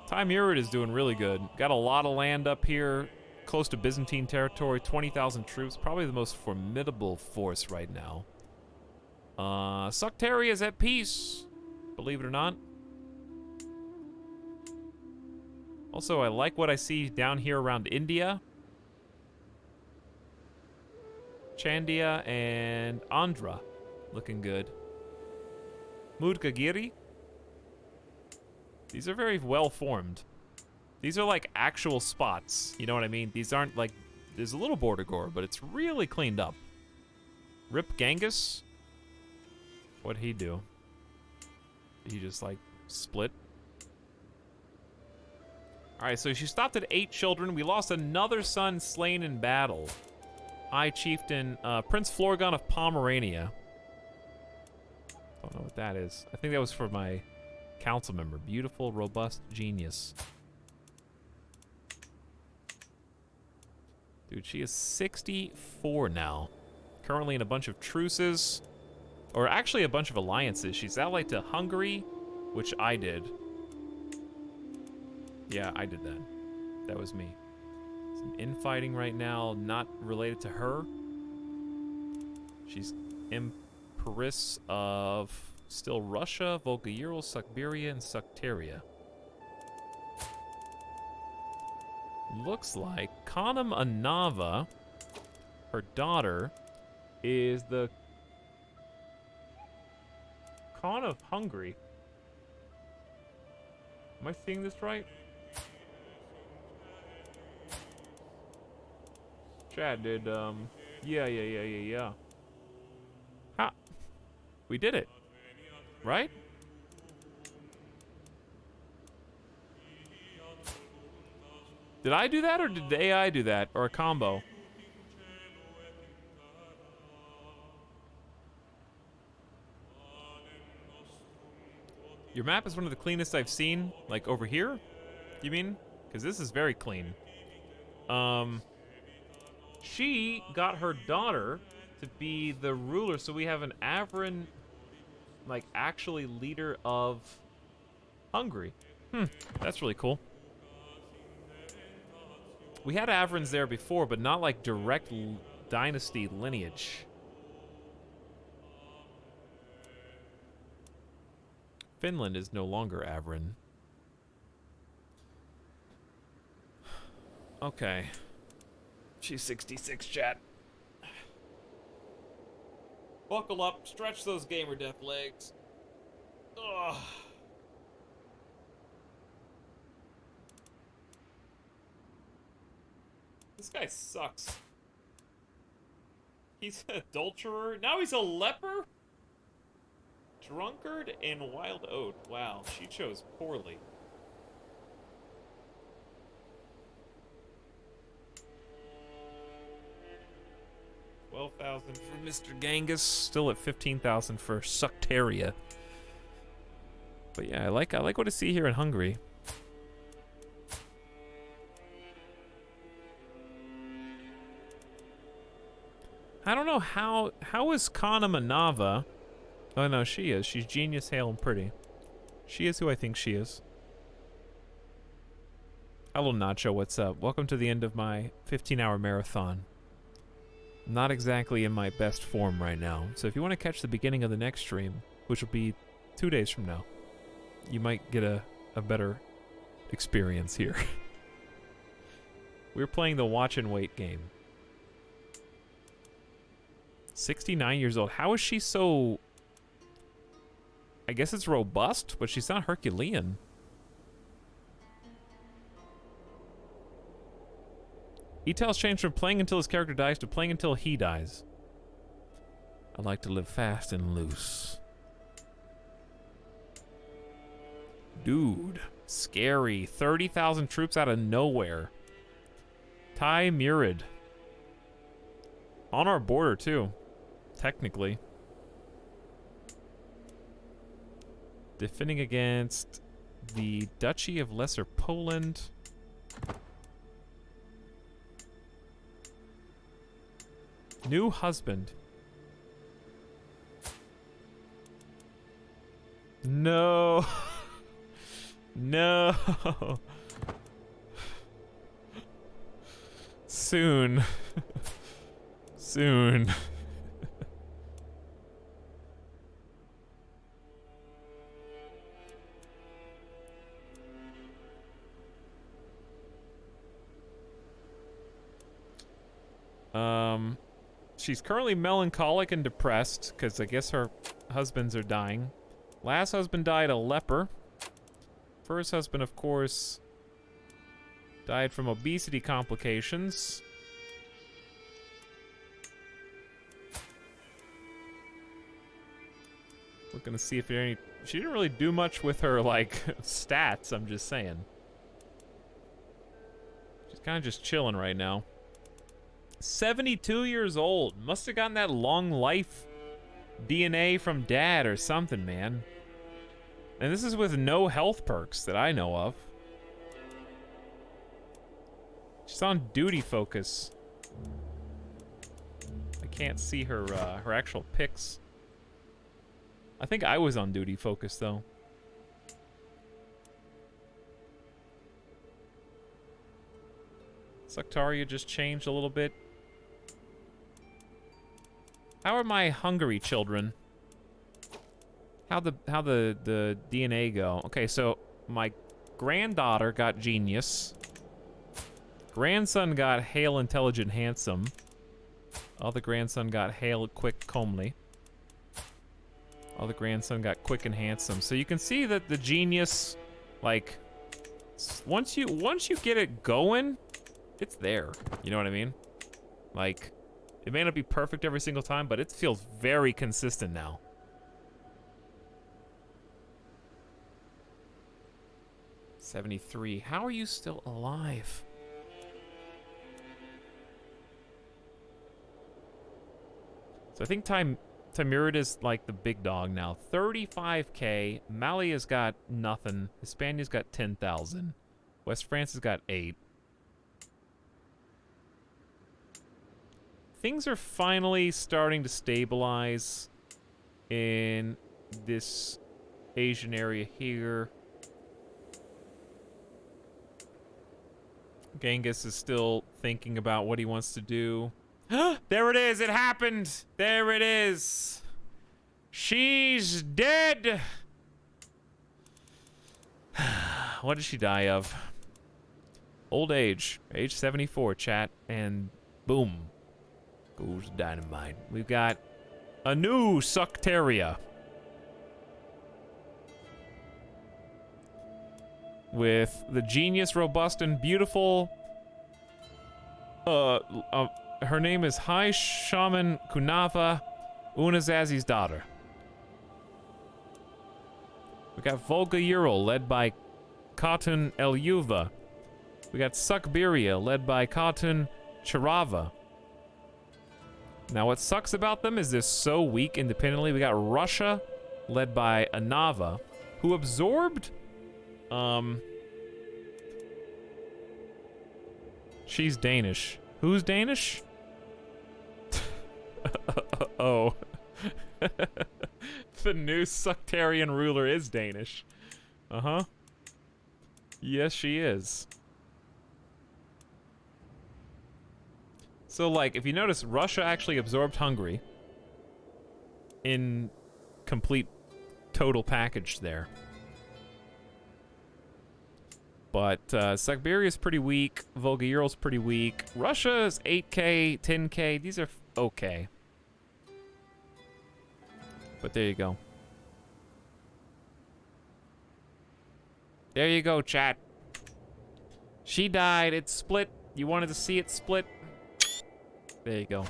Timurid is doing really good. Got a lot of land up here, close to Byzantine territory, 20,000 troops, probably the most formidable force right now. Sucteria is at peace, believe it or not. Also, I like what I see down here around India. Chandia and Andhra, looking good. Mudgagiri. These are very well formed. These are like actual spots, you know what I mean? These aren't like, there's a little border gore, but it's really cleaned up. Rip Genghis. What'd he do? He just like split. Alright, so she stopped at 8 children. We lost another son slain in battle. High Chieftain, Prince Florgon of Pomerania. Don't know what that is. I think that was for my council member. Beautiful, robust genius. Dude, she is 64 now. Currently in a bunch of truces. Or actually a bunch of alliances. She's allied to Hungary, which I did. Yeah, I did that. That was me. Some infighting right now, not related to her. She's Empress of still Russia, Volga-Ural, Siberia, and Sucteria. Looks like Khanum Anava, her daughter, is the Khan of Hungary. Am I seeing this right? Chad did, yeah. Ha! We did it. Right? Did I do that, or did the AI do that? Or a combo? Your map is one of the cleanest I've seen. Like, over here? You mean? Because this is very clean. She got her daughter to be the ruler, so we have an Avran, like, actually leader of Hungary. That's really cool. We had Avrans there before, but not like direct dynasty lineage. Finland is no longer Avran. Okay. She's 66, chat. Buckle up, stretch those gamer death legs. Ugh. This guy sucks. He's an adulterer. Now he's a leper? Drunkard and Wild Oat. Wow, she chose poorly. 12,000 for Mr. Genghis. Still at 15,000 for Suctaria. But yeah, I like what I see here in Hungary. I don't know how is Kana Manava? Oh no, she is. She's genius, hale, and pretty. She is who I think she is. Hello Nacho, what's up? Welcome to the end of my 15-hour marathon. I'm not exactly in my best form right now, so if you want to catch the beginning of the next stream, which will be 2 days from now, you might get a better experience here. We're playing the watch and wait game. 69 years old. How is she so... I guess it's robust, but she's not Herculean. Etel's changed from playing until his character dies to playing until he dies. I like to live fast and loose. Dude, scary. 30,000 troops out of nowhere. Ty Murid. On our border, too. Technically. Defending against the Duchy of Lesser Poland. New husband. No. No. Soon. Soon. She's currently melancholic and depressed because I guess her husbands are dying. Last husband died a leper. First husband, of course, died from obesity complications. Looking to see if there are any... She didn't really do much with her, like, stats, I'm just saying. She's kind of just chilling right now. 72 years old. Must have gotten that long life DNA from dad or something, man. And this is with no health perks that I know of. She's on duty focus. I can't see her her actual pics. I think I was on duty focus though. Suctaria just changed a little bit. How are my Hungary children? How the DNA go? Okay, so my granddaughter got genius. Grandson got hale, intelligent, handsome. Other grandson got hale, quick, comely. Other grandson got quick and handsome. So you can see that the genius, like, once you get it going, it's there. You know what I mean? Like, it may not be perfect every single time, but it feels very consistent now. $73. How are you still alive? So I think Timurid is like the big dog now. 35K. Mali has got nothing. Hispania's got 10,000. West France has got 8. Things are finally starting to stabilize in this Asian area here. Genghis is still thinking about what he wants to do. There it is, it happened! There it is! She's dead! What did she die of? Old age. Age 74, chat. And boom. Goes dynamite. We've got a new Suctaria. With the genius, robust, and beautiful... her name is High Shaman Kunava Unazazi's daughter. We got Volga Ural, led by Khatun Elyuva. We got Sucbiria, led by Khatun Charava. Now, what sucks about them is they're so weak independently. We got Russia, led by Anava, who absorbed, she's Danish. Who's Danish? Oh. The new sectarian ruler is Danish. Uh-huh. Yes, she is. So, like, if you notice, Russia actually absorbed Hungary in complete, total package there. But Siberia is pretty weak. Volga Ural's pretty weak. Russia is 8K, 10K. These are okay. But there you go. There you go, chat. She died. It split. You wanted to see it split? There you go.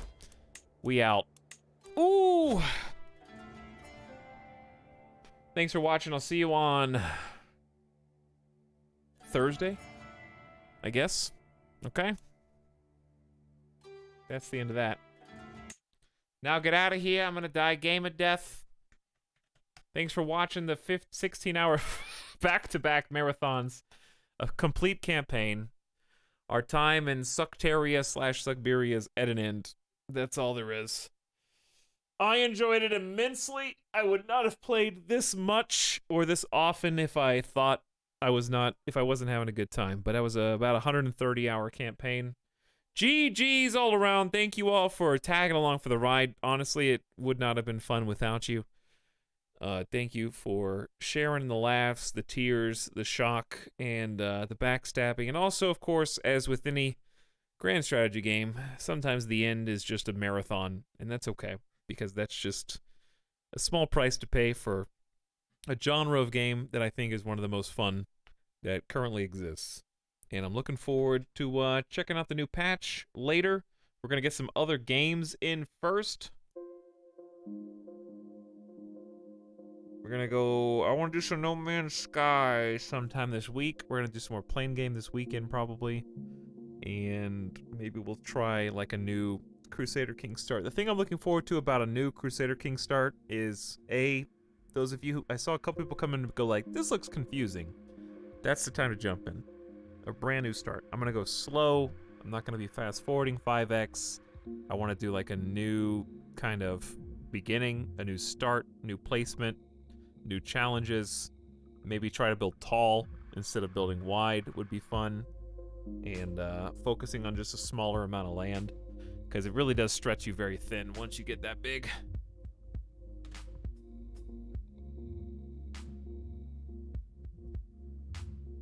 We out. Ooh. Thanks for watching. I'll see you on Thursday, I guess. Okay. That's the end of that. Now get out of here. I'm gonna die game of death. Thanks for watching the 16-hour back-to-back marathons of complete campaign. Our time in Suctaria/Siberia is at an end. That's all there is. I enjoyed it immensely. I would not have played this much or this often if I thought I was not, if I wasn't having a good time. But that was about a 130-hour campaign. GG's all around. Thank you all for tagging along for the ride. Honestly, it would not have been fun without you. Thank you for sharing the laughs, the tears, the shock, and the backstabbing. And also, of course, as with any grand strategy game, sometimes the end is just a marathon, and that's okay, because that's just a small price to pay for a genre of game that I think is one of the most fun that currently exists. And I'm looking forward to checking out the new patch later. We're going to get some other games in first. We're going to go... I want to do some No Man's Sky sometime this week. We're going to do some more plain game this weekend, probably. And maybe we'll try, like, a new Crusader King start. The thing I'm looking forward to about a new Crusader King start is, those of you who... I saw a couple people come in and go like, this looks confusing. That's the time to jump in. A brand new start. I'm going to go slow. I'm not going to be fast-forwarding 5x. I want to do, like, a new kind of beginning, a new start, new placement, new challenges. Maybe try to build tall instead of building wide would be fun. And focusing on just a smaller amount of land, because it really does stretch you very thin once you get that big.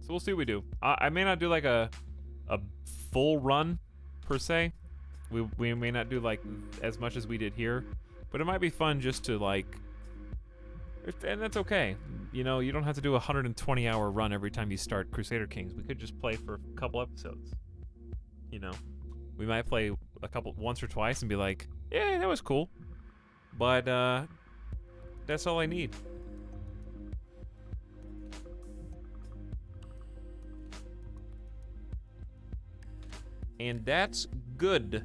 So we'll see what we do. I may not do like a full run per se. We may not do like as much as we did here, but it might be fun just to like, and that's okay. You know, you don't have to do a 120-hour run every time you start Crusader Kings. We could just play for a couple episodes. You know, we might play once or twice and be like, yeah, that was cool. But that's all I need. And that's good.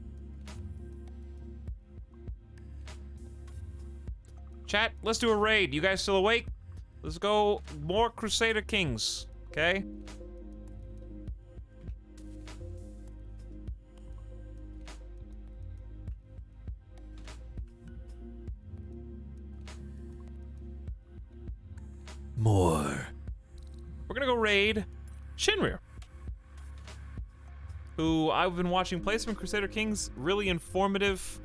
Chat, let's do a raid. You guys still awake? Let's go more Crusader Kings, okay? More. We're gonna go raid Shinrir, who I've been watching play some Crusader Kings. Really informative.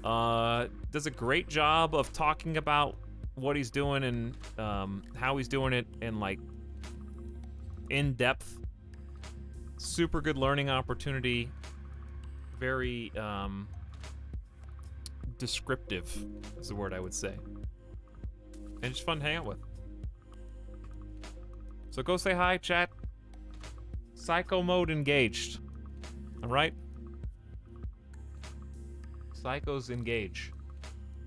Does a great job of talking about what he's doing and how he's doing it in like in depth. Super good learning opportunity. Very descriptive is the word I would say. And just fun to hang out with. So go say hi, chat. Psycho mode engaged. All right? Psychos engage.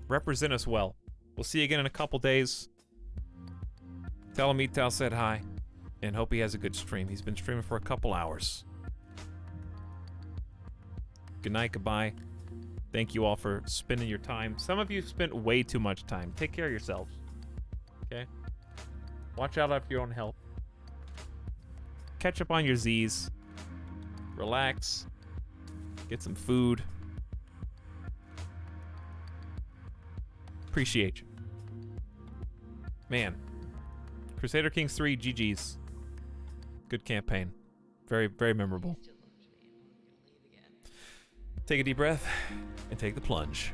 Represent us well. We'll see you again in a couple days. Tell him Etal said hi. And hope he has a good stream. He's been streaming for a couple hours. Good night, goodbye. Thank you all for spending your time. Some of you spent way too much time. Take care of yourselves. Okay? Watch out for your own health. Catch up on your Z's. Relax. Get some food. Appreciate you. Man. Crusader Kings 3, GG's. Good campaign. Very, very memorable. Take a deep breath and take the plunge.